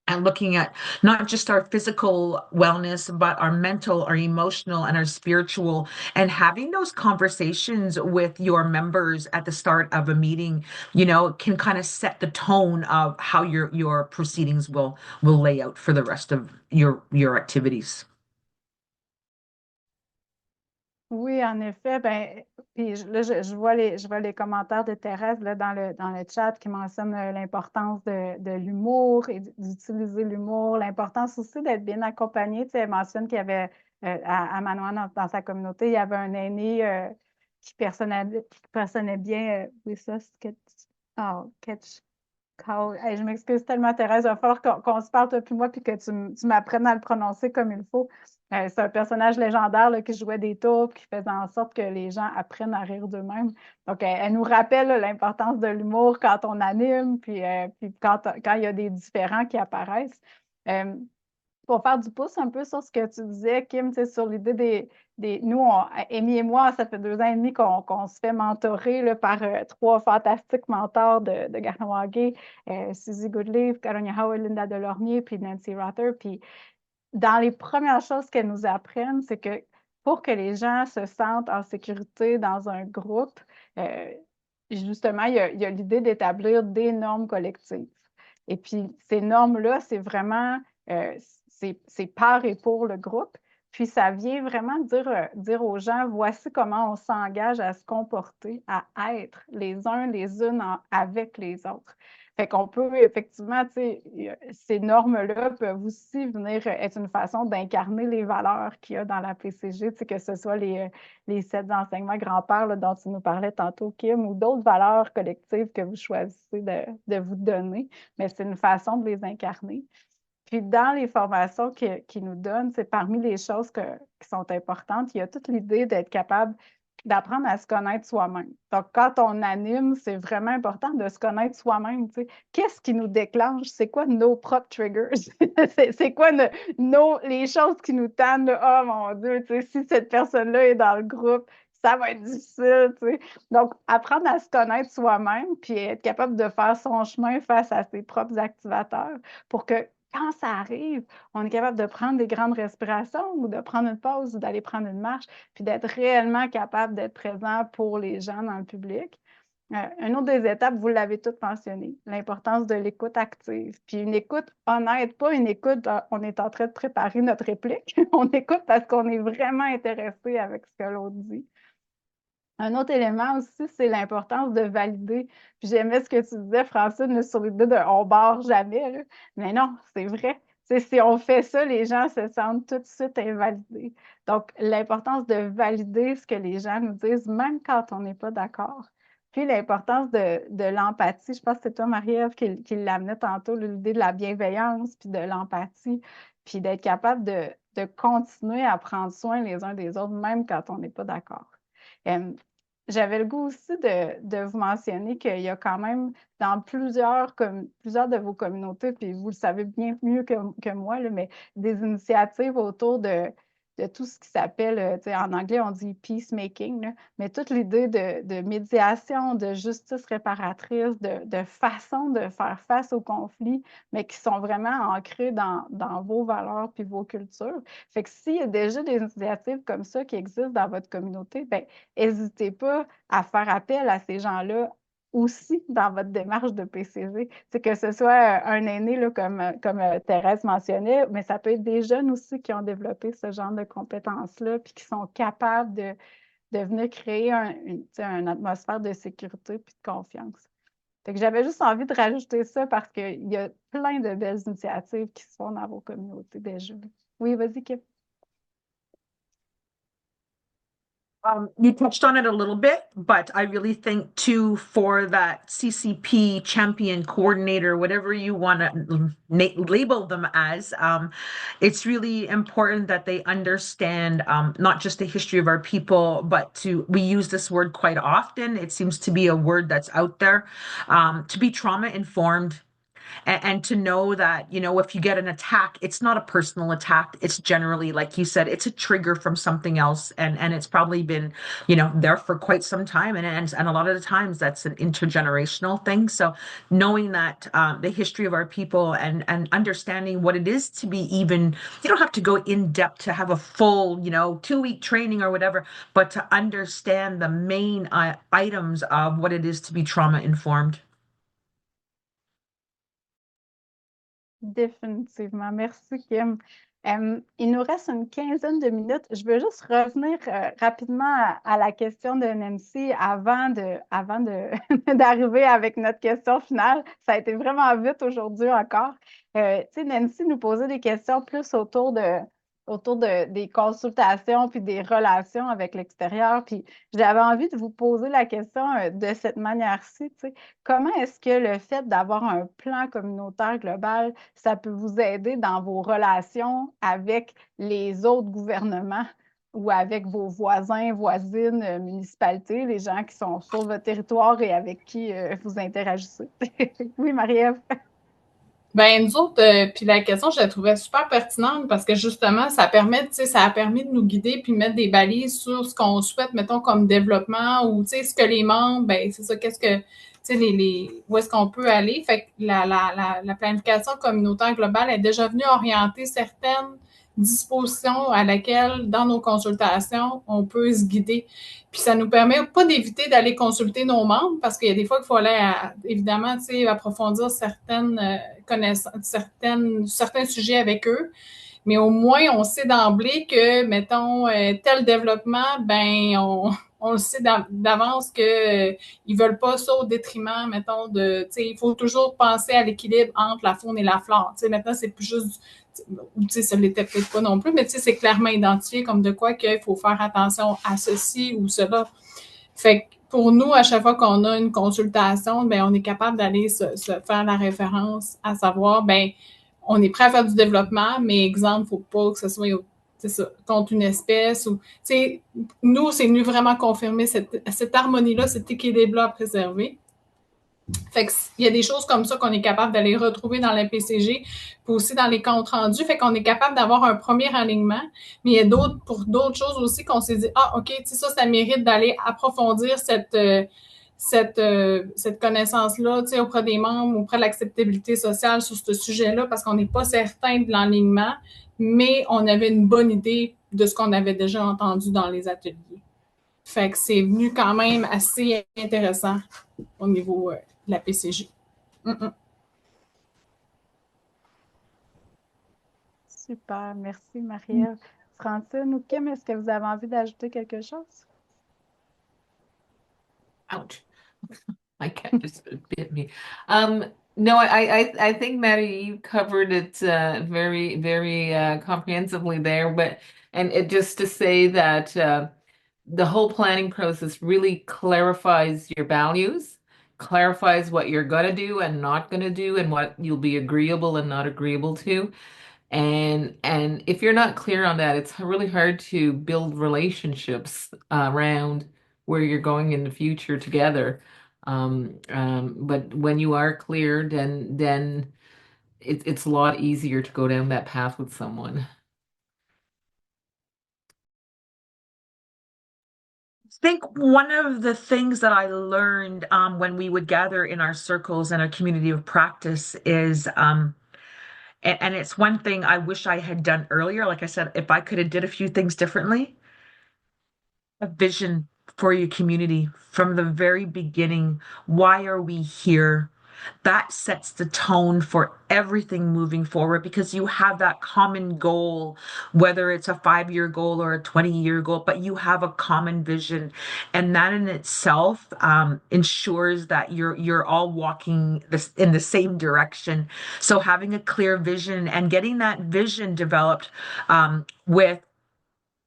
Speaker 4: and looking at not just our physical wellness, but our mental, our emotional, and our spiritual, and having those conversations with your members at the start of a meeting, can kind of set the tone of how your proceedings will lay out for the rest of your activities.
Speaker 1: Oui, en effet, puis là, je vois les commentaires de Thérèse là, dans le chat qui mentionnent l'importance de l'humour et d'utiliser l'humour, l'importance aussi d'être bien accompagné. Tu sais, elle mentionne qu'il y avait à Manoir dans sa communauté, il y avait un aîné qui personnait bien, oui, ça, c'est Hey, je m'excuse tellement, Thérèse. Il va falloir qu'on se parle, toi puis moi, puis que tu m'apprennes à le prononcer comme il faut. C'est un personnage légendaire là, qui jouait des tours, qui faisait en sorte que les gens apprennent à rire d'eux-mêmes. Donc, elle nous rappelle là, l'importance de l'humour quand on anime, puis quand il y a des différends qui apparaissent. Pour faire du pouce un peu sur ce que tu disais, Kim, sur l'idée nous, Émie et moi, ça fait 2 ans et demi qu'on se fait mentorer là, par 3 fantastiques mentors de Ganawagé, Suzy Goodleaf, Caronia Howe, Linda Delormier, puis Nancy Rother. Puis dans les premières choses qu'elles nous apprennent, c'est que pour que les gens se sentent en sécurité dans un groupe, justement, il y a l'idée d'établir des normes collectives. Et puis, ces normes-là, c'est vraiment... c'est par et pour le groupe. Puis ça vient vraiment dire aux gens, voici comment on s'engage à se comporter, à être les uns les unes avec les autres. Fait qu'on peut effectivement, ces normes-là peuvent aussi venir être une façon d'incarner les valeurs qu'il y a dans la PCG, que ce soit les 7 enseignements grands-pères dont tu nous parlais tantôt, Kim, ou d'autres valeurs collectives que vous choisissez de vous donner, mais c'est une façon de les incarner. Puis dans les formations qu'ils nous donnent, c'est parmi les choses qui sont importantes, il y a toute l'idée d'être capable d'apprendre à se connaître soi-même. Donc, quand on anime, c'est vraiment important de se connaître soi-même. Qu'est-ce qui nous déclenche? C'est quoi nos propres triggers? C'est quoi les choses qui nous tannent? Oh mon Dieu, si cette personne-là est dans le groupe, ça va être difficile. Donc, apprendre à se connaître soi-même, puis être capable de faire son chemin face à ses propres activateurs pour que quand ça arrive, on est capable de prendre des grandes respirations ou de prendre une pause ou d'aller prendre une marche, puis d'être réellement capable d'être présent pour les gens dans le public. Une autre des étapes, vous l'avez toutes mentionné, l'importance de l'écoute active. Puis une écoute honnête, pas une écoute, on est en train de préparer notre réplique. On écoute parce qu'on est vraiment intéressé avec ce que l'autre dit. Un autre élément aussi, c'est l'importance de valider. Puis j'aimais ce que tu disais, Francine, sur l'idée de « on barre jamais ». Mais non, c'est vrai. Si on fait ça, les gens se sentent tout de suite invalidés. Donc, l'importance de valider ce que les gens nous disent, même quand on n'est pas d'accord. Puis l'importance de l'empathie. Je pense que c'est toi, Marie-Ève, qui l'amenait tantôt, l'idée de la bienveillance, puis de l'empathie, puis d'être capable de continuer à prendre soin les uns des autres, même quand on n'est pas d'accord. J'avais le goût aussi de vous mentionner qu'il y a quand même dans plusieurs de vos communautés, puis vous le savez bien mieux que moi, là, mais des initiatives autour de tout ce qui s'appelle, en anglais, on dit peacemaking, là, mais toute l'idée de médiation, de justice réparatrice, de façon de faire face aux conflits, mais qui sont vraiment ancrés dans vos valeurs puis vos cultures. Fait que s'il y a déjà des initiatives comme ça qui existent dans votre communauté, bien, n'hésitez pas à faire appel à ces gens-là aussi dans votre démarche de PCG. C'est que ce soit un aîné, là, comme Thérèse mentionnait, mais ça peut être des jeunes aussi qui ont développé ce genre de compétences-là puis qui sont capables de venir créer une atmosphère de sécurité puis de confiance. Fait que j'avais juste envie de rajouter ça parce qu'il y a plein de belles initiatives qui se font dans vos communautés déjà. Oui, vas-y, Kim.
Speaker 4: You touched on it a little bit, but I really think too, for that CCP champion coordinator, whatever you want to label them as, it's really important that they understand not just the history of our people, but we use this word quite often. It seems to be a word that's out there, to be trauma informed. And to know that, if you get an attack, it's not a personal attack. It's generally, like you said, it's a trigger from something else. And it's probably been, there for quite some time. And a lot of the times that's an intergenerational thing. So knowing that the history of our people and understanding what it is to be even, you don't have to go in depth to have a full, 2-week training or whatever, but to understand the main items of what it is to be trauma informed.
Speaker 1: Définitivement. Merci, Kim. Il nous reste une quinzaine de minutes. Je veux juste revenir rapidement à la question de Nancy avant d'arriver avec notre question finale. Ça a été vraiment vite aujourd'hui encore. Nancy nous posait des questions plus autour des consultations puis des relations avec l'extérieur. Puis j'avais envie de vous poser la question de cette manière-ci. Comment est-ce que le fait d'avoir un plan communautaire global, ça peut vous aider dans vos relations avec les autres gouvernements ou avec vos voisins, voisines, municipalités, les gens qui sont sur votre territoire et avec qui vous interagissez? Oui, Marie-Ève.
Speaker 3: Ben nous autres, puis la question, je la trouvais super pertinente parce que justement, ça a permis de nous guider puis mettre des balises sur ce qu'on souhaite, mettons, comme développement ou, ce que les membres, ben c'est ça, qu'est-ce que, où est-ce qu'on peut aller. Fait que la planification communautaire globale est déjà venue orienter certaines dispositions à laquelle, dans nos consultations, on peut se guider. Puis ça nous permet pas d'éviter d'aller consulter nos membres parce qu'il y a des fois qu'il faut aller, évidemment, approfondir certaines connaissances, certains sujets avec eux. Mais au moins, on sait d'emblée que, mettons, tel développement, ben, on le sait d'avance que ils veulent pas ça au détriment, mettons, il faut toujours penser à l'équilibre entre la faune et la flore. Maintenant, c'est plus juste, ça l'était peut-être pas non plus, mais c'est clairement identifié comme de quoi qu'il faut faire attention à ceci ou cela. Fait que pour nous, à chaque fois qu'on a une consultation, ben, on est capable d'aller se faire la référence à savoir, ben, on est prêt à faire du développement, mais exemple, faut pas que ce soit contre une espèce ou, nous, c'est venu vraiment confirmer cette harmonie-là, cet équilibre-là à préserver. Fait que il y a des choses comme ça qu'on est capable d'aller retrouver dans la PCG, puis aussi dans les comptes rendus. Fait qu'on est capable d'avoir un premier alignement, mais il y a pour d'autres choses aussi qu'on s'est dit, OK, ça mérite d'aller approfondir cette connaissance-là, auprès des membres, auprès de l'acceptabilité sociale sur ce sujet-là, parce qu'on n'est pas certain de l'alignement, mais on avait une bonne idée de ce qu'on avait déjà entendu dans les ateliers. Fait que c'est venu quand même assez intéressant au niveau de la PCG.
Speaker 1: Super, merci Marie-Ève. Francine ou Kim, est-ce que vous avez envie d'ajouter quelque chose?
Speaker 5: Ouch. My cat just bit me. No, I think Maddie, you covered it very, very comprehensively there. But and it just to say that the whole planning process really clarifies your values, clarifies what you're gonna do and not gonna do, and what you'll be agreeable and not agreeable to. And if you're not clear on that, it's really hard to build relationships around where you're going in the future together. But when you are clear, then it's a lot easier to go down that path with someone.
Speaker 4: I think one of the things that I learned when we would gather in our circles and our community of practice is, and it's one thing I wish I had done earlier. Like I said, if I could have did a few things differently, a vision for your community from the very beginning. Why are we here? That sets the tone for everything moving forward because you have that common goal, whether it's a 5-year goal or a 20-year goal, but you have a common vision. And that in itself ensures that you're all walking this in the same direction. So having a clear vision and getting that vision developed with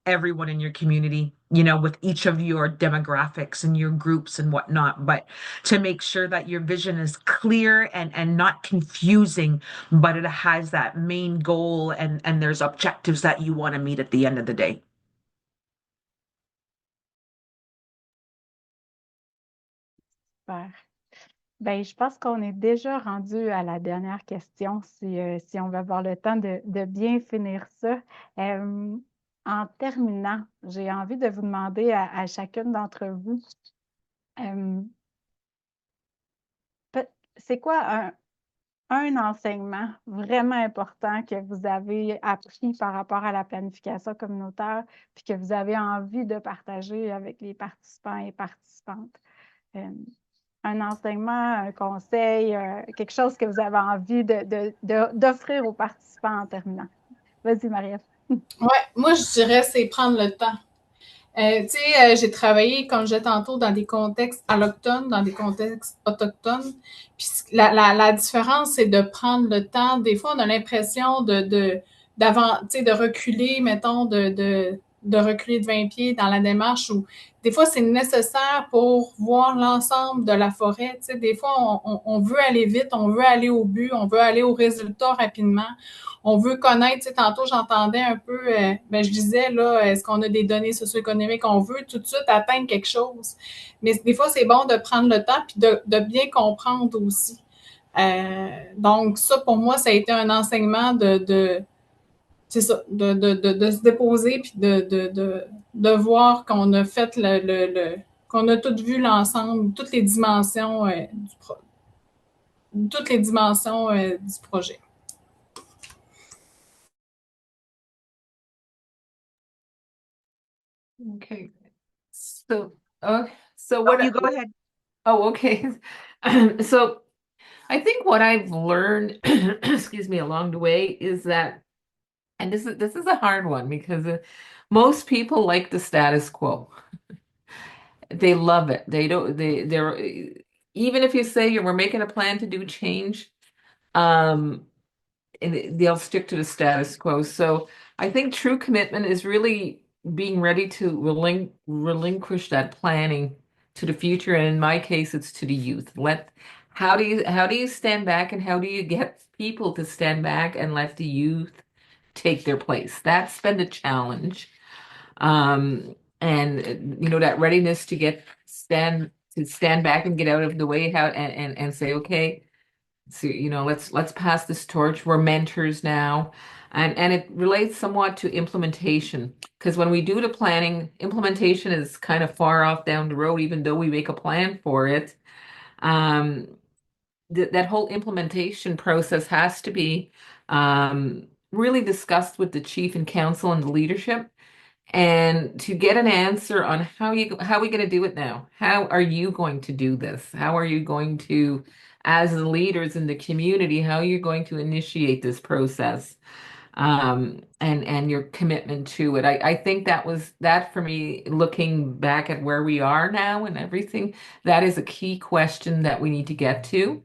Speaker 4: everyone in your community, with each of your demographics and your groups and whatnot, but to make sure that your vision is clear and not confusing, but it has that main goal and there's objectives that you want to meet at the end of the day.
Speaker 1: Super. Ben, je pense qu'on est déjà rendu à la dernière question, si on va avoir le temps de bien finir ça. En terminant, j'ai envie de vous demander à chacune d'entre vous, c'est quoi un enseignement vraiment important que vous avez appris par rapport à la planification communautaire, puis que vous avez envie de partager avec les participants et participantes? Un enseignement, un conseil, quelque chose que vous avez envie d'offrir aux participants en terminant. Vas-y, Marie-Ève.
Speaker 3: Ouais, moi, je dirais c'est prendre le temps. Tu sais, j'ai travaillé, comme je disais tantôt, dans des contextes allochtones, dans des contextes autochtones. Puis la différence, c'est de prendre le temps. Des fois, on a l'impression de reculer, mettons, de reculer de 20 pieds dans la démarche où des fois, c'est nécessaire pour voir l'ensemble de la forêt. Tu sais, des fois, on veut aller vite, on veut aller au but, on veut aller au résultat rapidement. On veut connaître, tu sais, tantôt j'entendais un peu, je disais, là, est-ce qu'on a des données socio-économiques? On veut tout de suite atteindre quelque chose. Mais des fois, c'est bon de prendre le temps puis de bien comprendre aussi. Donc, ça, pour moi, ça a été un enseignement c'est ça, de se déposer puis de voir qu'on a fait qu'on a tout vu l'ensemble, toutes les dimensions du projet.
Speaker 5: Okay. So what
Speaker 4: You go ahead.
Speaker 5: Oh, okay. So I think what I've learned, excuse me, along the way is that, and this is a hard one because most people like the status quo. They love it. They're even if you say we're making a plan to do change, and they'll stick to the status quo. So I think true commitment is really being ready to relinquish that planning to the future. And in my case, it's to the youth. How do you stand back and how do you get people to stand back and let the youth take their place? That's been the challenge. And that readiness to stand back and get out of the way and say, okay, so let's pass this torch. We're mentors now. And it relates somewhat to implementation because when we do the planning, implementation is kind of far off down the road, even though we make a plan for it. That whole implementation process has to be really discussed with the chief and council and the leadership, and to get an answer on how are we going to do it now? How are you going to do this? How are you going to, as the leaders in the community, how are you going to initiate this process? And your commitment to it. I think that for me, looking back at where we are now and everything, that is a key question that we need to get to.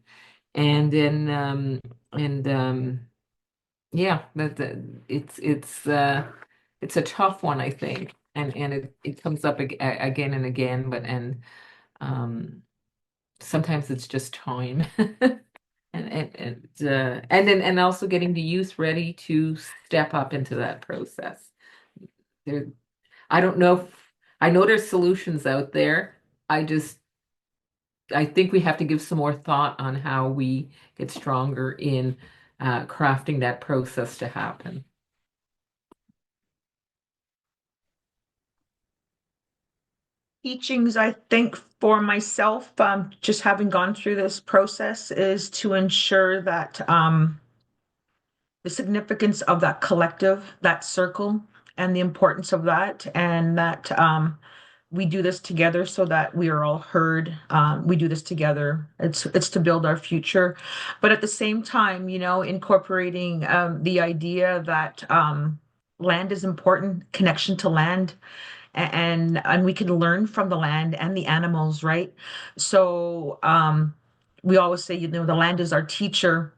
Speaker 5: And then yeah, it's a tough one, I think, and it comes up again and again, but um sometimes it's just time. And also getting the youth ready to step up into that process. There, I don't know I know there's solutions out there. I think we have to give some more thought on how we get stronger in crafting that process to happen.
Speaker 4: Teachings, I think, for myself, just having gone through this process, is to ensure that the significance of that collective, that circle, and the importance of that, and that we do this together so that we are all heard. We do this together. It's to build our future, but at the same time, incorporating the idea that land is important, connection to land, and we can learn from the land and the animals, right? So we always say, the land is our teacher.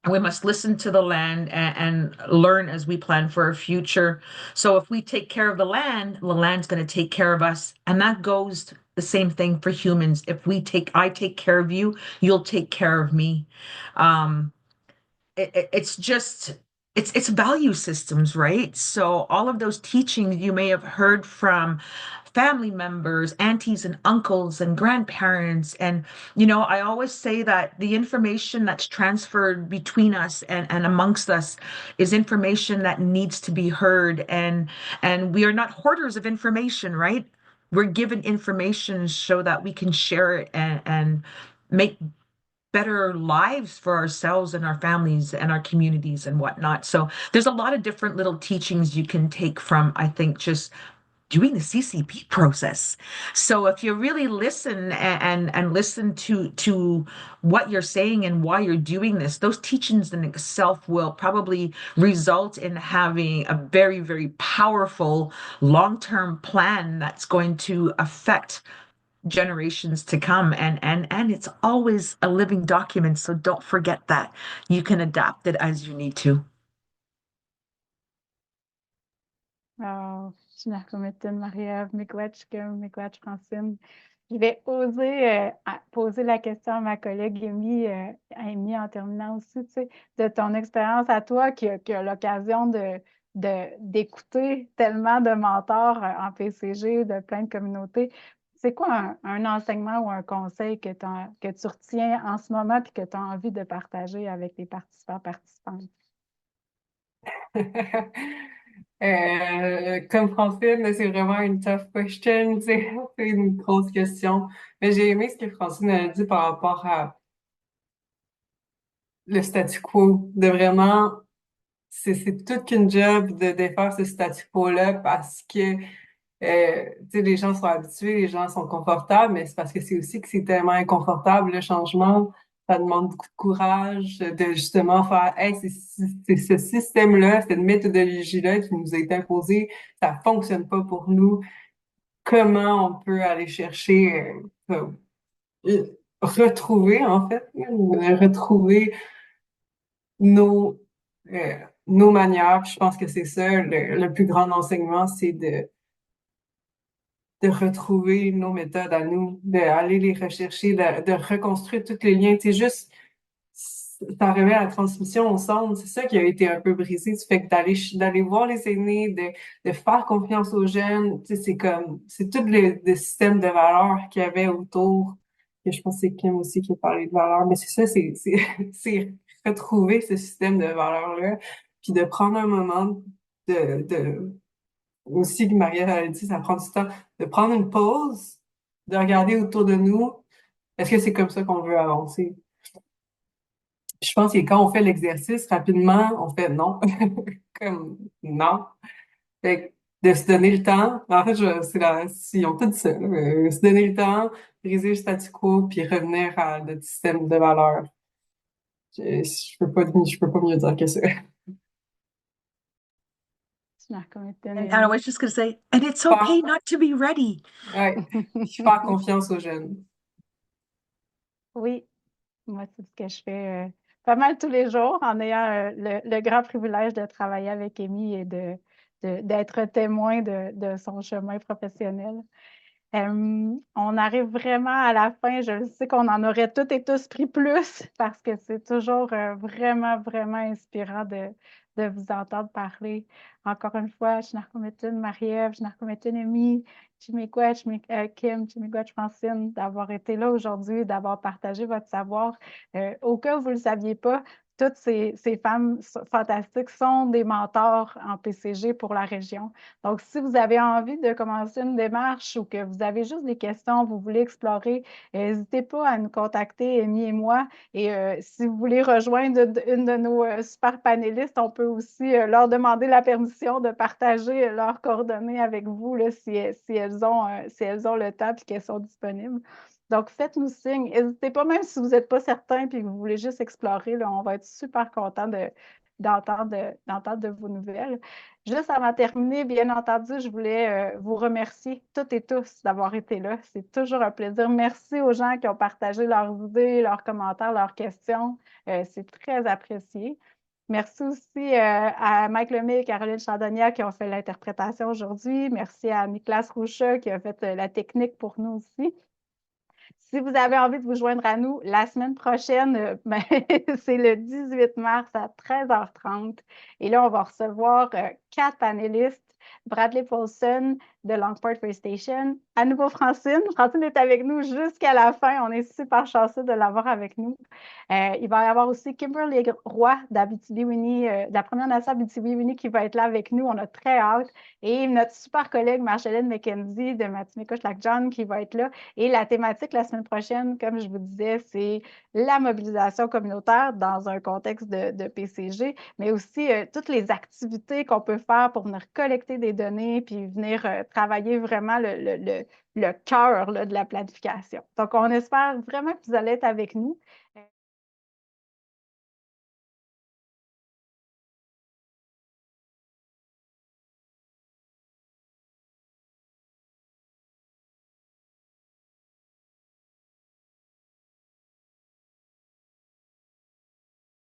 Speaker 4: And we must listen to the land and learn as we plan for our future. So if we take care of the land's going to take care of us. And that goes the same thing for humans. If I take care of you, you'll take care of me. Um, it's just it's value systems, right? So all of those teachings you may have heard from family members, aunties and uncles and grandparents. And I always say that the information that's transferred between us and amongst us is information that needs to be heard. And we are not hoarders of information, right? We're given information so that we can share it and make better lives for ourselves and our families and our communities and whatnot. So there's a lot of different little teachings you can take from, I think, just doing the CCP process. So if you really listen and listen to what you're saying and why you're doing this, those teachings in itself will probably result in having a very, very powerful long-term plan that's going to affect generations to come, and it's always a living document, so don't forget that you can adapt it as you need to.
Speaker 1: Oh, Shinakumitin, Marie-Ève, Miigwech, Francine. Je vais oser poser la question à ma collègue Émie, en terminant aussi, tu sais, de ton expérience à toi qui a l'occasion d'écouter tellement de mentors en PCG, de plein de communautés. C'est quoi un enseignement ou un conseil que tu retiens en ce moment et que tu as envie de partager avec les participantes?
Speaker 2: Comme Francine, c'est vraiment une tough question, tu sais, c'est une grosse question. Mais j'ai aimé ce que Francine a dit par rapport à le statu quo, de vraiment, c'est toute qu'une job de défaire ce statu quo-là parce que tu sais, les gens sont habitués, les gens sont confortables, mais c'est parce que c'est aussi que c'est tellement inconfortable, le changement. Ça demande beaucoup de courage de justement faire, hey, c'est ce système-là, cette méthodologie-là qui nous a été imposée, ça fonctionne pas pour nous. Comment on peut aller chercher, retrouver, en fait, retrouver nos, nos manières. Puis je pense que c'est ça, le plus grand enseignement, c'est de retrouver nos méthodes à nous, d'aller les rechercher, de reconstruire tous les liens. C'est juste, ça revient à la transmission au centre. C'est ça qui a été un peu brisé. Du fait que d'aller voir les aînés, de faire confiance aux jeunes, tu sais, c'est tout le système de valeurs qu'il y avait autour. Et je pense que c'est Kim aussi qui a parlé de valeurs. Mais c'est ça, c'est retrouver ce système de valeurs-là, puis de prendre un moment de aussi que Marie-Ève a dit, ça prend du temps de prendre une pause, de regarder autour de nous. Est-ce que c'est comme ça qu'on veut avancer? Puis je pense que quand on fait l'exercice rapidement, on fait non. Comme non. Fait que de se donner le temps. En fait, ils ont tout dit ça, là, se donner le temps, briser le statu quo, puis revenir à notre système de valeurs. Je peux pas mieux dire que ça.
Speaker 4: And I was just going to say, and it's okay not to be ready.
Speaker 2: Ouais. Puis faire confiance aux jeunes.
Speaker 1: Oui. Moi, c'est ce que je fais pas mal tous les jours en ayant le grand privilège de travailler avec Émie et d'être témoin de son chemin professionnel. On arrive vraiment à la fin. Je sais qu'on en aurait toutes et tous pris plus parce que c'est toujours vraiment, vraiment inspirant de vous entendre parler. Encore une fois, Chinarkometun, Marie-Ève, Chinarkometun, Émie, Chimiigwech, Kim, Chimiigwech, Francine, d'avoir été là aujourd'hui, d'avoir partagé votre savoir. Au cas où vous ne le saviez pas, toutes ces femmes fantastiques sont des mentors en PCG pour la région. Donc, si vous avez envie de commencer une démarche ou que vous avez juste des questions, vous voulez explorer, n'hésitez pas à nous contacter, Émie et moi. Et si vous voulez rejoindre une de nos super panélistes, on peut aussi leur demander la permission de partager leurs coordonnées avec vous là, si elles ont le temps et qu'elles sont disponibles. Donc, faites-nous signe. N'hésitez pas, même si vous n'êtes pas certain et que vous voulez juste explorer, là, on va être super content d'entendre de vos nouvelles. Juste avant de terminer, bien entendu, je voulais vous remercier toutes et tous d'avoir été là. C'est toujours un plaisir. Merci aux gens qui ont partagé leurs idées, leurs commentaires, leurs questions. C'est très apprécié. Merci aussi à Mike Lemay et Caroline Chandonnier qui ont fait l'interprétation aujourd'hui. Merci à Nicolas Rouchat qui a fait la technique pour nous aussi. Si vous avez envie de vous joindre à nous, la semaine prochaine, c'est le 18 mars à 13h30. Et là, on va recevoir 4 panélistes. Bradley Paulson de Longport First Station. À nouveau, Francine. Francine est avec nous jusqu'à la fin. On est super chanceux de l'avoir avec nous. Il va y avoir aussi Kimberly Roy de la Première Nation Abitibi-Winnie qui va être là avec nous. On a très hâte. Et notre super collègue Marjolaine McKenzie de Matimicoche-Lac-John qui va être là. Et la thématique la semaine prochaine, comme je vous disais, c'est la mobilisation communautaire dans un contexte de PCG, mais aussi toutes les activités qu'on peut faire pour venir collecter des données puis venir travailler vraiment le cœur de la planification. Donc, on espère vraiment que vous allez être avec nous.